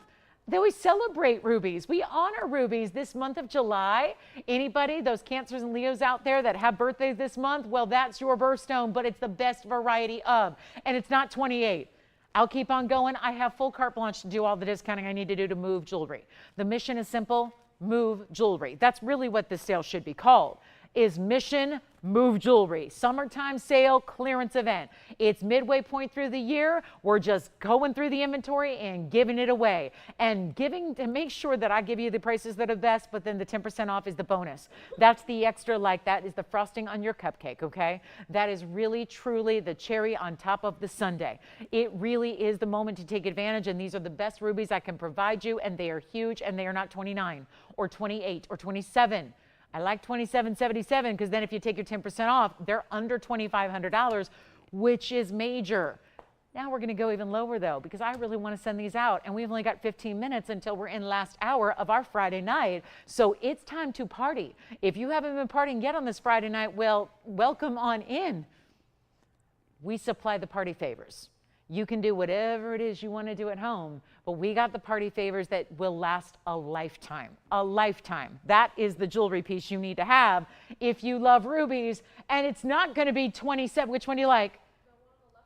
that we celebrate rubies. We honor rubies this month of July. Anybody, those Cancers and Leos out there that have birthdays this month, well, that's your birthstone, but it's the best variety of, and it's not 28. I'll keep on going. I have full carte blanche to do all the discounting I need to do to move jewelry. The mission is simple: move jewelry. That's really what this sale should be called, is Mission Move Jewelry. Summertime sale clearance event. It's midway point through the year. We're just going through the inventory and giving it away, and giving to make sure that I give you the prices that are best, but then the 10% off is the bonus. That's the extra, like that is the frosting on your cupcake, okay? That is really, truly the cherry on top of the sundae. It really is the moment to take advantage, and these are the best rubies I can provide you, and they are huge, and they are not 29 or 28 or 27. I like $27.77 because then if you take your 10% off, they're under $2,500, which is major. Now we're going to go even lower though, because I really want to send these out, and we've only got 15 minutes until we're in last hour of our Friday night. So it's time to party. If you haven't been partying yet on this Friday night, well, welcome on in. We supply the party favors. You can do whatever it is you want to do at home, but we got the party favors that will last a lifetime. A lifetime. That is the jewelry piece you need to have if you love rubies. And it's not going to be 27. Which one do you like?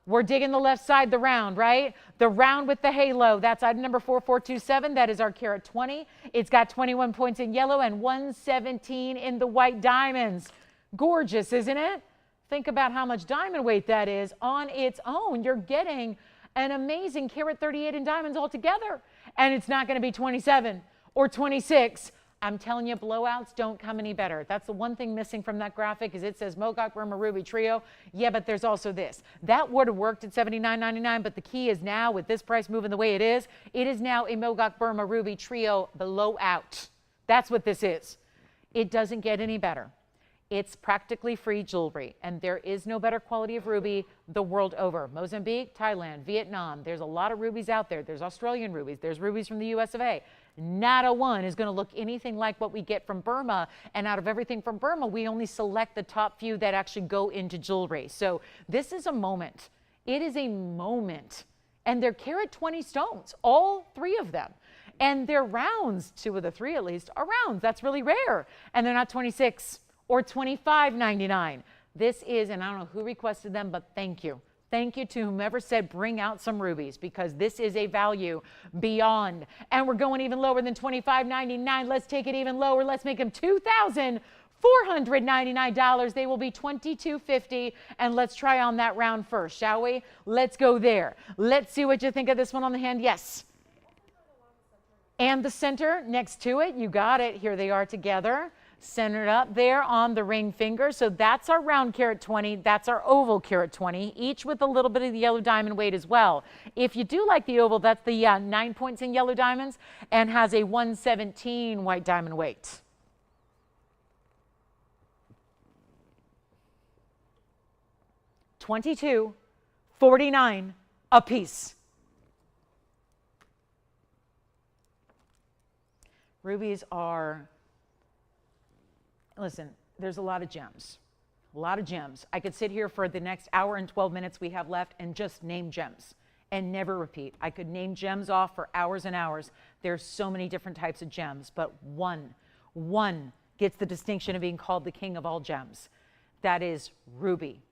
We're digging the left side, the round, right? The round with the halo. That's item number 4427. That is our carat 20. It's got 21 points in yellow and 117 in the white diamonds. Gorgeous, isn't it? Think about how much diamond weight that is on its own. You're getting an amazing carat 38 in diamonds altogether. And it's not going to be 27 or 26. I'm telling you, blowouts don't come any better. That's the one thing missing from that graphic is it says Mogok Burma Ruby Trio. Yeah, but there's also this. That would have worked at $79.99, but the key is now with this price moving the way it is now a Mogok Burma Ruby Trio blowout. That's what this is. It doesn't get any better. It's practically free jewelry, and there is no better quality of ruby the world over. Mozambique, Thailand, Vietnam, there's a lot of rubies out there. There's Australian rubies, there's rubies from the US of A. Not a one is going to look anything like what we get from Burma, and out of everything from Burma, we only select the top few that actually go into jewelry. So this is a moment. It is a moment, and they're carat 20 stones, all three of them. And they're rounds, two of the three at least are rounds. That's really rare, and they're not 26 or $25.99. This is, and I don't know who requested them, but thank you. Thank you to whomever said bring out some rubies, because this is a value beyond. And we're going even lower than $25.99. Let's take it even lower. Let's make them $2,499. They will be $22.50. And let's try on that round first, shall we? Let's go there. Let's see what you think of this one on the hand. Yes. And the center next to it. You got it. Here they are together. Centered up there on the ring finger. So that's our round carat 20. That's our oval carat 20, each with a little bit of the yellow diamond weight as well. If you do like the oval, that's the 9 points in yellow diamonds and has a 117 white diamond weight. $22.49 a piece. Rubies are... Listen, there's a lot of gems, a lot of gems. I could sit here for the next hour and 12 minutes we have left and just name gems and never repeat. I could name gems off for hours and hours. There's so many different types of gems, but one gets the distinction of being called the king of all gems. That is ruby,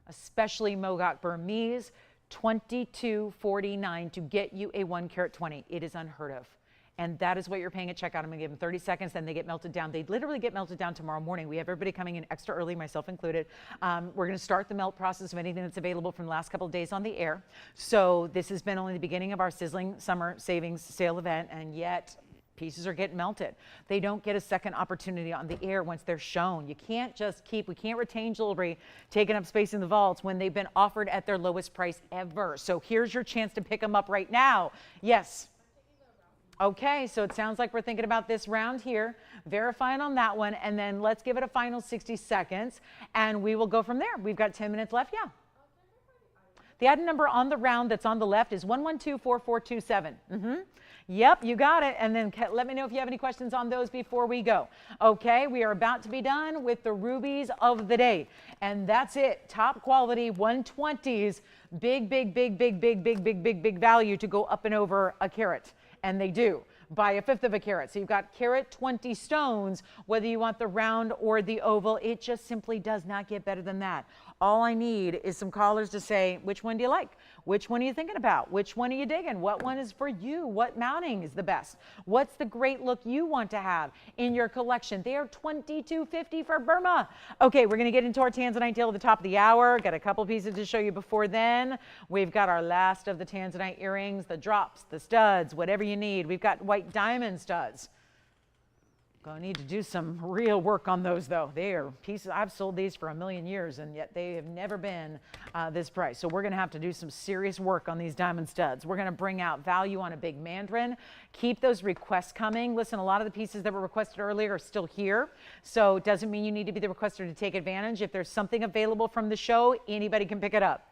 especially Mogok Burmese, $22.49 to get you a 1 carat 20. It is unheard of. And that is what you're paying at checkout. I'm going to give them 30 seconds, then they get melted down. They literally get melted down tomorrow morning. We have everybody coming in extra early, myself included. We're going to start the melt process of anything that's available from the last couple of days on the air. So this has been only the beginning of our sizzling summer savings sale event, and yet pieces are getting melted. They don't get a second opportunity on the air once they're shown. You can't just we can't retain jewelry taking up space in the vaults when they've been offered at their lowest price ever. So here's your chance to pick them up right now. Yes. Okay, so it sounds like we're thinking about this round here, verifying on that one, and then let's give it a final 60 seconds, and we will go from there. We've got 10 minutes left, yeah. The item number on the round that's on the left is 1124427. Yep, you got it. And then let me know if you have any questions on those before we go. Okay, we are about to be done with the rubies of the day. And that's it. Top quality 120s. Big value to go up and over a carat. And they do by a fifth of a carat. So you've got carat 20 stones, whether you want the round or the oval. It just simply does not get better than that. All I need is some callers to say, which one do you like? Which one are you thinking about? Which one are you digging? What one is for you? What mounting is the best? What's the great look you want to have in your collection? They are $22.50 for Burma. Okay, we're going to get into our Tanzanite deal at the top of the hour. Got a couple pieces to show you before then. We've got our last of the Tanzanite earrings, the drops, the studs, whatever you need. We've got white diamond studs. Gonna need to do some real work on those though. They are pieces, I've sold these for a million years and yet they have never been this price. So we're gonna have to do some serious work on these diamond studs. We're gonna bring out value on a big mandarin. Keep those requests coming. Listen, a lot of the pieces that were requested earlier are still here. So it doesn't mean you need to be the requester to take advantage. If there's something available from the show, anybody can pick it up.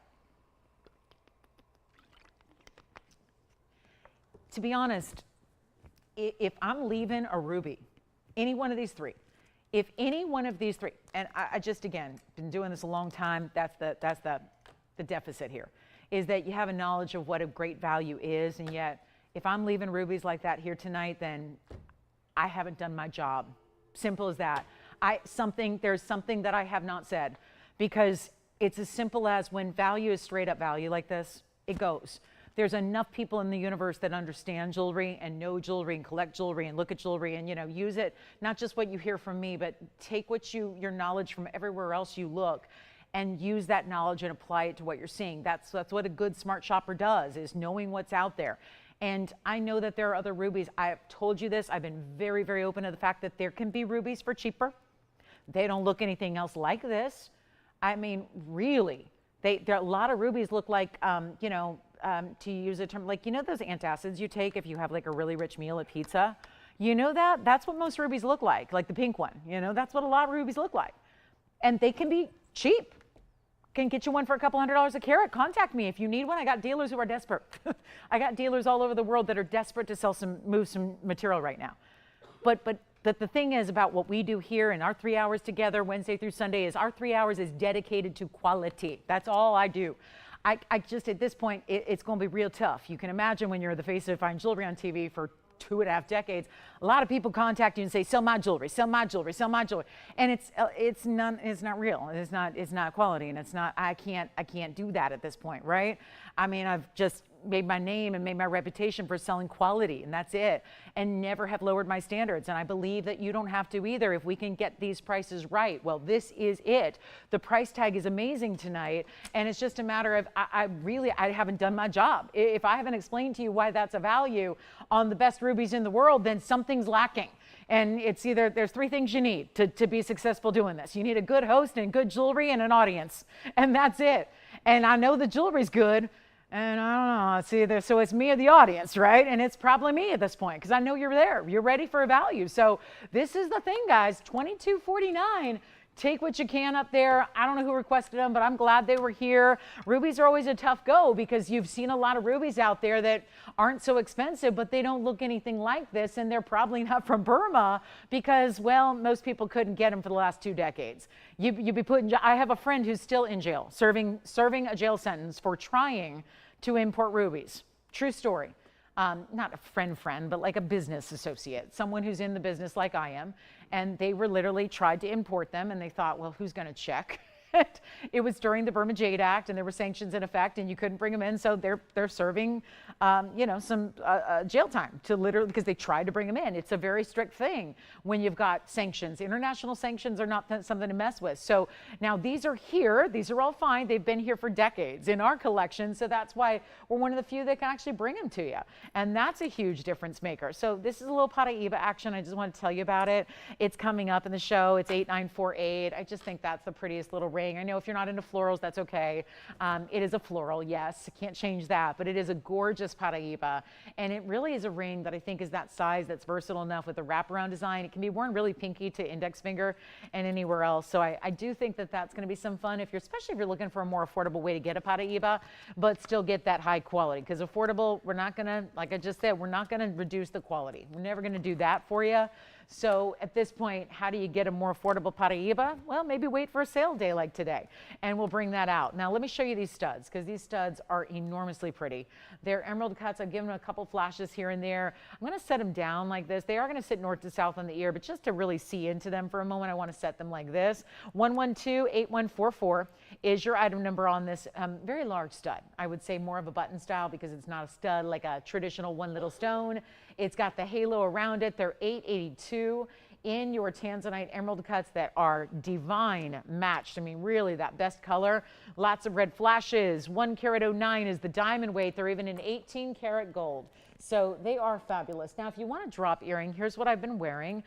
To be honest, if I'm leaving a ruby, any one of these three, if any one of these three, and I just, again, been doing this a long time, that's the deficit here. is that you have a knowledge of what a great value is. And yet, if I'm leaving rubies like that here tonight, then I haven't done my job. Simple as that. There's something that I have not said, because it's as simple as when value is straight up value like this, it goes. There's enough people in the universe that understand jewelry and know jewelry and collect jewelry and look at jewelry and, you know, use it, not just what you hear from me, but take your knowledge from everywhere else you look and use that knowledge and apply it to what you're seeing. That's what a good smart shopper does, is knowing what's out there. And I know that there are other rubies. I have told you this. I've been very, very open to the fact that there can be rubies for cheaper. They don't look anything else like this. I mean, really, there are a lot of rubies look like, you know, to use a term, like, you know, those antacids you take if you have like a really rich meal at pizza, you know, that's what most rubies look like the pink one, you know, that's what a lot of rubies look like. And they can be cheap. Can get you one for a couple $100s a carat. Contact me if you need one. I got dealers who are desperate. I got dealers all over the world that are desperate to move some material right now. But the thing is about what we do here in our 3 hours together, Wednesday through Sunday, is our 3 hours is dedicated to quality. That's all I do. I just, at this point, it's going to be real tough. You can imagine when you're the face of fine jewelry on TV for 2.5 decades, a lot of people contact you and say, sell my jewelry, sell my jewelry, sell my jewelry. And it's not real. It's not quality. And it's not, I can't do that at this point, right? I mean, I've just made my name and made my reputation for selling quality, and that's it, and never have lowered my standards. And I believe that you don't have to either if we can get these prices right. Well, this is it. The price tag is amazing tonight, and it's just a matter of I haven't done my job. If I haven't explained to you why that's a value on the best rubies in the world, then something's lacking. And it's either, there's 3 things you need to be successful doing this. You need a good host and good jewelry and an audience, and that's it. And I know the jewelry's good, and I don't know, so it's me or the audience, right? And it's probably me at this point, because I know you're there. You're ready for a value. So this is the thing, guys, $22.49. Take what you can up there. I don't know who requested them, but I'm glad they were here. Rubies are always a tough go, because you've seen a lot of rubies out there that aren't so expensive, but they don't look anything like this, and they're probably not from Burma because, well, most people couldn't get them for the last 2 decades. You'd be put in jail. I have a friend who's still in jail, serving a jail sentence for trying to import rubies. True story. Not a friend, but like a business associate, someone who's in the business like I am. And they were literally tried to import them, and they thought, well, who's going to check? It was during the Burma Jade Act, and there were sanctions in effect, and you couldn't bring them in. So they're serving, you know, some jail time to literally, because they tried to bring them in. It's a very strict thing when you've got sanctions. International sanctions are not something to mess with. So now these are here. These are all fine. They've been here for decades in our collection. So that's why we're one of the few that can actually bring them to you. And that's a huge difference maker. So this is a little Paraiba action. I just want to tell you about it. It's coming up in the show. It's 8948. I just think that's the prettiest little ring. I know if you're not into florals, that's okay. It is a floral, yes, can't change that, but it is a gorgeous Paraiba, and it really is a ring that I think is that size that's versatile enough with the wraparound design. It can be worn really pinky to index finger and anywhere else. So I do think that that's going to be some fun especially if you're looking for a more affordable way to get a Paraiba, but still get that high quality. Because affordable, we're not going to, like I just said, we're not going to reduce the quality. We're never going to do that for you. So at this point, how do you get a more affordable Paraiba? Well, maybe wait for a sale day like today, and we'll bring that out. Now, let me show you these studs, because these studs are enormously pretty. They're emerald cuts. I've given them a couple flashes here and there. I'm going to set them down like this. They are going to sit north to south on the ear, but just to really see into them for a moment, I want to set them like this. 112-8144 is your item number on this very large stud. I would say more of a button style, because it's not a stud like a traditional one little stone. It's got the halo around it. They're $882 in your Tanzanite emerald cuts that are divine matched. I mean, really that best color. Lots of red flashes. 1 carat 09 is the diamond weight. They're even in 18 karat gold. So they are fabulous. Now, if you want a drop earring, here's what I've been wearing.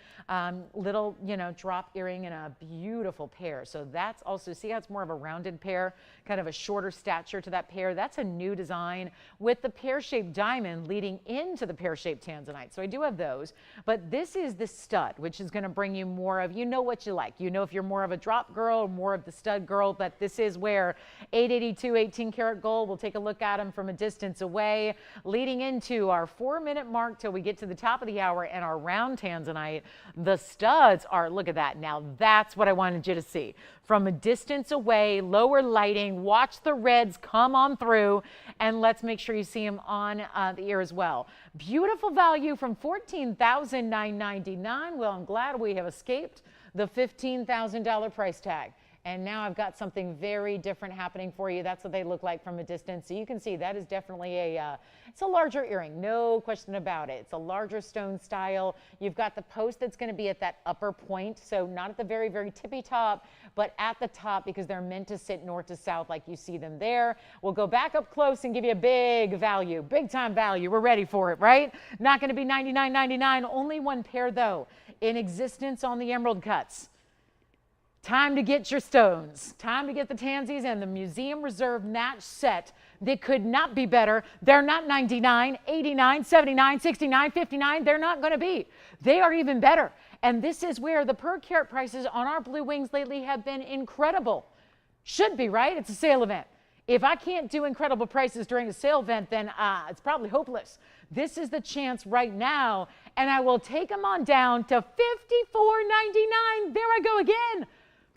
Little, you know, drop earring in a beautiful pear. So that's also, see how it's more of a rounded pear, kind of a shorter stature to that pear. That's a new design with the pear-shaped diamond leading into the pear-shaped Tanzanite. So I do have those, but this is the stud, which is going to bring you more of, you know what you like. You know if you're more of a drop girl or more of the stud girl, but this is where 882 18 karat gold, we'll take a look at them from a distance away, leading into our our 4-minute mark till we get to the top of the hour and our round Tanzanite. The studs are, look at that. Now that's what I wanted you to see. From a distance away, lower lighting, watch the reds come on through, and let's make sure you see them on the ear as well. Beautiful value from $14,999. Well, I'm glad we have escaped the $15,000 price tag. And now I've got something very different happening for you. That's what they look like from a distance. So you can see that is definitely it's a larger earring, no question about it. It's a larger stone style. You've got the post that's going to be at that upper point. So not at the very, very tippy top, but at the top because they're meant to sit north to south like you see them there. We'll go back up close and give you a big value, big time value. We're ready for it, right? Not going to be $99.99. Only one pair though in existence on the emerald cuts. Time to get your stones. Time to get the Tansies and the Museum Reserve match set. They could not be better. They're not 99, 89, 79, 69, 59. They're not going to be. They are even better. And this is where the per carat prices on our blue wings lately have been incredible. Should be, right? It's a sale event. If I can't do incredible prices during a sale event, then it's probably hopeless. This is the chance right now, and I will take them on down to $54.99. There I go again.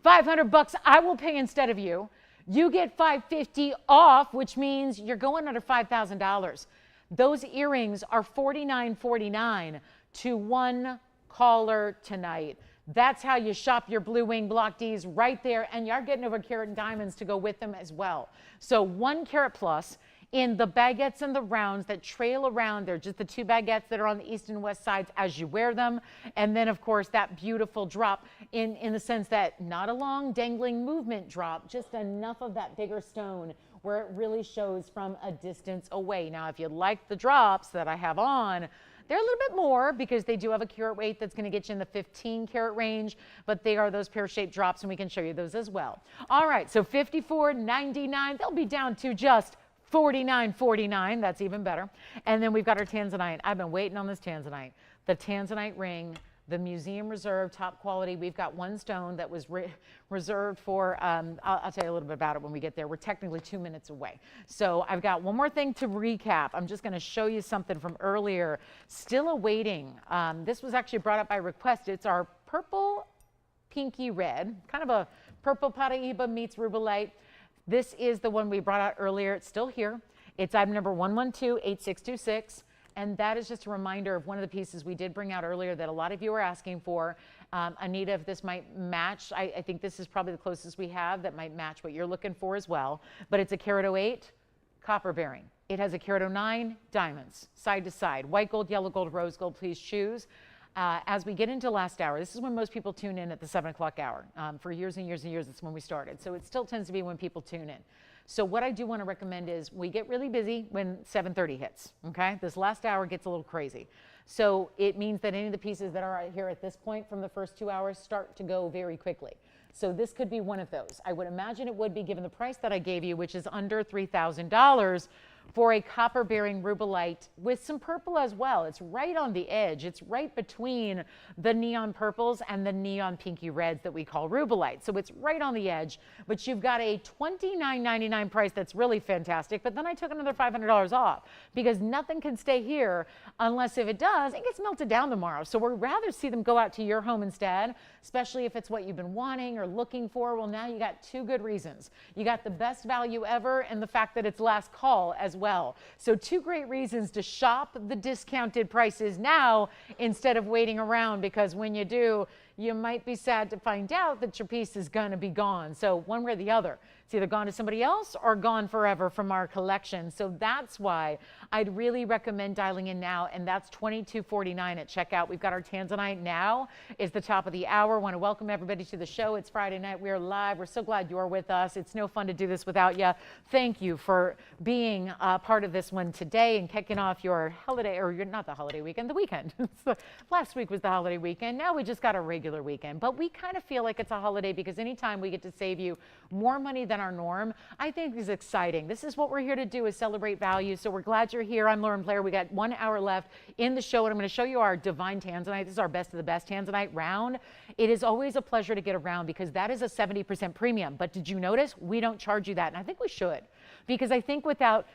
$500 I will pay instead of you. You get $550 off, which means you're going under $5,000. Those earrings are $49.49 to one caller tonight. That's how you shop your Blue Wing Block Ds right there, and you're getting over carat diamonds to go with them as well. So 1 carat plus in the baguettes and the rounds that trail around. They're just the 2 baguettes that are on the east and west sides as you wear them. And then, of course, that beautiful drop in the sense that not a long dangling movement drop, just enough of that bigger stone where it really shows from a distance away. Now, if you like the drops that I have on, they're a little bit more because they do have a carat weight that's going to get you in the 15 carat range, but they are those pear-shaped drops, and we can show you those as well. All right, so $54.99. They'll be down to just $49.49. That's even better. And then we've got our Tanzanite. I've been waiting on this Tanzanite. The Tanzanite ring, the Museum Reserve, top quality. We've got one stone that was reserved for, I'll tell you a little bit about it when we get there. We're technically 2 minutes away. So I've got one more thing to recap. I'm just going to show you something from earlier. Still awaiting. This was actually brought up by request. It's our purple pinky red, kind of a purple Paraiba meets rubellite. This is the one we brought out earlier. It's still here. It's item number 1128626. And that is just a reminder of one of the pieces we did bring out earlier that a lot of you are asking for. Anita, if this might match, I think this is probably the closest we have that might match what you're looking for as well. But it's a carat 08 copper bearing. It has a carat 09 diamonds, side to side. White gold, yellow gold, rose gold, please choose. As we get into last hour, this is when most people tune in at the 7 o'clock hour. For years and years and years, it's when we started. So it still tends to be when people tune in. So what I do want to recommend is we get really busy when 7:30 hits, okay? This last hour gets a little crazy. So it means that any of the pieces that are here at this point from the first 2 hours start to go very quickly. So this could be one of those. I would imagine it would be, given the price that I gave you, which is under $3,000 for a copper bearing rubellite with some purple as well. It's right on the edge. It's right between the neon purples and the neon pinky reds that we call rubellite. So it's right on the edge, but you've got a $29.99 price that's really fantastic. But then I took another $500 off because nothing can stay here unless, if it does, it gets melted down tomorrow. So we'd rather see them go out to your home instead, especially if it's what you've been wanting or looking for. Well, now you got 2 good reasons. You got the best value ever and the fact that it's last call as well. So 2 great reasons to shop the discounted prices now instead of waiting around, because when you do, you might be sad to find out that your piece is going to be gone. So one way or the other, it's either gone to somebody else or gone forever from our collection. So that's why I'd really recommend dialing in now, and that's $22.49 at checkout. We've got our Tanzanite now. It's the top of the hour. Want to welcome everybody to the show. It's Friday night. We are live. We're so glad you're with us. It's no fun to do this without you. Thank you for being part of this one today and kicking off your holiday, or not the holiday weekend, the weekend. Last week was the holiday weekend. Now we just got a regular weekend, but we kind of feel like it's a holiday because anytime we get to save you more money than our norm, I think is exciting. This is what we're here to do, is celebrate value. So we're glad you're here. I'm Lauren Blair. We got 1 hour left in the show, and I'm going to show you our divine Tanzanite. This is our best of the best Tanzanite round. It is always a pleasure to get around because that is a 70% premium. But did you notice we don't charge you that? And I think we should, because I think without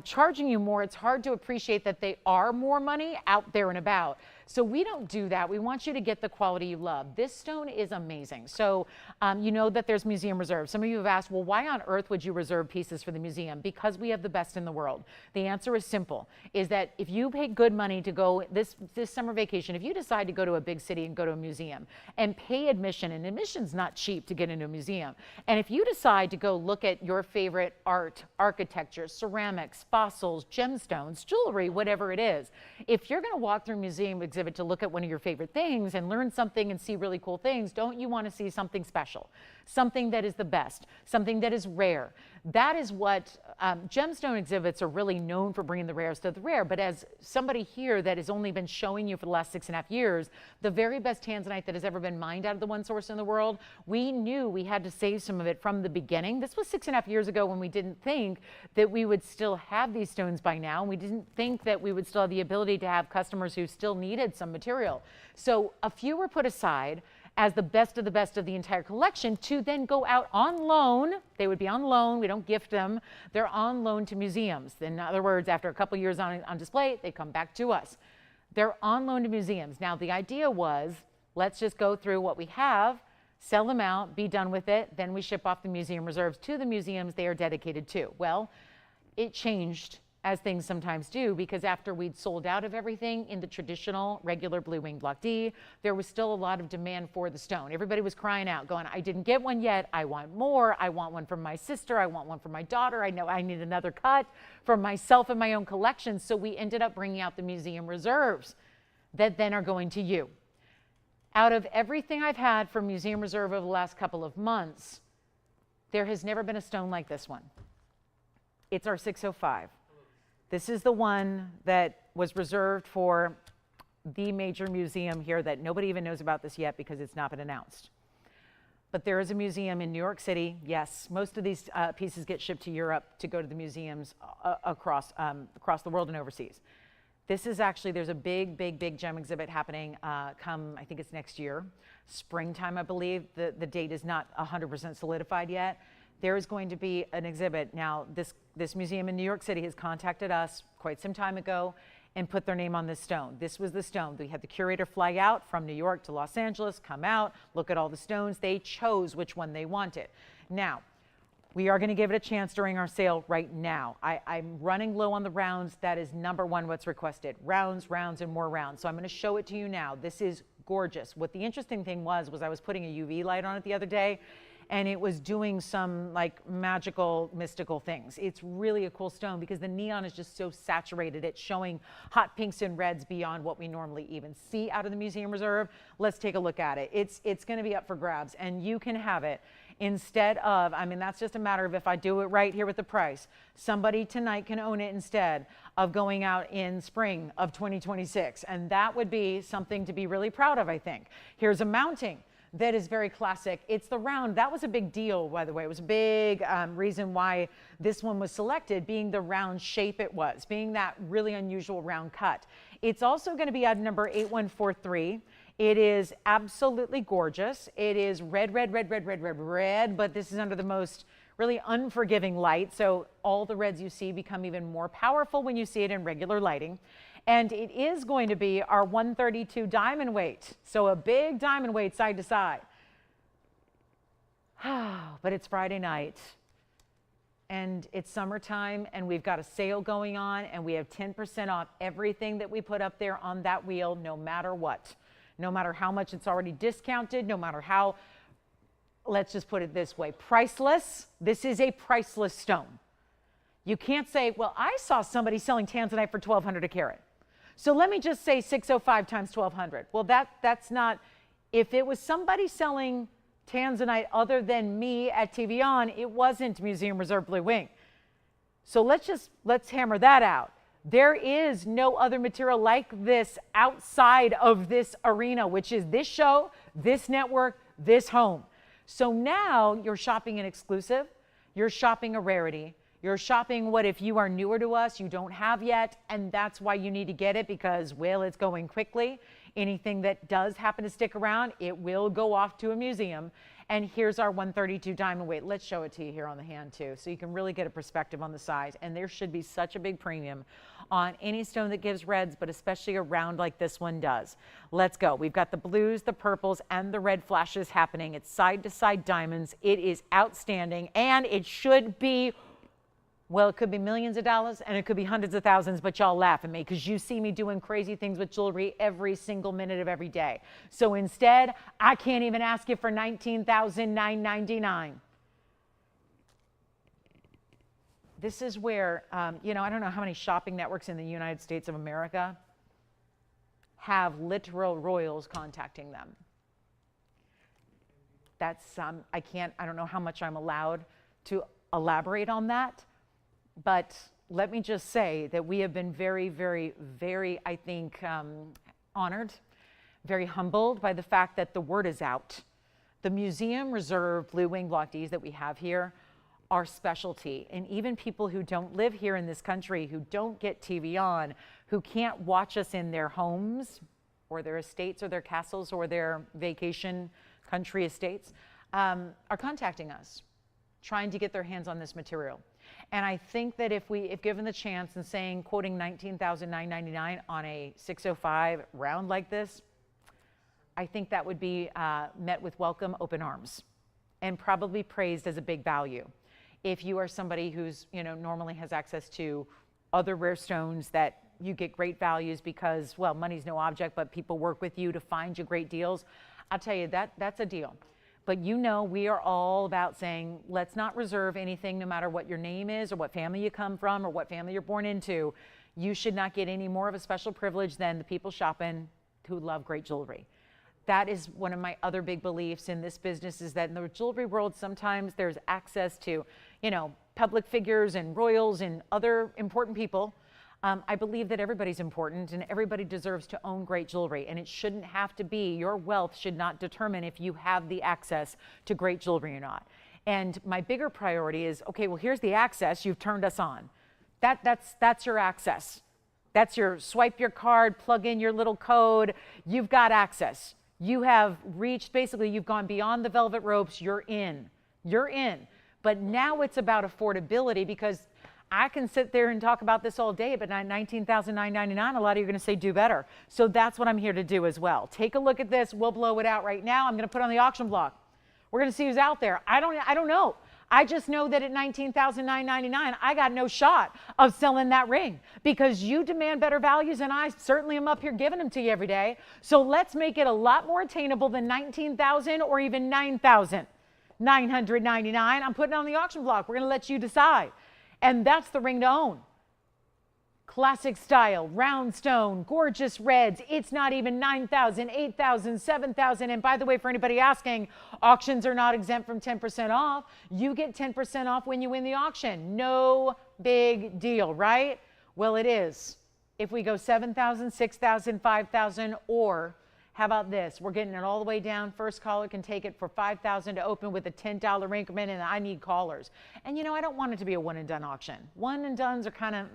charging you more, it's hard to appreciate that they are more money out there and about. So we don't do that. We want you to get the quality you love. This stone is amazing. So you know that there's museum reserves. Some of you have asked, well, why on earth would you reserve pieces for the museum? Because we have the best in the world. The answer is simple, is that if you pay good money to go this summer vacation, if you decide to go to a big city and go to a museum and pay admission, and admission's not cheap to get into a museum, and if you decide to go look at your favorite art, architecture, ceramics, fossils, gemstones, jewelry, whatever it is, if you're going to walk through a museum exhibit to look at one of your favorite things and learn something and see really cool things, don't you want to see something special, something that is the best, something that is rare? That is what gemstone exhibits are really known for, bringing the rarest of the rare. But as somebody here that has only been showing you for the last 6.5 years, the very best Tanzanite that has ever been mined out of the one source in the world, we knew we had to save some of it from the beginning. This was 6.5 years ago when we didn't think that we would still have these stones by now. And we didn't think that we would still have the ability to have customers who still needed some material. So a few were put aside as the best of the entire collection to then go out on loan. They would be on loan. We don't gift them. They're on loan to museums. In other words, after a couple years on display, they come back to us. They're on loan to museums. Now, the idea was, let's just go through what we have, sell them out, be done with it. Then we ship off the museum reserves to the museums they are dedicated to. Well, it changed, as things sometimes do, because after we'd sold out of everything in the traditional regular blue wing block D, there was still a lot of demand for the stone. Everybody was crying out, going, I didn't get one yet. I want more. I want one from my sister. I want one from my daughter. I know I need another cut for myself and my own collection. So we ended up bringing out the museum reserves that then are going to you. Out of everything I've had from museum reserve over the last couple of months, there has never been a stone like this one. It's our 605. This is the one that was reserved for the major museum here that nobody even knows about this yet because it's not been announced. But there is a museum in New York City. Yes, most of these pieces get shipped to Europe to go to the museums across the world and overseas. This is actually, there's a big gem exhibit happening come, I think it's next year, springtime, I believe. The date is not 100% solidified yet. There is going to be an exhibit. Now, this museum in New York City has contacted us quite some time ago and put their name on this stone. This was the stone. We had the curator fly out from New York to Los Angeles, come out, look at all the stones. They chose which one they wanted. Now, we are going to give it a chance during our sale right now. I'm running low on the rounds. That is number one what's requested. Rounds, and more rounds. So I'm going to show it to you now. This is gorgeous. What the interesting thing was I was putting a UV light on it the other day, and it was doing some like magical, mystical things. It's really a cool stone because the neon is just so saturated. It's showing hot pinks and reds beyond what we normally even see out of the museum reserve. Let's take a look at it. It's going to be up for grabs, and you can have it instead of, I mean, that's just a matter of if I do it right here with the price. Somebody tonight can own it instead of going out in spring of 2026, and that would be something to be really proud of, I think. Here's a mounting that is very classic. It's the round. That was a big deal, by the way. It was a big reason why this one was selected, being the round shape it was, being that really unusual round cut. It's also going to be at number 8143. It is absolutely gorgeous. It is red, but this is under the most really unforgiving light. So all the reds you see become even more powerful when you see it in regular lighting. And it is going to be our 132 diamond weight. So a big diamond weight side to side. But it's Friday night and it's summertime and we've got a sale going on and we have 10% off everything that we put up there on that wheel, no matter what. No matter how much it's already discounted, no matter how, let's just put it this way, priceless. This is a priceless stone. You can't say, well, I saw somebody selling Tanzanite for $1,200 a carat. So let me just say 605 times 1,200. Well, that's not, if it was somebody selling Tanzanite other than me at TVON, it wasn't Museum Reserve Blue Wing. So let's hammer that out. There is no other material like this outside of this arena, which is this show, this network, this home. So now you're shopping an exclusive, you're shopping a rarity, you're shopping what if you are newer to us, you don't have yet, and that's why you need to get it because, well, it's going quickly. Anything that does happen to stick around, it will go off to a museum. And here's our 132 diamond weight. Let's show it to you here on the hand too, so you can really get a perspective on the size. And there should be such a big premium on any stone that gives reds, but especially a round like this one does. Let's go. We've got the blues, the purples, and the red flashes happening. It's side-to-side diamonds. It is outstanding, and it should be, well, it could be millions of dollars, and it could be hundreds of thousands, but y'all laugh at me because you see me doing crazy things with jewelry every single minute of every day. So instead, I can't even ask you for $19,999. This is where, you know, I don't know how many shopping networks in the United States of America have literal royals contacting them. That's, I don't know how much I'm allowed to elaborate on that, but let me just say that we have been very, very, very, I think, honored, very humbled by the fact that the word is out. The museum reserve blue wing block Ds that we have here are specialty, and even people who don't live here in this country, who don't get TVON, who can't watch us in their homes or their estates or their castles or their vacation country estates, are contacting us, trying to get their hands on this material. And I think that if given the chance and saying, quoting $19,999 on a 605 round like this, I think that would be met with welcome, open arms, and probably praised as a big value. If you are somebody who's, you know, normally has access to other rare stones that you get great values because, well, money's no object, but people work with you to find you great deals, I'll tell you that's a deal. But you know, we are all about saying, let's not reserve anything, no matter what your name is or what family you come from or what family you're born into. You should not get any more of a special privilege than the people shopping who love great jewelry. That is one of my other big beliefs in this business, is that in the jewelry world, sometimes there's access to, you know, public figures and royals and other important people. I believe that everybody's important and everybody deserves to own great jewelry, and it shouldn't have to be, your wealth should not determine if you have the access to great jewelry or not. And my bigger priority is, okay, well, here's the access, you've turned us on. That's your access. That's your swipe your card, plug in your little code, you've got access. You have reached, basically, you've gone beyond the velvet ropes, you're in. You're in. But now it's about affordability, because I can sit there and talk about this all day, but at $19,999, a lot of you are going to say do better. So that's what I'm here to do as well. Take a look at this. We'll blow it out right now. I'm going to put it on the auction block. We're going to see who's out there. I don't know. I just know that at $19,999, I got no shot of selling that ring, because you demand better values, and I certainly am up here giving them to you every day. So let's make it a lot more attainable than $19,000 or even $9,999. I'm putting it on the auction block. We're going to let you decide. And that's the ring to own. Classic style, round stone, gorgeous reds. It's not even $9,000, $8,000, $7,000. And by the way, for anybody asking, auctions are not exempt from 10% off. You get 10% off when you win the auction. No big deal, right? Well, it is. If we go $7,000, $6,000, $5,000, or how about this? We're getting it all the way down. First caller can take it for $5,000 to open with a $10 increment, and I need callers. And you know, I don't want it to be a one and done auction. One and dones are kind of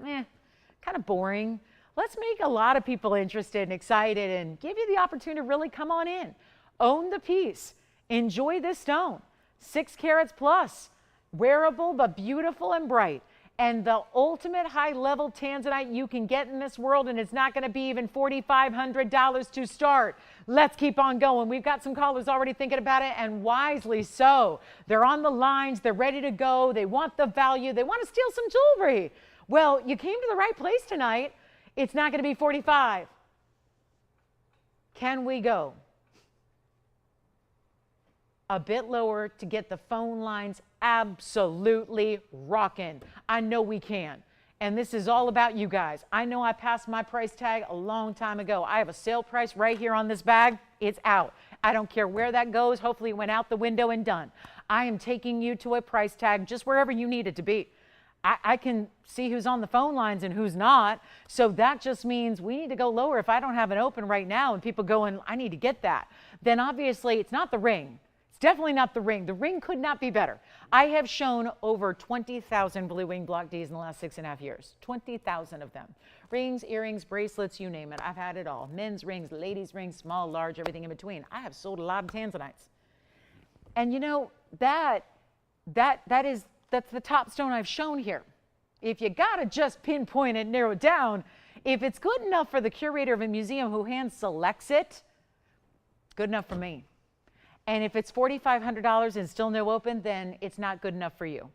boring. Let's make a lot of people interested and excited and give you the opportunity to really come on in. Own the piece. Enjoy this stone. 6 carats plus. Wearable but beautiful and bright. And the ultimate high-level Tanzanite you can get in this world, and it's not going to be even $4,500 to start. Let's keep on going. We've got some callers already thinking about it, and wisely so. They're on the lines. They're ready to go. They want the value. They want to steal some jewelry. Well, you came to the right place tonight. It's not going to be 45. Can we go a bit lower to get the phone lines absolutely rocking? I know we can. And this is all about you guys. I know I passed my price tag a long time ago. I have a sale price right here on this bag. It's out. I don't care where that goes. Hopefully it went out the window and done. I am taking you to a price tag just wherever you need it to be. I can see who's on the phone lines and who's not. So that just means we need to go lower. If I don't have it open right now and people going, I need to get that, then obviously it's not the ring. It's definitely not the ring. The ring could not be better. I have shown over 20,000 blue wing block Ds in the last 6.5 years. 20,000 of them. Rings, earrings, bracelets, you name it. I've had it all. Men's rings, ladies' rings, small, large, everything in between. I have sold a lot of Tanzanites. And you know, that's the top stone I've shown here. If you gotta just pinpoint it, narrow it down, if it's good enough for the curator of a museum who hand selects it, good enough for me. And if it's $4,500 and still no open, then it's not good enough for you.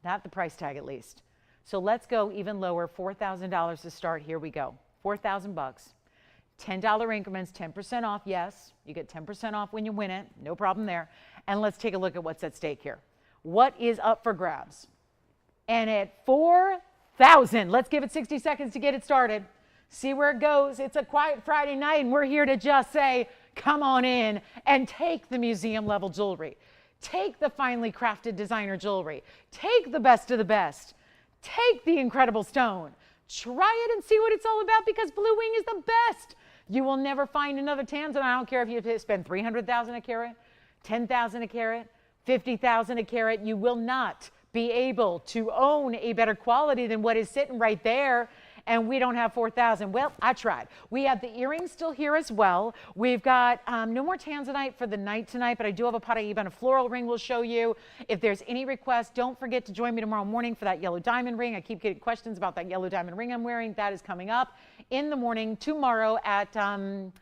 Not the price tag, at least. So let's go even lower, $4,000 to start. Here we go. 4,000 bucks. $10 increments, 10% off. Yes, you get 10% off when you win it. No problem there. And let's take a look at what's at stake here. What is up for grabs? And at 4,000, let's give it 60 seconds to get it started. See where it goes. It's a quiet Friday night, and we're here to just say, come on in and take the museum level jewelry. Take the finely crafted designer jewelry. Take the best of the best. Take the incredible stone. Try it and see what it's all about, because Blue Wing is the best. You will never find another Tanzanite. I don't care if you spend $300,000 a carat, $10,000 a carat, $50,000 a carat. You will not be able to own a better quality than what is sitting right there. And we don't have 4,000. Well, I tried. We have the earrings still here as well. We've got no more Tanzanite for the night tonight, but I do have a Paraiba and a floral ring we'll show you. If there's any requests, don't forget to join me tomorrow morning for that yellow diamond ring. I keep getting questions about that yellow diamond ring I'm wearing. That is coming up in the morning tomorrow at, 10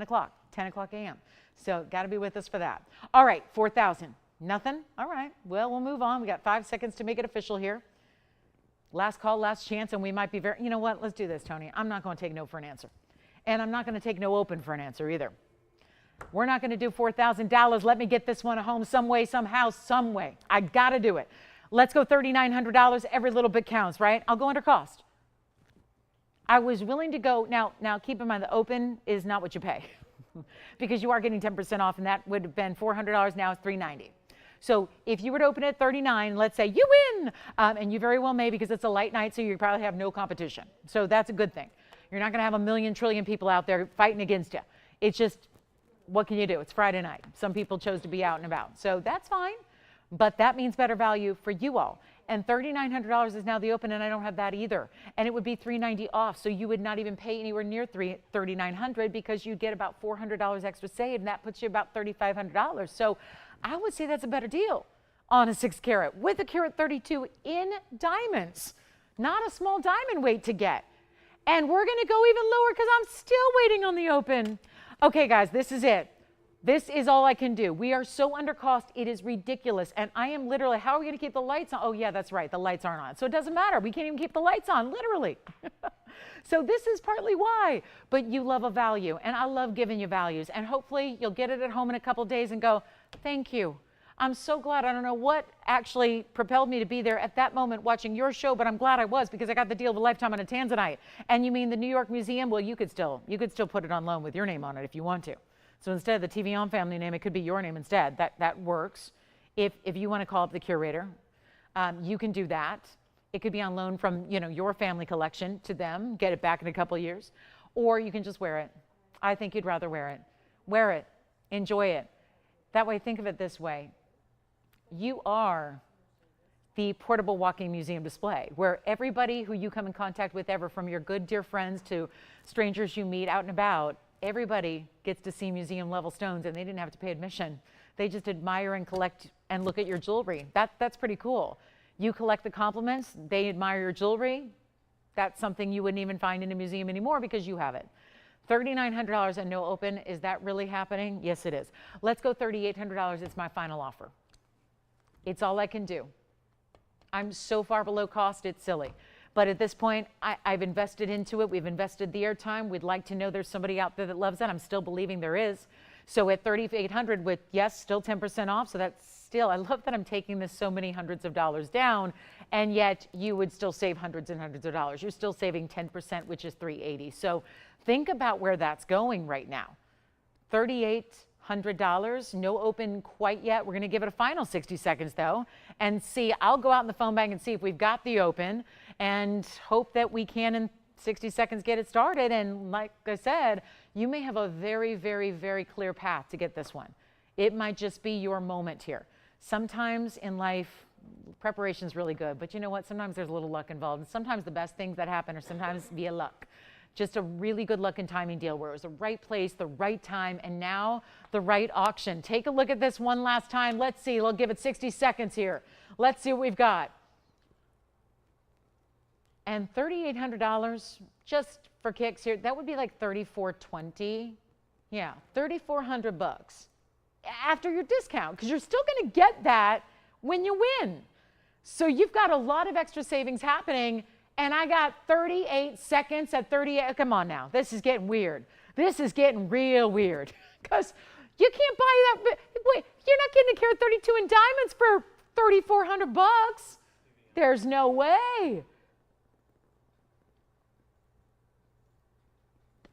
o'clock a.m. So got to be with us for that. All right, 4,000. Nothing? All right. Well, we'll move on. We got 5 seconds to make it official here. Last call, last chance, and we might be you know what, let's do this, Tony. I'm not going to take no for an answer. And I'm not going to take no open for an answer either. We're not going to do $4,000. Let me get this one home some way, somehow, some way. I got to do it. Let's go $3,900. Every little bit counts, right? I'll go under cost. I was willing to go, now keep in mind the open is not what you pay because you are getting 10% off, and that would have been $400. Now it's $390. So if you were to open it at 39, let's say you win, and you very well may, because it's a light night, so you probably have no competition. So that's a good thing. You're not going to have a million trillion people out there fighting against you. It's just, what can you do? It's Friday night. Some people chose to be out and about. So that's fine, but that means better value for you all. And $3,900 is now the open, and I don't have that either. And it would be $390 off, so you would not even pay anywhere near $3,900 because you'd get about $400 extra saved, and that puts you about $3,500. So I would say that's a better deal on a 6 carat with a carat 32 in diamonds. Not a small diamond weight to get. And we're going to go even lower because I'm still waiting on the open. Okay, guys, this is it. This is all I can do. We are so under cost, it is ridiculous. And I am literally, how are we going to keep the lights on? Oh, yeah, that's right. The lights aren't on. So it doesn't matter. We can't even keep the lights on, literally. So this is partly why. But you love a value, and I love giving you values. And hopefully you'll get it at home in a couple days and go, thank you. I'm so glad. I don't know what actually propelled me to be there at that moment watching your show, but I'm glad I was, because I got the deal of a lifetime on a Tanzanite. And you mean the New York Museum? Well, you could still put it on loan with your name on it if you want to. So instead of the TVON family name, it could be your name instead. That works. If you want to call up the curator, you can do that. It could be on loan from your family collection to them, get it back in a couple of years, or you can just wear it. I think you'd rather wear it. Wear it. Enjoy it. That way, think of it this way. You are the portable walking museum display, where everybody who you come in contact with ever, from your good dear friends to strangers you meet out and about, everybody gets to see museum level stones, and they didn't have to pay admission. They just admire and collect and look at your jewelry. That's pretty cool. You collect the compliments, they admire your jewelry. That's something you wouldn't even find in a museum anymore because you have it. $3,900 and no open. Is that really happening? Yes, it is. Let's go $3,800. It's my final offer. It's all I can do. I'm so far below cost, it's silly. But at this point, I've invested into it. We've invested the airtime. We'd like to know there's somebody out there that loves that. I'm still believing there is. So at $3,800 with, yes, still 10% off. So that's still, I love that I'm taking this so many hundreds of dollars down, and yet you would still save hundreds and hundreds of dollars. You're still saving 10%, which is $380. So think about where that's going right now. $3,800, no open quite yet. We're going to give it a final 60 seconds though, and see. I'll go out in the phone bank and see if we've got the open, and hope that we can in 60 seconds get it started. And like I said, you may have a very, very, very clear path to get this one. It might just be your moment here. Sometimes in life, preparation is really good, but you know what? Sometimes there's a little luck involved, and sometimes the best things that happen are sometimes via luck. Just a really good luck and timing deal where it was the right place, the right time, and now the right auction. Take a look at this one last time. Let's see. We'll give it 60 seconds here. Let's see what we've got. And $3,800 just for kicks here. That would be like $3,420. Yeah, $3,400 after your discount, because you're still going to get that when you win. So you've got a lot of extra savings happening. And I got 38 seconds at 38. Come on now. This is getting weird. This is getting real weird. Because you can't buy that. Wait, you're not getting a carat 32 in diamonds for $3,400. There's no way.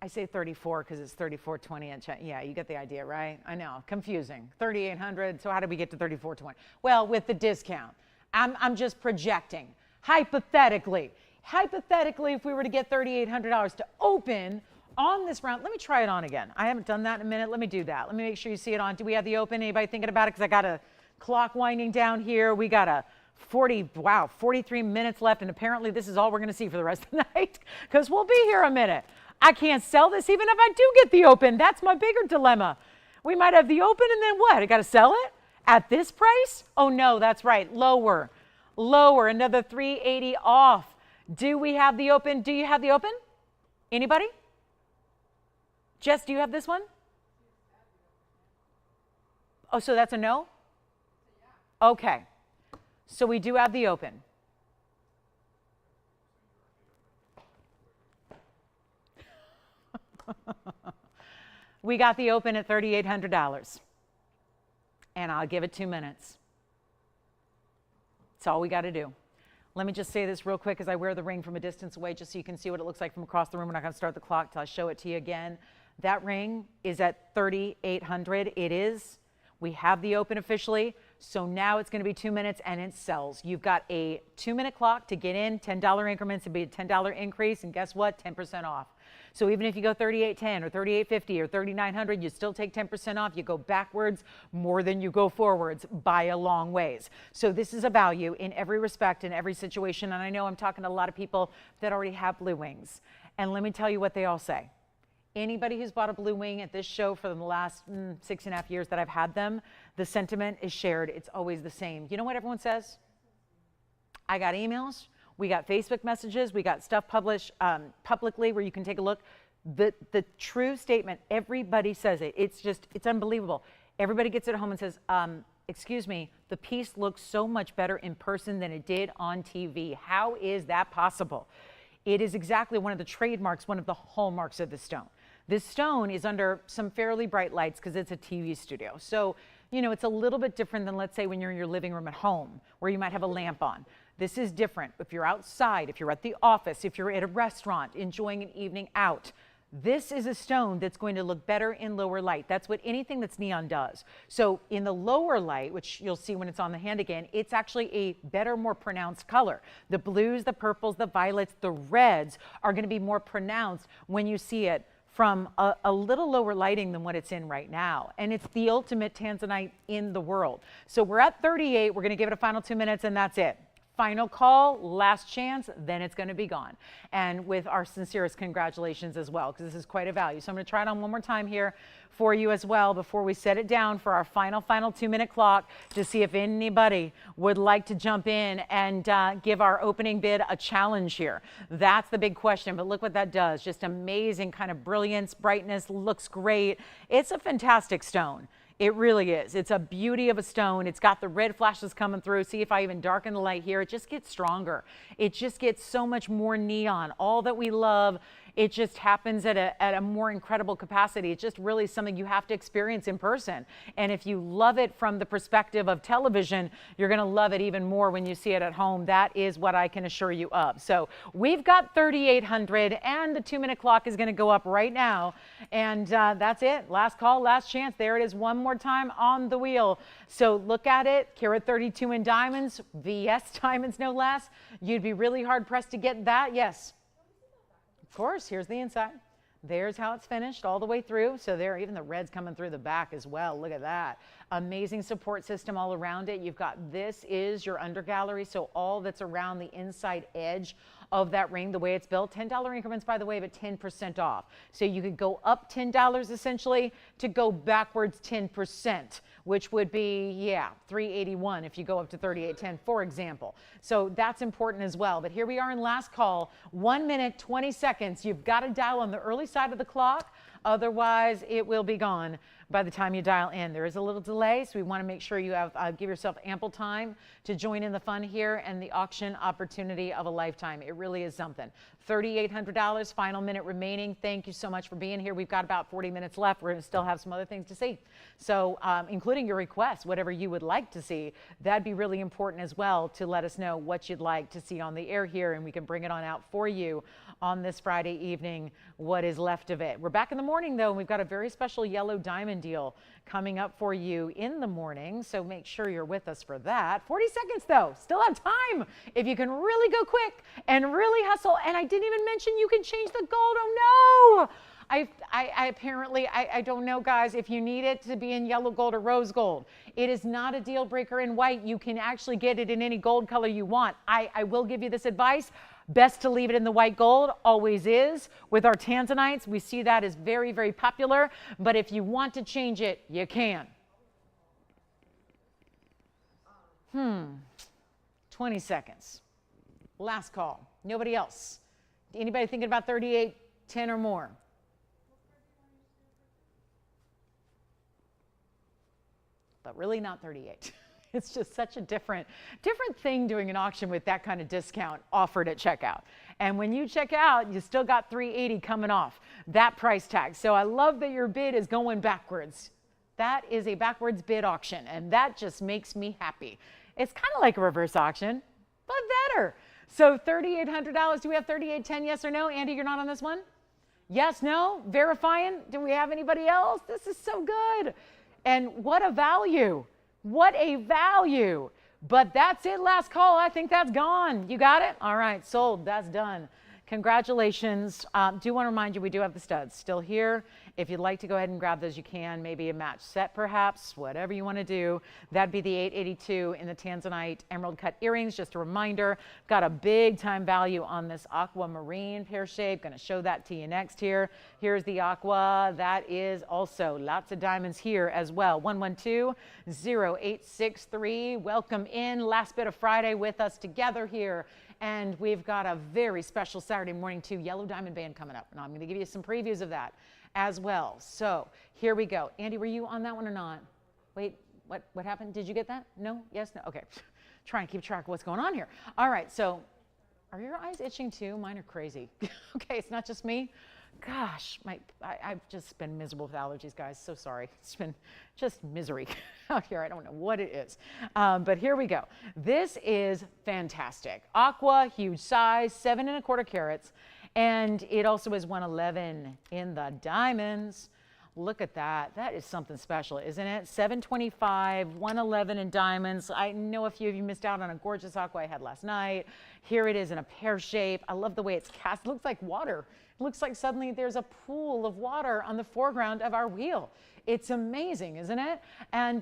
I say 34 because it's 34.20 at check. Yeah, you get the idea, right? I know. Confusing. 3,800. So how did we get to 34.20? Well, with the discount. I'm just projecting. Hypothetically, if we were to get $3,800 to open on this round, let me try it on again. I haven't done that in a minute. Let me do that. Let me make sure you see it on. Do we have the open? Anybody thinking about it? Because I got a clock winding down here. We got a 43 minutes left. And apparently this is all we're going to see for the rest of the night because we'll be here a minute. I can't sell this even if I do get the open. That's my bigger dilemma. We might have the open and then what? I got to sell it at this price? Oh no, that's right. Lower, another 380 off. Do we have the open? Do you have the open? Anybody? Jess, do you have this one? Oh, so that's a no? Okay. So we do have the open. We got the open at $3,800. And I'll give it 2 minutes. That's all we got to do. Let me just say this real quick as I wear the ring from a distance away just so you can see what it looks like from across the room. We're not going to start the clock till I show it to you again. That ring is at $3,800. It is. We have the open officially. So now it's going to be 2 minutes and it sells. You've got a 2-minute clock to get in, $10 increments. It'd be a $10 increase. And guess what? 10% off. So even if you go 38.10 or 38.50 or 39.00, you still take 10% off. You go backwards more than you go forwards by a long ways. So this is a value in every respect, in every situation. And I know I'm talking to a lot of people that already have blue wings. And let me tell you what they all say. Anybody who's bought a blue wing at this show for the last 6.5 years that I've had them, the sentiment is shared. It's always the same. You know what everyone says? I got emails. We got Facebook messages. We got stuff published publicly where you can take a look. The true statement, everybody says it. It's unbelievable. Everybody gets it at home and says, excuse me, the piece looks so much better in person than it did on TV. How is that possible? It is exactly one of the trademarks, one of the hallmarks of the stone. This stone is under some fairly bright lights because it's a TV studio. So, you know, it's a little bit different than, let's say, when you're in your living room at home where you might have a lamp on. This is different. If you're outside, if you're at the office, if you're at a restaurant enjoying an evening out, this is a stone that's going to look better in lower light. That's what anything that's neon does. So in the lower light, which you'll see when it's on the hand again, it's actually a better, more pronounced color. The blues, the purples, the violets, the reds are going to be more pronounced when you see it from a little lower lighting than what it's in right now. And it's the ultimate Tanzanite in the world. So we're at 38. We're going to give it a final 2 minutes and that's it. Final call, last chance, then it's going to be gone. And with our sincerest congratulations as well, because this is quite a value. So I'm going to try it on one more time here for you as well before we set it down for our final 2-minute clock to see if anybody would like to jump in and give our opening bid a challenge here. That's the big question, but look what that does. Just amazing kind of brilliance, brightness, looks great. It's a fantastic stone. It really is. It's a beauty of a stone. It's got the red flashes coming through. See if I even darken the light here. It just gets stronger. It just gets so much more neon. All that we love, it just happens at a more incredible capacity. It's just really something you have to experience in person. And if you love it from the perspective of television, you're going to love it even more when you see it at home. That is what I can assure you of. So we've got 3,800 and the 2-minute clock is going to go up right now. And that's it. Last call, last chance. There it is one more time on the wheel. So look at it. Carat 32 in diamonds, VS diamonds no less. You'd be really hard pressed to get that. Yes. Of course, here's the inside. There's how it's finished all the way through. So there, even the red's coming through the back as well. Look at that. Amazing support system all around it. You've got, this is your under gallery. So all that's around the inside edge of that ring, the way it's built. $10 increments, by the way, but 10% off. So you could go up $10 essentially to go backwards 10%, which would be, yeah, $381 if you go up to $38.10, for example. So that's important as well. But here we are in last call, 1 minute, 20 seconds. You've got to dial on the early side of the clock. Otherwise, it will be gone by the time you dial in. There is a little delay, so we want to make sure you have give yourself ample time to join in the fun here and the auction opportunity of a lifetime. It really is something. $3,800, final minute remaining. Thank you so much for being here. We've got about 40 minutes left. We're going to still have some other things to see. So including your requests, whatever you would like to see, that'd be really important as well to let us know what you'd like to see on the air here, and we can bring it on out for you on this Friday evening, what is left of it. We're back in the morning, though, and we've got a very special yellow diamond deal coming up for you in the morning, so make sure you're with us for that. 40 seconds, though. Still have time if you can really go quick and really hustle. And I didn't even mention you can change the gold. Oh, no. I apparently don't know, guys, if you need it to be in yellow gold or rose gold. It is not a deal breaker in white. You can actually get it in any gold color you want. I will give you this advice. Best to leave it in the white gold, always is. With our Tanzanites, we see that as very, very popular. But if you want to change it, you can. 20 seconds. Last call. Nobody else. Anybody thinking about 38.10 or more? But really not 38. It's just such a different thing doing an auction with that kind of discount offered at checkout. And when you check out, you still got $380 coming off that price tag. So I love that your bid is going backwards. That is a backwards bid auction, and that just makes me happy. It's kind of like a reverse auction, but better. So $3,800. Do we have 38.10? Yes or no? Andy, you're not on this one? Yes, no? Verifying? Do we have anybody else? This is so good. And what a value. What a value. But that's it. Last call. I think that's gone. You got it? All right. Sold. That's done. Congratulations. Do want to remind you, we do have the studs still here. If you'd like to go ahead and grab those, you can. Maybe a match set, perhaps. Whatever you want to do. That'd be the $882 in the Tanzanite emerald cut earrings. Just a reminder, got a big time value on this aquamarine pear shape. Going to show that to you next here. Here's the aqua. That is also lots of diamonds here as well. 112-0863. Welcome in. Last bit of Friday with us together here. And we've got a very special Saturday morning too, yellow diamond band coming up. And I'm going to give you some previews of that as well. So here we go. Andy, were you on that one or not? Wait, what happened? Did you get that? No? Yes? No? Okay. Try and keep track of what's going on here. All right. So are your eyes itching too? Mine are crazy. Okay. It's not just me. Gosh, I've just been miserable with allergies, guys. So sorry. It's been just misery out here. I don't know what it is. But here we go. This is fantastic. Aqua, huge size, 7 1/4 carats. And it also is 111 in the diamonds. Look at that. That is something special, isn't it? 725, 111 in diamonds. I know a few of you missed out on a gorgeous aqua I had last night. Here it is in a pear shape. I love the way it's cast. It looks like water. It looks like suddenly there's a pool of water on the foreground of our wheel. It's amazing, isn't it? And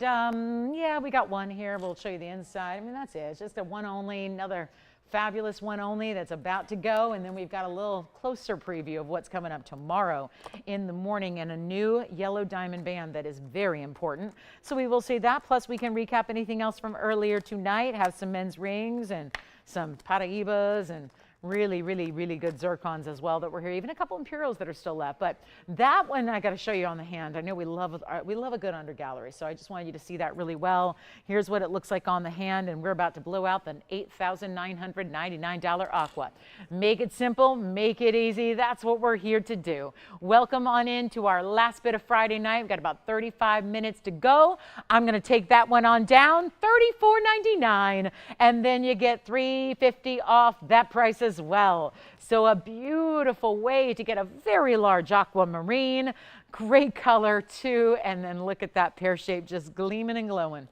yeah, we got one here. We'll show you the inside. I mean, that's it. It's just a one only, another fabulous one only that's about to go. And then we've got a little closer preview of what's coming up tomorrow in the morning and a new yellow diamond band that is very important. So we will see that. Plus we can recap anything else from earlier tonight, have some men's rings and some Paraibas and really, really, really good zircons as well that were here. Even a couple Imperials that are still left. But that one I got to show you on the hand. I know we love a good under gallery, so I just wanted you to see that really well. Here's what it looks like on the hand, and we're about to blow out the $8,999 aqua. Make it simple, make it easy. That's what we're here to do. Welcome on in to our last bit of Friday night. We've got about 35 minutes to go. I'm going to take that one on down, $34.99, and then you get $350 off that price as well. So a beautiful way to get a very large aquamarine, great color too, and then look at that pear shape just gleaming and glowing.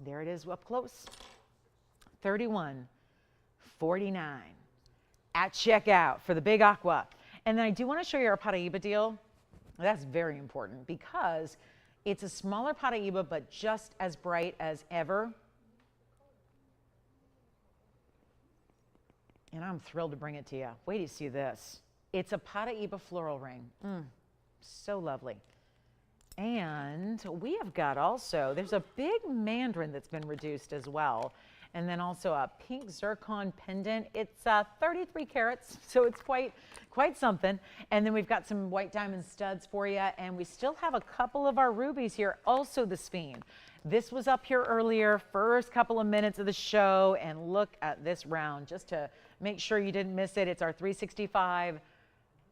There it is up close. $31.49 at checkout for the big aqua. And then I do want to show you our Paraiba deal. That's very important because it's a smaller Paraiba but just as bright as ever. and I'm thrilled to bring it to you. Wait till you see this. It's a Paraiba floral ring. So lovely. And we have got also, there's a big mandarin that's been reduced as well. And then also a pink zircon pendant. It's 33 carats, so it's quite something. And then we've got some white diamond studs for you. And we still have a couple of our rubies here, also the sphene. This was up here earlier, first couple of minutes of the show. And look at this round, just to make sure you didn't miss it. It's our 365.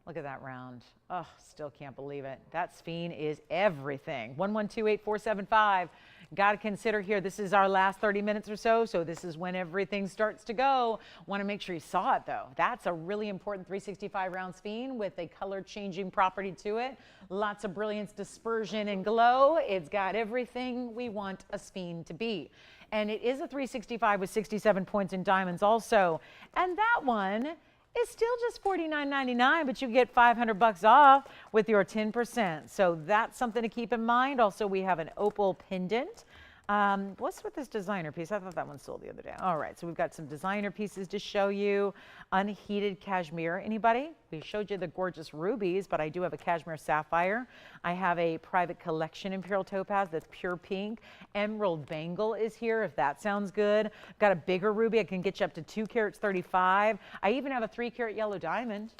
Look at that round. Oh, still can't believe it. That sphene is everything. 1128475. Got to consider here, this is our last 30 minutes or so, so this is when everything starts to go. Want to make sure you saw it, though. That's a really important 365 round sphene with a color changing property to it. Lots of brilliance, dispersion, and glow. It's got everything we want a sphene to be. And it is a 365 with 67 points in diamonds also. And that one is still just $49.99, but you get $500 off with your 10%. So that's something to keep in mind. Also, we have an opal pendant. What's with this designer piece? I thought that one sold the other day. All right, so we've got some designer pieces to show you. Unheated cashmere. Anybody? We showed you the gorgeous rubies, but I do have a cashmere sapphire. I have a private collection Imperial topaz that's pure pink. Emerald bangle is here, if that sounds good. Got a bigger ruby. I can get you up to 2 carats 35. I even have a 3 carat yellow diamond.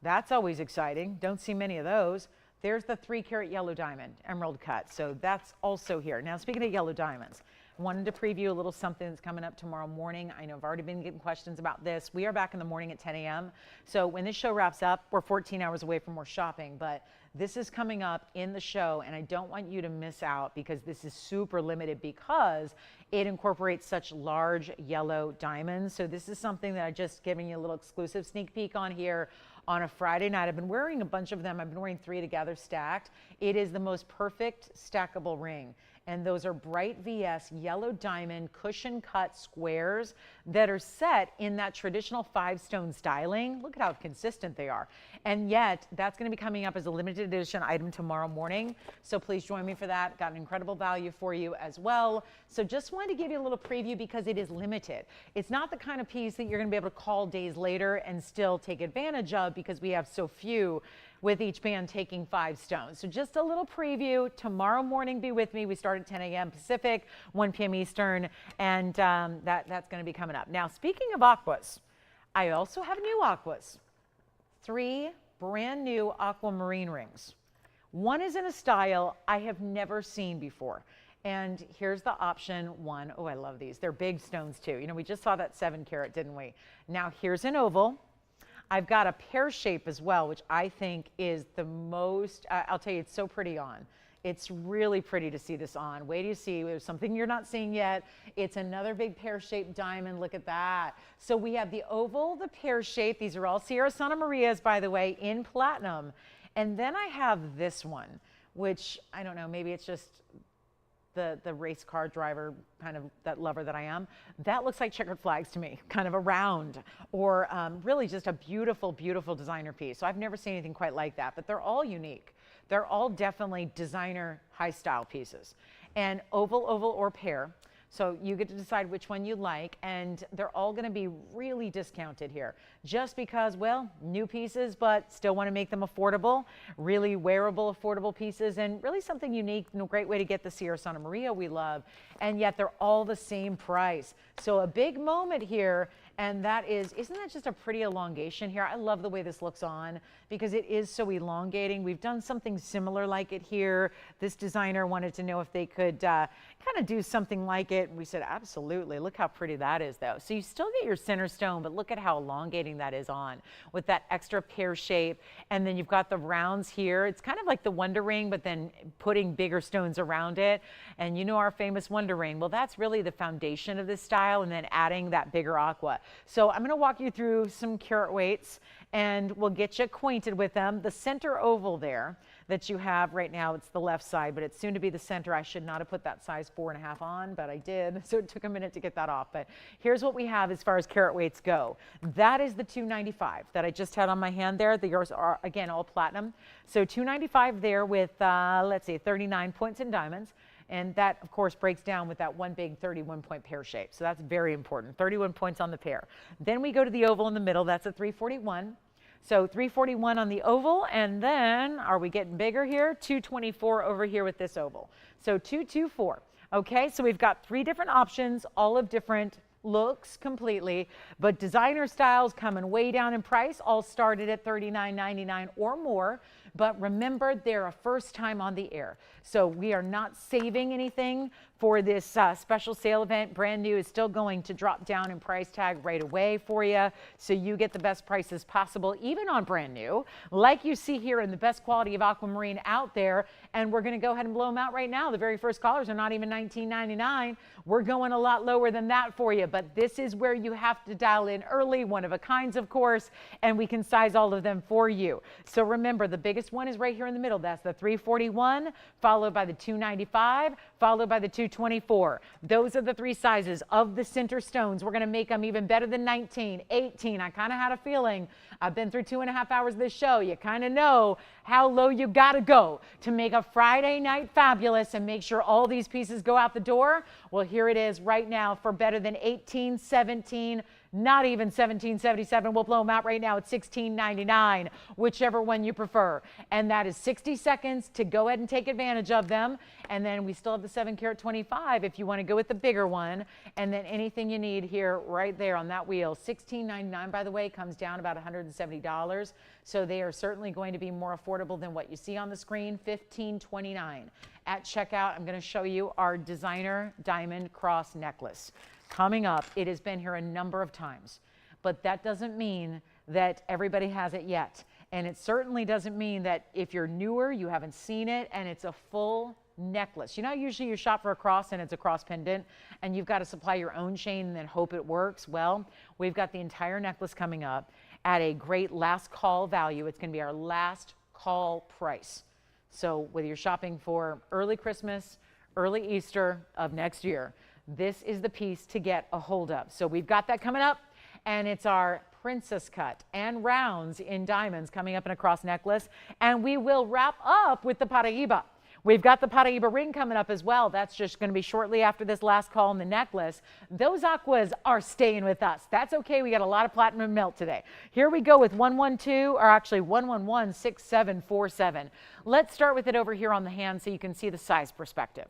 That's always exciting. Don't see many of those. There's the 3 carat yellow diamond, emerald cut. So that's also here. Now, speaking of yellow diamonds, I wanted to preview a little something that's coming up tomorrow morning. I know I've already been getting questions about this. We are back in the morning at 10 a.m. So when this show wraps up, we're 14 hours away from more shopping, but this is coming up in the show, and I don't want you to miss out because this is super limited because it incorporates such large yellow diamonds. So this is something that I'm just giving you a little exclusive sneak peek on here on a Friday night. I've been wearing a bunch of them. I've been wearing 3 together stacked. It is the most perfect stackable ring. And those are bright VS yellow diamond cushion cut squares that are set in that traditional 5-stone styling. Look at how consistent they are. And yet that's going to be coming up as a limited edition item tomorrow morning. So please join me for that. Got an incredible value for you as well. So just wanted to give you a little preview because it is limited. It's not the kind of piece that you're going to be able to call days later and still take advantage of because we have so few, with each band taking 5 stones. So just a little preview. Tomorrow morning, be with me. We start at 10 a.m. Pacific, 1 p.m. Eastern, and that's going to be coming up. Now, speaking of aquas, I also have new aquas. 3 brand new aquamarine rings. One is in a style I have never seen before. And here's the option 1. Oh, I love these. They're big stones too. You know, we just saw that 7 carat, didn't we? Now here's an oval. I've got a pear shape as well, which I think is the most, I'll tell you, it's so pretty on. It's really pretty to see this on. Wait till you see, there's something you're not seeing yet. It's another big pear-shaped diamond. Look at that. So we have the oval, the pear shape. These are all Sierra Santa Marias, by the way, in platinum. And then I have this one, which I don't know, maybe it's just the race car driver, kind of that lover that I am. That looks like checkered flags to me, kind of a round, or really just a beautiful, beautiful designer piece. So I've never seen anything quite like that, but they're all unique. They're all definitely designer high style pieces. And oval, oval, or pear. So you get to decide which one you like, and they're all going to be really discounted here just because, well, new pieces, but still want to make them affordable, really wearable, affordable pieces, and really something unique and a great way to get the Sierra Santa Maria we love, and yet they're all the same price. So a big moment here, and that is, isn't that just a pretty elongation here? I love the way this looks on because it is so elongating. We've done something similar like it here. This designer wanted to know if they could kind of do something like it. We said, absolutely. Look how pretty that is, though. So you still get your center stone, but look at how elongating that is on with that extra pear shape. And then you've got the rounds here. It's kind of like the Wonder Ring, but then putting bigger stones around it. And you know our famous Wonder Ring. Well, that's really the foundation of this style, and then adding that bigger aqua. So I'm going to walk you through some carat weights, and we'll get you acquainted with them. The center oval there that you have right now, it's the left side, but it's soon to be the center. I should not have put that size 4.5 on, but I did. So it took a minute to get that off. But here's what we have as far as carat weights go. That is the 295 that I just had on my hand there. The yours are, again, all platinum. So 295 there with, let's see, 39 points in diamonds. And that, of course, breaks down with that one big 31-point pear shape. So that's very important. 31 points on the pear. Then we go to the oval in the middle. That's a 341. So 341 on the oval. And then, are we getting bigger here? 224 over here with this oval. So 224. Okay, so we've got 3 different options, all of different looks completely, but designer styles coming way down in price, all started at $39.99 or more. But remember, they're a first time on the air. So we are not saving anything for this special sale event. Brand new is still going to drop down in price tag right away for you. So you get the best prices possible, even on brand new, like you see here in the best quality of Aquamarine out there. And we're going to go ahead and blow them out right now. The very first callers are not even $19.99. We're going a lot lower than that for you. But this is where you have to dial in early, one of a kinds, of course, and we can size all of them for you. So remember, the biggest one is right here in the middle. That's the 341, followed by the 295, followed by the 224. Those are the 3 sizes of the center stones. We're going to make them even better than 19, 18. I kind of had a feeling. I've been through 2.5 hours of this show. You kind of know how low you got to go to make a Friday night fabulous and make sure all these pieces go out the door. Well, here it is right now for better than 18, 17, not even $17.77. We'll blow them out right now at $16.99, whichever one you prefer. And that is 60 seconds to go ahead and take advantage of them. And then we still have the 7 carat 25 if you want to go with the bigger one. And then anything you need here right there on that wheel. $16.99, by the way, comes down about $170. So they are certainly going to be more affordable than what you see on the screen. $15.29. At checkout, I'm going to show you our designer diamond cross necklace. Coming up, it has been here a number of times, but that doesn't mean that everybody has it yet. And it certainly doesn't mean that if you're newer, you haven't seen it, and it's a full necklace. You know, usually you shop for a cross and it's a cross pendant, and you've got to supply your own chain and then hope it works. Well, we've got the entire necklace coming up at a great last call value. It's going to be our last call price. So whether you're shopping for early Christmas, early Easter of next year, this is the piece to get a hold of. So we've got that coming up, and it's our princess cut and rounds in diamonds coming up in a cross necklace. And we will wrap up with the Paraiba. We've got the Paraiba ring coming up as well. That's just going to be shortly after this last call on the necklace. Those aquas are staying with us. That's okay. We got a lot of platinum melt today. Here we go with 112, or actually 1116747. Let's start with it over here on the hand so you can see the size perspective.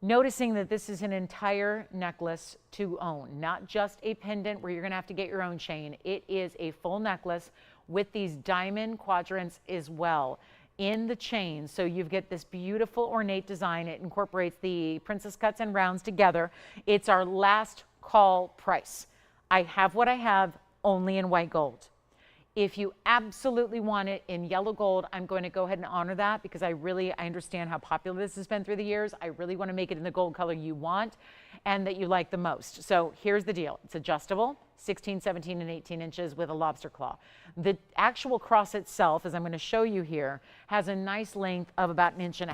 Noticing that this is an entire necklace to own, not just a pendant where you're going to have to get your own chain. It is a full necklace with these diamond quadrants as well in the chain. So you get this beautiful ornate design. It incorporates the princess cuts and rounds together. It's our last call price. I have what I have only in white gold. If you absolutely want it in yellow gold, I'm going to go ahead and honor that because I understand how popular this has been through the years. I really want to make it in the gold color you want and that you like the most. So here's the deal. It's adjustable, 16, 17, and 18 inches with a lobster claw. The actual cross itself, as I'm going to show you here, has a nice length of about 1.5 inches.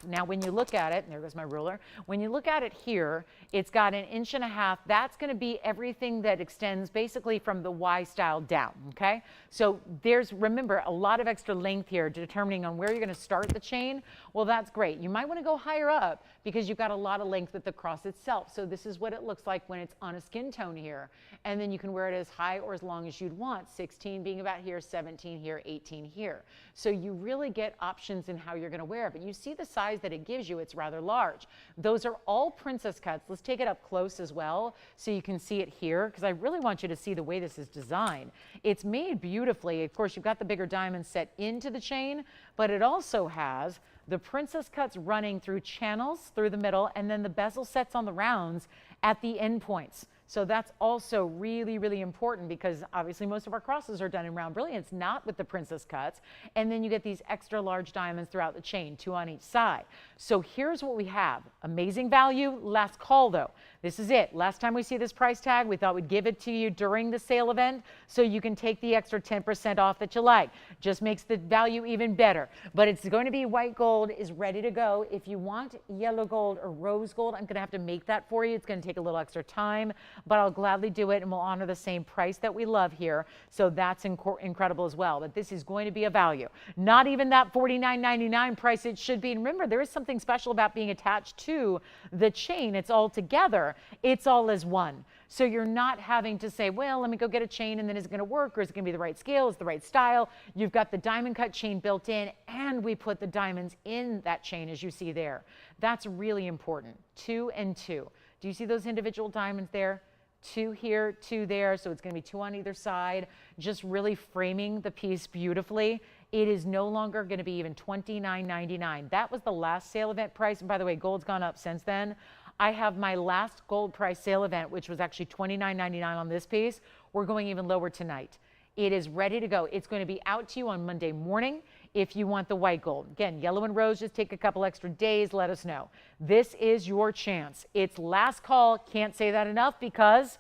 Now, when you look at it, and there goes my ruler, when you look at it here, it's got 1.5 inches. That's going to be everything that extends basically from the Y style down, okay? So there's, remember, a lot of extra length here determining on where you're going to start the chain. Well, that's great. You might want to go higher up because you've got a lot of length with the cross itself. So this is what it looks like when it's on a skin tone here. And then you can wear it as high or as long as you'd want, 16 being about here, 17 here, 18 here. So you really get options in how you're going to wear it. But you see the size that it gives you, it's rather large. Those are all princess cuts. Let's take it up close as well so you can see it here because I really want you to see the way this is designed. It's made beautifully. Of course, you've got the bigger diamonds set into the chain, but it also has the princess cuts running through channels through the middle, and then the bezel sets on the rounds at the end points. So that's also really, really important because obviously most of our crosses are done in round brilliance, not with the princess cuts. And then you get these extra large diamonds throughout the chain, 2 on each side. So here's what we have. Amazing value. Last call though. This is it. Last time we see this price tag, we thought we'd give it to you during the sale event so you can take the extra 10% off that you like. Just makes the value even better. But it's going to be white gold is ready to go. If you want yellow gold or rose gold, I'm going to have to make that for you. It's going to take a little extra time. but I'll gladly do it and we'll honor the same price that we love here. So that's incredible as well. But this is going to be a value. Not even that $49.99 price it should be. And remember, there is something special about being attached to the chain. It's all together. It's all as one. So you're not having to say, well, let me go get a chain and then is it going to work, or is it going to be the right scale, is it the right style? You've got the diamond cut chain built in, and we put the diamonds in that chain as you see there. That's really important. 2 and 2. Do you see those individual diamonds there? 2 here, 2 there. So it's going to be 2 on either side, just really framing the piece beautifully. It is no longer going to be even $29.99. That was the last sale event price. And by the way, gold's gone up since then. I have my last gold price sale event, which was actually $29.99 on this piece. We're going even lower tonight. It is ready to go. It's going to be out to you on Monday morning if you want the white gold. Again, yellow and rose, just take a couple extra days. Let us know. This is your chance. It's last call. Can't say that enough because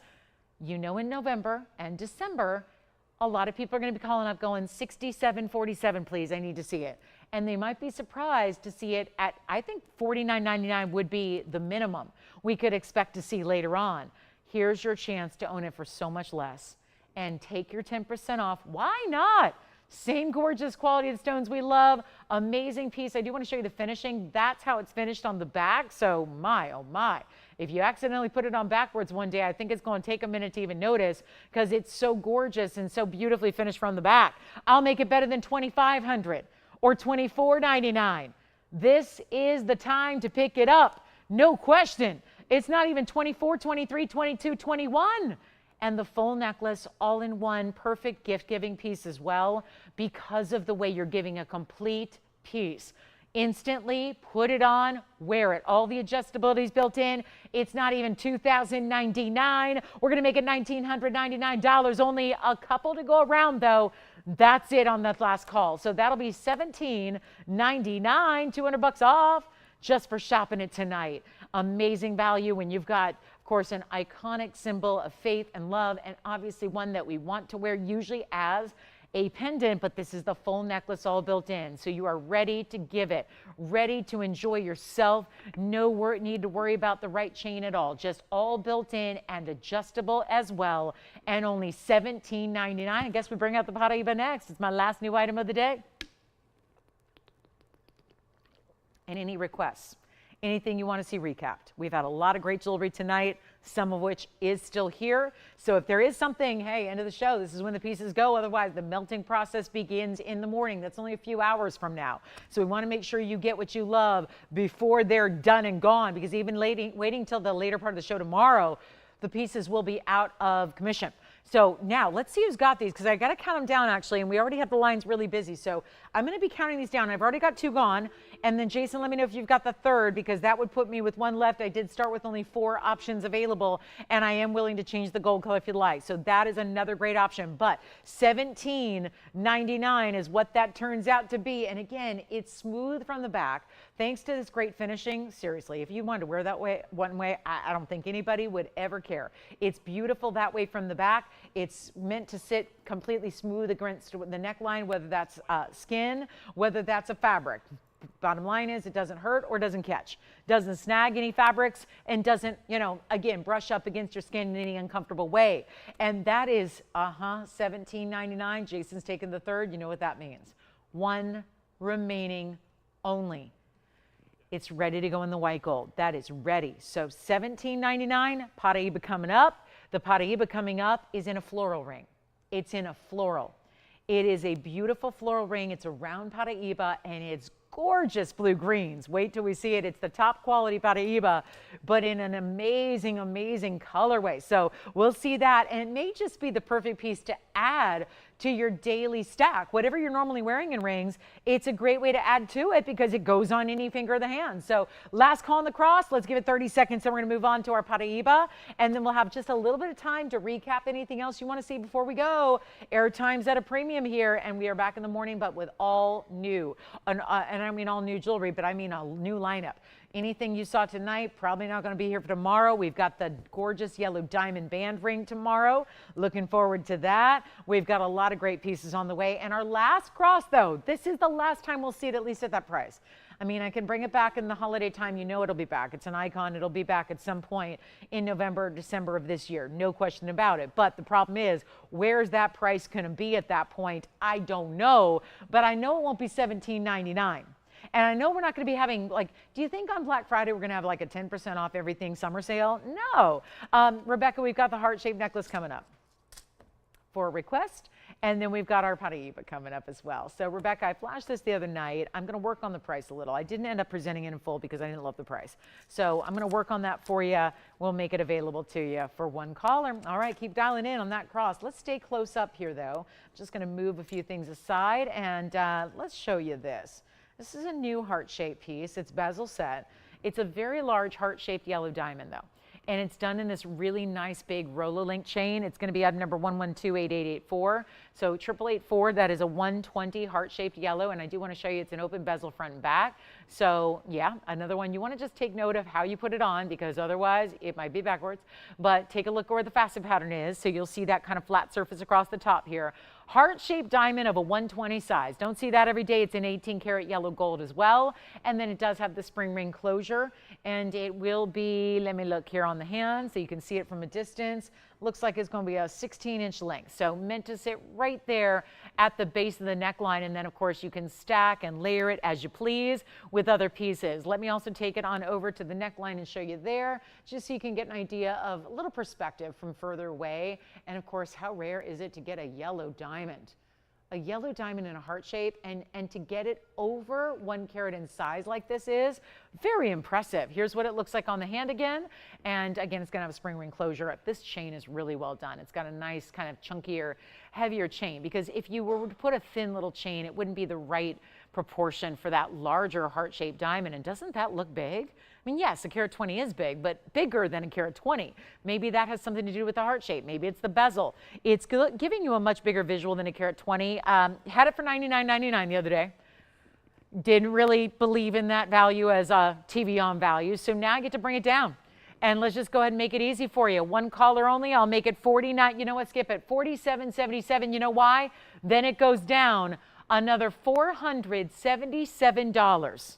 you know in November and December, a lot of people are going to be calling up going, 67.47, please. I need to see it. And they might be surprised to see it at, I think $49.99 would be the minimum we could expect to see later on. Here's your chance to own it for so much less and take your 10% off. Why not? Same gorgeous quality of the stones we love. Amazing piece. I do want to show you the finishing. That's how it's finished on the back. So my, oh my. If you accidentally put it on backwards one day, I think it's going to take a minute to even notice because it's so gorgeous and so beautifully finished from the back. I'll make it better than $2,500 or $24.99. This is the time to pick it up. No question. It's not even $24, $23, $22, $21. And the full necklace all in one, perfect gift giving piece as well because of the way you're giving a complete piece. Instantly put it on, wear it. All the adjustability is built in. It's not even $2,099. We're going to make it $1,999. Only a couple to go around though. That's it on that last call. So that'll be $1,799, $200 off just for shopping it tonight. Amazing value when you've got, of course, an iconic symbol of faith and love, and obviously one that we want to wear usually as a pendant, but this is the full necklace all built in. So you are ready to give it, ready to enjoy yourself. No need to worry about the right chain at all. Just all built in and adjustable as well. And only $17.99. I guess we bring out the Paraiba next. It's my last new item of the day. And any requests? Anything you want to see recapped? We've had a lot of great jewelry tonight, some of which is still here. So if there is something, hey, end of the show, this is when the pieces go. Otherwise, the melting process begins in the morning. That's only a few hours from now. So we want to make sure you get what you love before they're done and gone, because even waiting till the later part of the show tomorrow, the pieces will be out of commission. So now let's see who's got these, because I got to count them down actually, and we already have the lines really busy. So I'm going to be counting these down. I've already got 2 gone. And then Jason, let me know if you've got the third, because that would put me with 1 left. I did start with only 4 options available, and I am willing to change the gold color if you'd like. So that is another great option. But $17.99 is what that turns out to be. And again, it's smooth from the back. Thanks to this great finishing. Seriously, if you wanted to wear that way, one way, I don't think anybody would ever care. It's beautiful that way from the back. It's meant to sit completely smooth against the neckline, whether that's skin, whether that's a fabric. Bottom line is it doesn't hurt or doesn't catch, doesn't snag any fabrics, and doesn't, again, brush up against your skin in any uncomfortable way. And that is, $17.99. Jason's taking the third. You know what that means. 1 remaining only. It's ready to go in the white gold. That is ready. So $17.99, Paraiba coming up. The Paraiba coming up is in a floral ring. It's in a floral. It is a beautiful floral ring. It's a round Paraiba, and it's gorgeous blue greens. Wait till we see it. It's the top quality Paraiba, but in an amazing, amazing colorway. So we'll see that, and it may just be the perfect piece to add to your daily stack. Whatever you're normally wearing in rings, it's a great way to add to it because it goes on any finger of the hand. So last call on the cross. Let's give it 30 seconds, then we're going to move on to our Paraiba, and then we'll have just a little bit of time to recap anything else you want to see before we go. Airtime's at a premium here, and we are back in the morning, but with all new. And I mean all new jewelry, but I mean a new lineup. Anything you saw tonight, probably not going to be here for tomorrow. We've got the gorgeous yellow diamond band ring tomorrow. Looking forward to that. We've got a lot of great pieces on the way. And our last cross, though, this is the last time we'll see it, at least at that price. I mean, I can bring it back in the holiday time. You know it'll be back. It's an icon. It'll be back at some point in November or December of this year. No question about it. But the problem is, where's that price going to be at that point? I don't know. But I know it won't be $17.99. And I know we're not going to be having, like, do you think on Black Friday we're going to have like a 10% off everything summer sale? No. Rebecca, we've got the heart-shaped necklace coming up for a request. And then we've got our Paraiba coming up as well. So Rebecca, I flashed this the other night. I'm going to work on the price a little. I didn't end up presenting it in full because I didn't love the price. So I'm going to work on that for you. We'll make it available to you for one caller. All right, keep dialing in on that cross. Let's stay close up here, though. I'm just going to move a few things aside, and let's show you this. This is a new heart-shaped piece. It's bezel set. It's a very large heart-shaped yellow diamond, though. And it's done in this really nice big Rololink chain. It's going to be item number 1128884. So 8884, that is a 120 heart-shaped yellow. And I do want to show you it's an open bezel front and back. So yeah, another one. You want to just take note of how you put it on because otherwise it might be backwards. But take a look where the facet pattern is. So you'll see that kind of flat surface across the top here. Heart-shaped diamond of a 120 size. Don't see that every day. It's in 18 karat yellow gold as well. And then it does have the spring ring closure. And it will be, let me look here on the hand so you can see it from a distance. Looks like it's going to be a 16-inch length. So meant to sit right there at the base of the neckline. And then, of course, you can stack and layer it as you please with other pieces. Let me also take it on over to the neckline and show you there, just so you can get an idea of a little perspective from further away. And, of course, how rare is it to get a yellow diamond? A yellow diamond in a heart shape, and to get it over 1 carat in size like this is very impressive. Here's what it looks like on the hand again. And again, it's going to have a spring ring closure. This chain is really well done. It's got a nice kind of chunkier, heavier chain, because if you were to put a thin little chain, it wouldn't be the right proportion for that larger heart-shaped diamond. And doesn't that look big? I mean, yes, a carat 20 is big, but bigger than a carat 20. Maybe that has something to do with the heart shape. Maybe it's the bezel. It's giving you a much bigger visual than a carat 20. Had it for $99.99 the other day. Didn't really believe in that value as a TVON value, so now I get to bring it down. And let's just go ahead and make it easy for you. One caller only. I'll make it 49. You know what? Skip it. $47.77. You know why? Then it goes down another $477.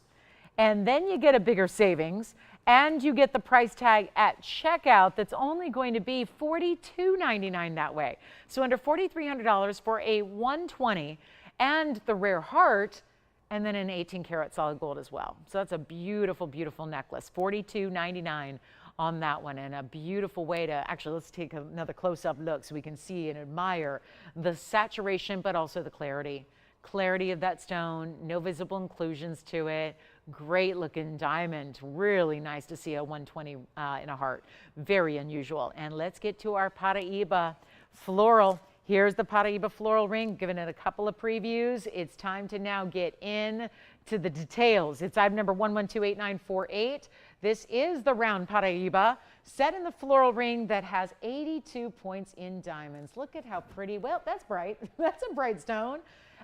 And then you get a bigger savings, and you get the price tag at checkout that's only going to be $42.99 that way. So under $4,300 for a 120 and the rare heart, and then an 18 karat solid gold as well. So that's a beautiful, beautiful necklace. $42.99 on that one, and a beautiful way to, actually, let's take another close-up look so we can see and admire the saturation, but also the clarity. Clarity of that stone, no visible inclusions to it. Great looking diamond. Really nice to see a 120 in a heart. Very unusual. And let's get to our Paraiba floral. Here's the Paraiba floral ring. Given it a couple of previews. It's time to now get in to the details. It's item number 1128948. This is the round Paraiba set in the floral ring that has 82 points in diamonds. Look at how pretty. Well, that's bright. That's a bright stone.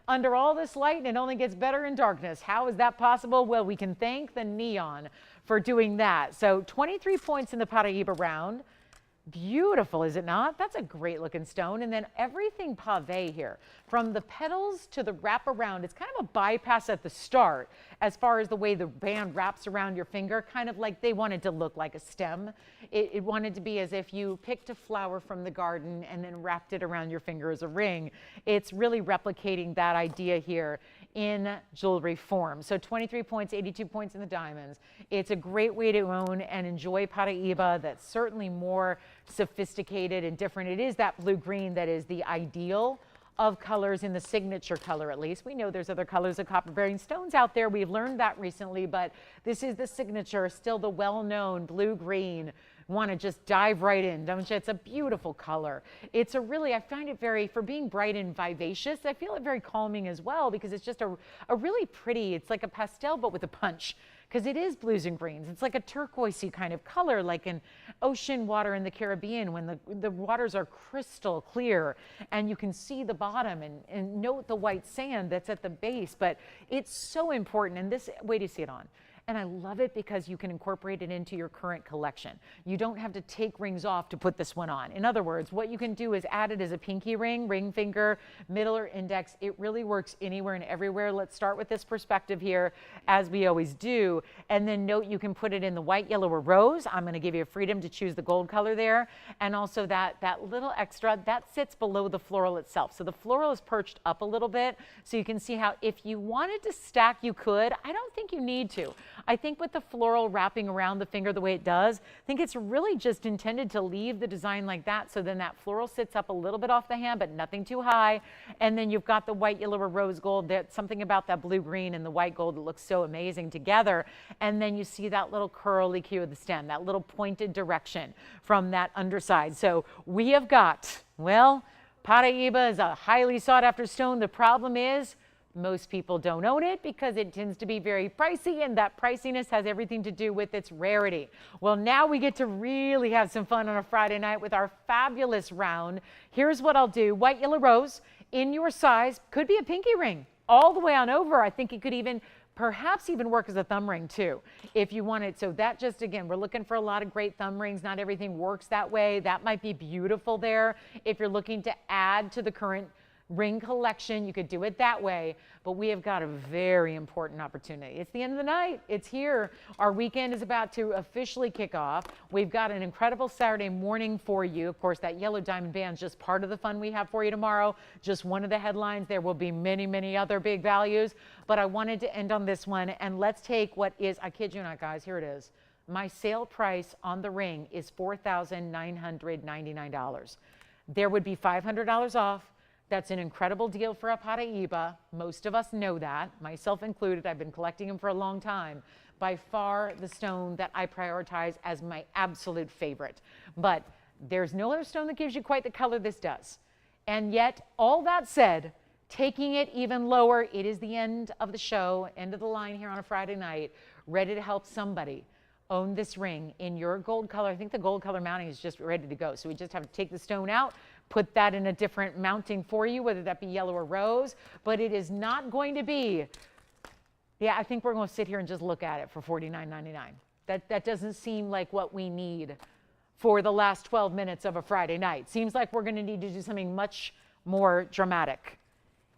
Under all this light, and it only gets better in darkness. How is that possible? Well, we can thank the neon for doing that. So 23 points in the Paraiba round. Beautiful, is it not? That's a great looking stone. And then everything pave here, from the petals to the wrap around, it's kind of a bypass at the start as far as the way the band wraps around your finger, kind of like they wanted to look like a stem. It wanted to be as if you picked a flower from the garden and then wrapped it around your finger as a ring. It's really replicating that idea here in jewelry form. So 23 points, 82 points in the diamonds. It's a great way to own and enjoy Paraiba that's certainly more sophisticated and different. It is that blue-green that is the ideal of colors in the signature color, at least. We know there's other colors of copper-bearing stones out there. We've learned that recently, but this is the signature, still the well-known blue-green. Want to just dive right in, don't you? It's a beautiful color. It's a really, I find it very, for being bright and vivacious, I feel it very calming as well, because it's just a really pretty, it's like a pastel, but with a punch, because it is blues and greens. It's like a turquoisey kind of color, like an ocean water in the Caribbean when the waters are crystal clear and you can see the bottom and note the white sand that's at the base. But it's so important, and this, wait till you see it on. And I love it because you can incorporate it into your current collection. You don't have to take rings off to put this one on. In other words, what you can do is add it as a pinky ring, ring finger, middle or index. It really works anywhere and everywhere. Let's start with this perspective here, as we always do. And then note you can put it in the white, yellow, or rose. I'm going to give you a freedom to choose the gold color there. And also that little extra, that sits below the floral itself. So the floral is perched up a little bit. So you can see how if you wanted to stack, you could. I don't think you need to. I think with the floral wrapping around the finger the way it does, I think it's really just intended to leave the design like that. So then that floral sits up a little bit off the hand, but nothing too high. And then you've got the white, yellow, or rose gold. There's something about that blue green and the white gold that looks so amazing together. And then you see that little curly cue of the stem, that little pointed direction from that underside. So we have got, well, Paraiba is a highly sought after stone. The problem is, most people don't own it because it tends to be very pricey, and that priciness has everything to do with its rarity. Well, now we get to really have some fun on a Friday night with our fabulous round. Here's what I'll do. White, yellow, rose in your size. Could be a pinky ring all the way on over. I think it could even perhaps even work as a thumb ring too, if you want it. So that just, again, we're looking for a lot of great thumb rings. Not everything works that way. That might be beautiful there. If you're looking to add to the current ring collection, you could do it that way, but we have got a very important opportunity. It's the end of the night. It's here. Our weekend is about to officially kick off. We've got an incredible Saturday morning for you. Of course, that yellow diamond band is just part of the fun we have for you tomorrow. Just one of the headlines. There will be many, many other big values, but I wanted to end on this one. And let's take what is, I kid you not, guys, here it is. My sale price on the ring is $4,999. There would be $500 off. That's an incredible deal for a Paraiba. Most of us know that, myself included. I've been collecting them for a long time. By far the stone that I prioritize as my absolute favorite. But there's no other stone that gives you quite the color this does. And yet, all that said, taking it even lower, it is the end of the show, end of the line here on a Friday night, ready to help somebody own this ring in your gold color. I think the gold color mounting is just ready to go. So we just have to take the stone out, put that in a different mounting for you, whether that be yellow or rose, but it is not going to be, yeah, I think we're going to sit here and just look at it for $49.99. That doesn't seem like what we need for the last 12 minutes of a Friday night. Seems like we're going to need to do something much more dramatic.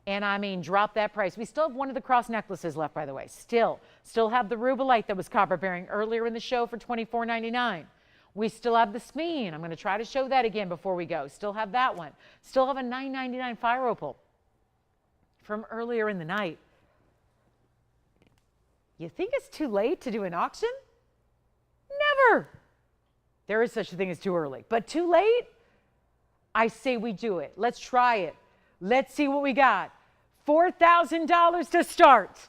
And I mean, drop that price. We still have one of the cross necklaces left, by the way. Still have the rubellite that was copper bearing earlier in the show for $24.99. We still have the sphene. I'm going to try to show that again before we go. Still have that one. Still have a $9.99 fire opal from earlier in the night. You think it's too late to do an auction? Never. There is such a thing as too early, but too late? I say we do it. Let's try it. Let's see what we got. $4,000 to start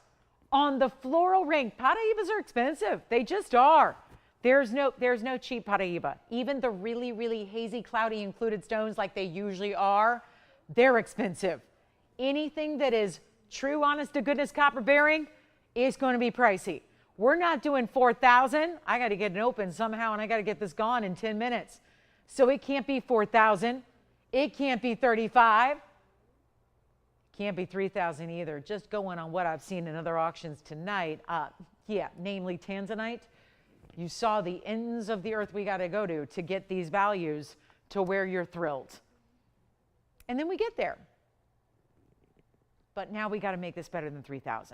on the floral ring. Paraibas are expensive. They just are. There's no cheap Paraiba. Even the really, really hazy, cloudy included stones like they usually are, they're expensive. Anything that is true, honest to goodness copper bearing is going to be pricey. We're not doing $4,000. I got to get it open somehow, and I got to get this gone in 10 minutes. So it can't be $4,000. It can't be $35,000. Can't be $3,000 either. Just going on what I've seen in other auctions tonight. Yeah, namely Tanzanite. You saw the ends of the earth we got to go to get these values to where you're thrilled. And then we get there. But now we got to make this better than $3,000.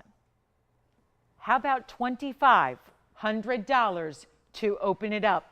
How about $2,500 to open it up?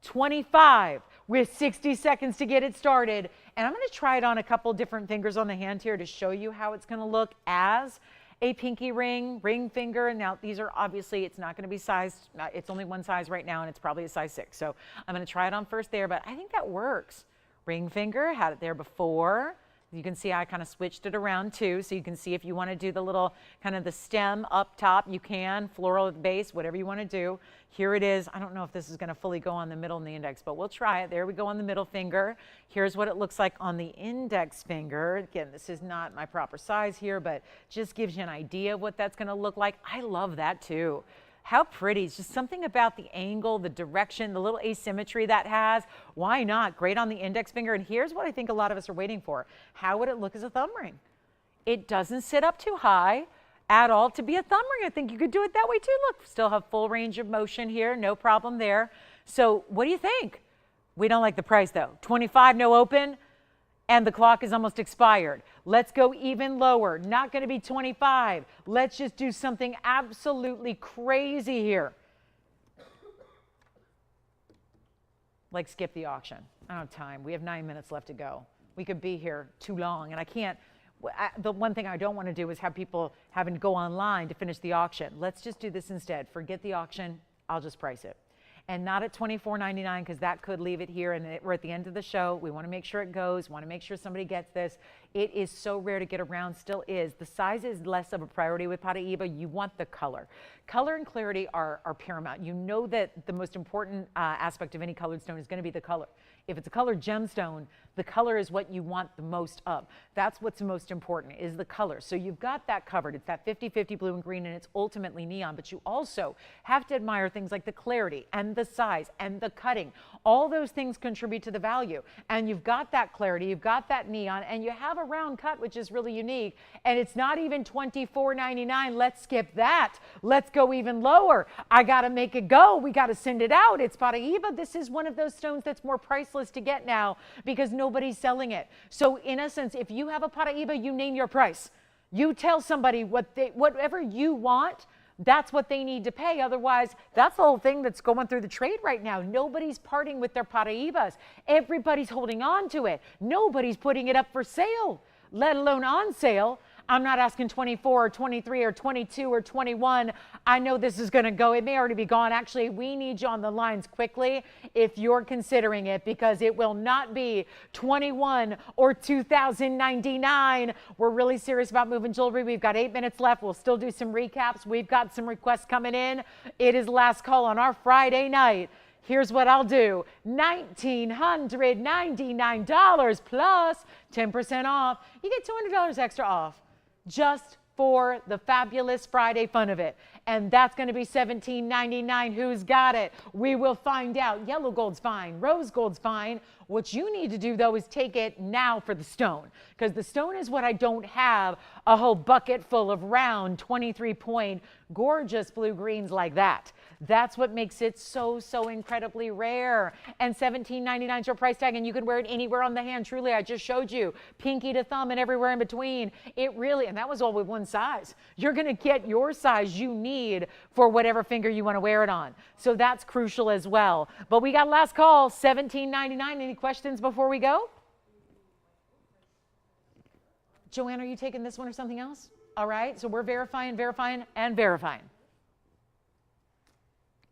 $25,000 with 60 seconds to get it started. And I'm going to try it on a couple different fingers on the hand here to show you how it's going to look as a pinky ring, ring finger. And now these are obviously, it's not going to be sized. It's only one size right now, and it's probably a size 6. So I'm going to try it on first there, but I think that works. Ring finger, had it there before. You can see I kind of switched it around too. So you can see if you want to do the little kind of the stem up top, you can. Floral at the base, whatever you want to do. Here it is. I don't know if this is going to fully go on the middle and the index, but we'll try it. There we go on the middle finger. Here's what it looks like on the index finger. Again, this is not my proper size here, but just gives you an idea of what that's going to look like. I love that too. How pretty. It's just something about the angle, the direction, the little asymmetry that has. Why not? Great on the index finger. And here's what I think a lot of us are waiting for. How would it look as a thumb ring? It doesn't sit up too high. at all to be a thumb ring. I think you could do it that way too. Look, still have full range of motion here, no problem there. So what do you think? We don't like the price though. 25, no open, and the clock is almost expired. Let's go even lower. Not going to be 25. Let's just do something absolutely crazy here. Like skip the auction. I don't have time. We have 9 minutes left to go. We could be here too long, and I can't. The one thing I don't want to do is have people having to go online to finish the auction. Let's just do this instead. Forget the auction. I'll just price it. And not at $24.99 because that could leave it here, and we're at the end of the show. We want to make sure it goes. Want to make sure somebody gets this. It is so rare to get around, still is. The size is less of a priority with Paraiba. You want the color. Color and clarity are paramount. You know that the most important aspect of any colored stone is going to be the color. If it's a colored gemstone, the color is what you want the most of. That's what's most important, is the color. So you've got that covered. It's that 50-50 blue and green, and it's ultimately neon. But you also have to admire things like the clarity and the size and the cutting. All those things contribute to the value. And you've got that clarity, you've got that neon, and you have a round cut, which is really unique. And it's not even $24.99. Let's skip that. Let's go even lower. I got to make it go. We got to send it out. It's Paraiba. This is one of those stones that's more priceless to get now because nobody's selling it. So in essence, if you have a Paraiba, you name your price. You tell somebody whatever you want, that's what they need to pay. Otherwise, that's the whole thing that's going through the trade right now. Nobody's parting with their Paraibas. Everybody's holding on to it. Nobody's putting it up for sale, let alone on sale. I'm not asking 24 or 23 or 22 or 21. I know this is going to go. It may already be gone. Actually, we need you on the lines quickly if you're considering it, because it will not be 21 or 2,099. We're really serious about moving jewelry. We've got 8 minutes left. We'll still do some recaps. We've got some requests coming in. It is last call on our Friday night. Here's what I'll do. $1,999 plus 10% off. You get $200 extra off just for the fabulous Friday fun of it. And that's going to be $17.99. Who's got it? We will find out. Yellow gold's fine. Rose gold's fine. What you need to do, though, is take it now for the stone, because the stone is what I don't have a whole bucket full of round 23-point gorgeous blue greens like that. That's what makes it so, so incredibly rare. And $17.99 is your price tag, and you can wear it anywhere on the hand. Truly, I just showed you pinky to thumb and everywhere in between. It really, and that was all with one size. You're going to get your size you need for whatever finger you want to wear it on. So that's crucial as well. But we got last call, $17.99. Any questions before we go? Joanne, are you taking this one or something else? All right, so we're verifying, verifying, and verifying.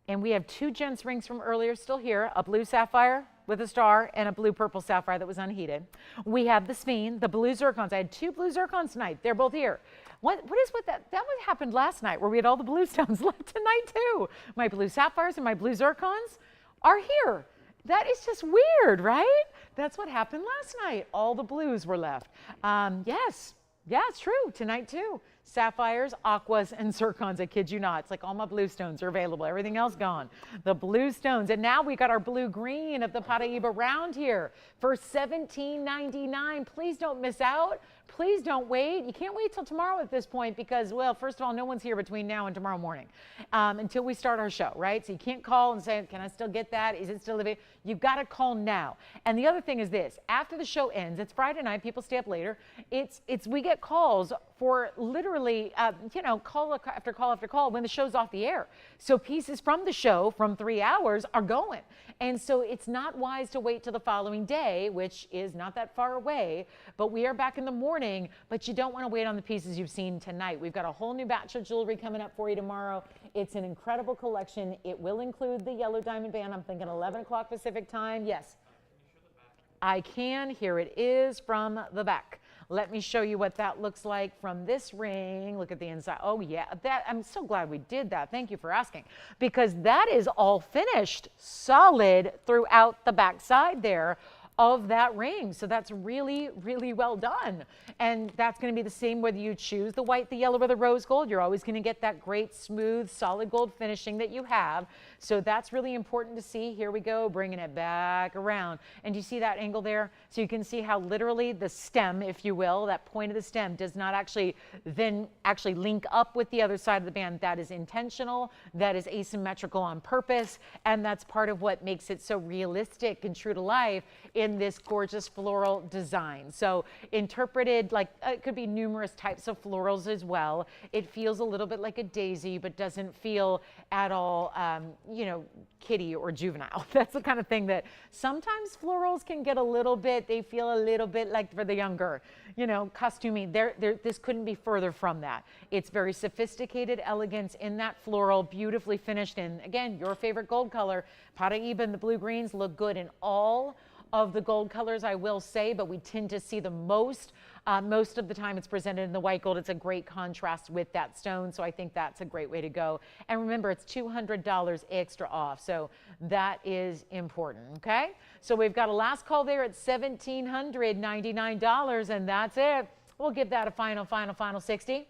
And we have 2 gents rings from earlier still here, a blue sapphire with a star and a blue purple sapphire that was unheated. We have the sphene, the blue zircons. I had 2 blue zircons tonight. They're both here. What is with that? That what happened last night where we had all the blue stones left tonight too. My blue sapphires and my blue zircons are here. That is just weird, right? That's what happened last night. All the blues were left. Yes. Yeah, it's true. Tonight, too. Sapphires, aquas, and zircons. I kid you not. It's like all my blue stones are available. Everything else gone. The blue stones. And now we got our blue-green of the Paraiba round here for $17.99. Please don't miss out. Please don't wait. You can't wait till tomorrow at this point because, well, first of all, no one's here between now and tomorrow morning until we start our show, right? So you can't call and say, can I still get that? Is it still available? You've got to call now. And the other thing is this. After the show ends, it's Friday night. People stay up later. We get calls for literally, call after call after call when the show's off the air. So pieces from the show from 3 hours are going. And so it's not wise to wait till the following day, which is not that far away, but we are back in the morning, but you don't want to wait on the pieces you've seen tonight. We've got a whole new batch of jewelry coming up for you tomorrow. It's an incredible collection. It will include the yellow diamond band. I'm thinking 11 o'clock Pacific time. Yes. I can. Here it is from the back. Let me show you what that looks like from this ring. Look at the inside. Oh yeah, I'm so glad we did that. Thank you for asking, because that is all finished solid throughout the back side there. of that ring. So that's really, really well done. And that's going to be the same whether you choose the white, the yellow, or the rose gold. You're always going to get that great, smooth, solid gold finishing that you have. So that's really important to see. Here we go, bringing it back around. And do you see that angle there? So you can see how literally the stem, if you will, that point of the stem does not actually then actually link up with the other side of the band. That is intentional. That is asymmetrical on purpose. And that's part of what makes it so realistic and true to life in this gorgeous floral design. So interpreted like it could be numerous types of florals as well. It feels a little bit like a daisy, but doesn't feel at all, you know, kiddie or juvenile. That's the kind of thing that sometimes florals can get a little bit, they feel a little bit like for the younger, you know, costumey. This couldn't be further from that. It's very sophisticated elegance in that floral, beautifully finished in, again, your favorite gold color. Paraiba and the blue greens look good in all of the gold colors, I will say, but we tend to see the most of the time it's presented in the white gold. It's a great contrast with that stone, so I think that's a great way to go. And remember, it's $200 extra off, so that is important, okay? So we've got a last call there at $1,799, and that's it. We'll give that a final 60.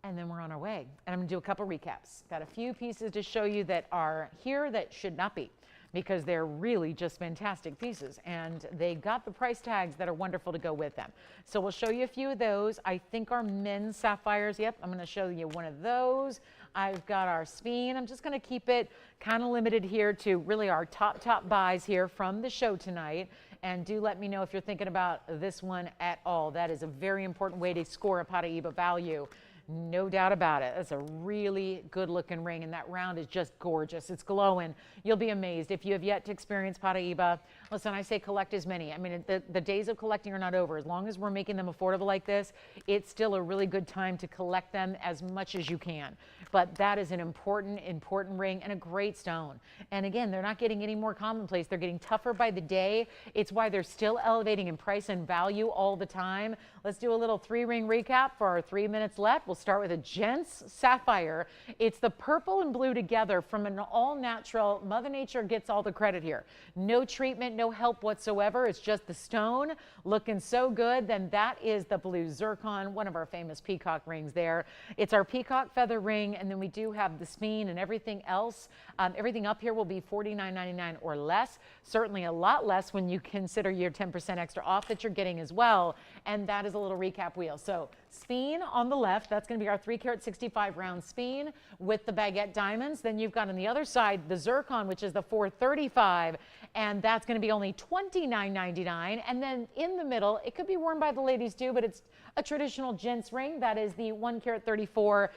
And then we're on our way. And I'm gonna do a couple recaps. Got a few pieces to show you that are here that should not be, because they're really just fantastic pieces, and they got the price tags that are wonderful to go with them. So we'll show you a few of those. I think our men's sapphires, yep, I'm going to show you one of those. I've got our sphene. I'm just going to keep it kind of limited here to really our top buys here from the show tonight. And do let me know if you're thinking about this one at all. That is a very important way to score a Paraiba value. No doubt about it. That's a really good looking ring, and that round is just gorgeous. It's glowing. You'll be amazed if you have yet to experience Paraiba. Listen, I say collect as many. I mean, the days of collecting are not over. As long as we're making them affordable like this, it's still a really good time to collect them as much as you can. But that is an important ring and a great stone. And again, they're not getting any more commonplace. They're getting tougher by the day. It's why they're still elevating in price and value all the time. Let's do a little 3-ring recap for our 3 minutes left. We'll start with a gents sapphire. It's the purple and blue together from an all-natural. Mother Nature gets all the credit here. No treatment, no help whatsoever. It's just the stone looking so good. Then that is the blue zircon, one of our famous peacock rings there. It's our peacock feather ring, and then we do have the sphene and everything else. Everything up here will be $49.99 or less. Certainly a lot less when you consider your 10% extra off that you're getting as well. And that is a little recap wheel. So sphene on the left, that's going to be our 3-carat 65 round sphene with the baguette diamonds. Then you've got on the other side the zircon, which is the 435, and that's going to be only $29.99. And then in the middle, it could be worn by the ladies too, but it's a traditional gents ring. That is the 1-carat 34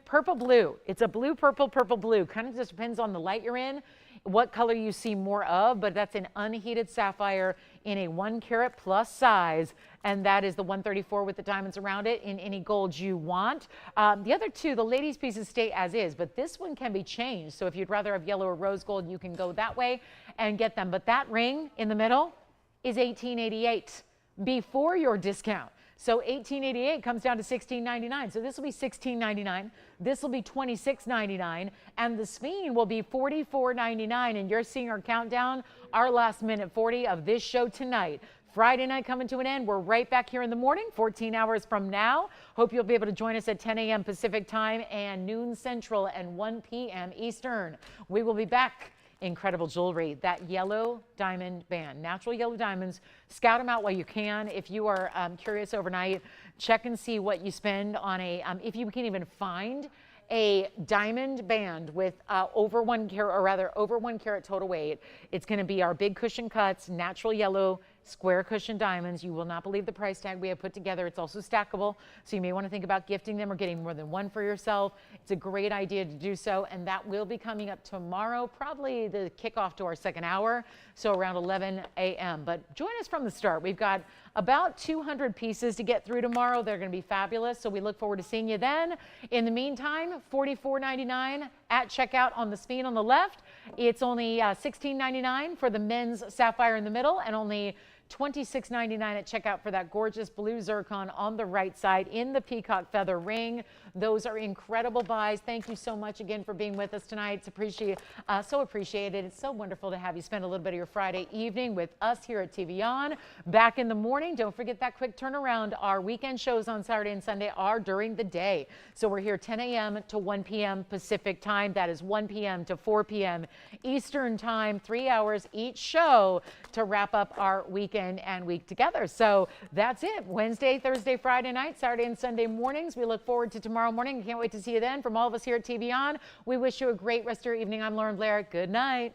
purple blue. It's a blue, purple, purple blue. Kind of just depends on the light you're in, what color you see more of, but that's an unheated sapphire in a 1-carat plus size, and that is the 134 with the diamonds around it in any gold you want. The other two, the ladies pieces, stay as is, but this one can be changed. So if you'd rather have yellow or rose gold, you can go that way and get them. But that ring in the middle is $18.88 before your discount. So $18.88 comes down to $16.99. So this will be $16.99. This will be $26.99. And the sphene will be $44.99. And you're seeing our countdown, our last minute 40 of this show tonight. Friday night coming to an end. We're right back here in the morning, 14 hours from now. Hope you'll be able to join us at 10 a.m. Pacific time and noon Central and 1 p.m. Eastern. We will be back. Incredible jewelry, that yellow diamond band, natural yellow diamonds. Scout them out while you can. If you are curious overnight, check and see what you spend on a, if you can even find a diamond band with over 1 carat, or rather over 1 carat total weight. It's going to be our big cushion cuts, natural yellow square cushion diamonds. You will not believe the price tag we have put together. It's also stackable, so you may want to think about gifting them or getting more than one for yourself. It's a great idea to do so, and that will be coming up tomorrow, probably the kickoff to our second hour, so around 11 a.m. But join us from the start. We've got about 200 pieces to get through tomorrow. They're going to be fabulous, so we look forward to seeing you then. In the meantime, $44.99 at checkout on the sphene on the left. It's only $16.99 for the men's sapphire in the middle, and only $26.99 at checkout for that gorgeous blue zircon on the right side in the peacock feather ring. Those are incredible buys. Thank you so much again for being with us tonight. It's so appreciated. It's so wonderful to have you spend a little bit of your Friday evening with us here at TVON. Back in the morning, don't forget that quick turnaround. Our weekend shows on Saturday and Sunday are during the day. So we're here 10 a.m. to 1 p.m. Pacific time. That is 1 p.m. to 4 p.m. Eastern time, 3 hours each show to wrap up our weekend and week together. So that's it. Wednesday, Thursday, Friday night, Saturday and Sunday mornings. We look forward to tomorrow morning. Can't wait to see you then. From all of us here at TVON, we wish you a great rest of your evening. I'm Lauren Blair. Good night.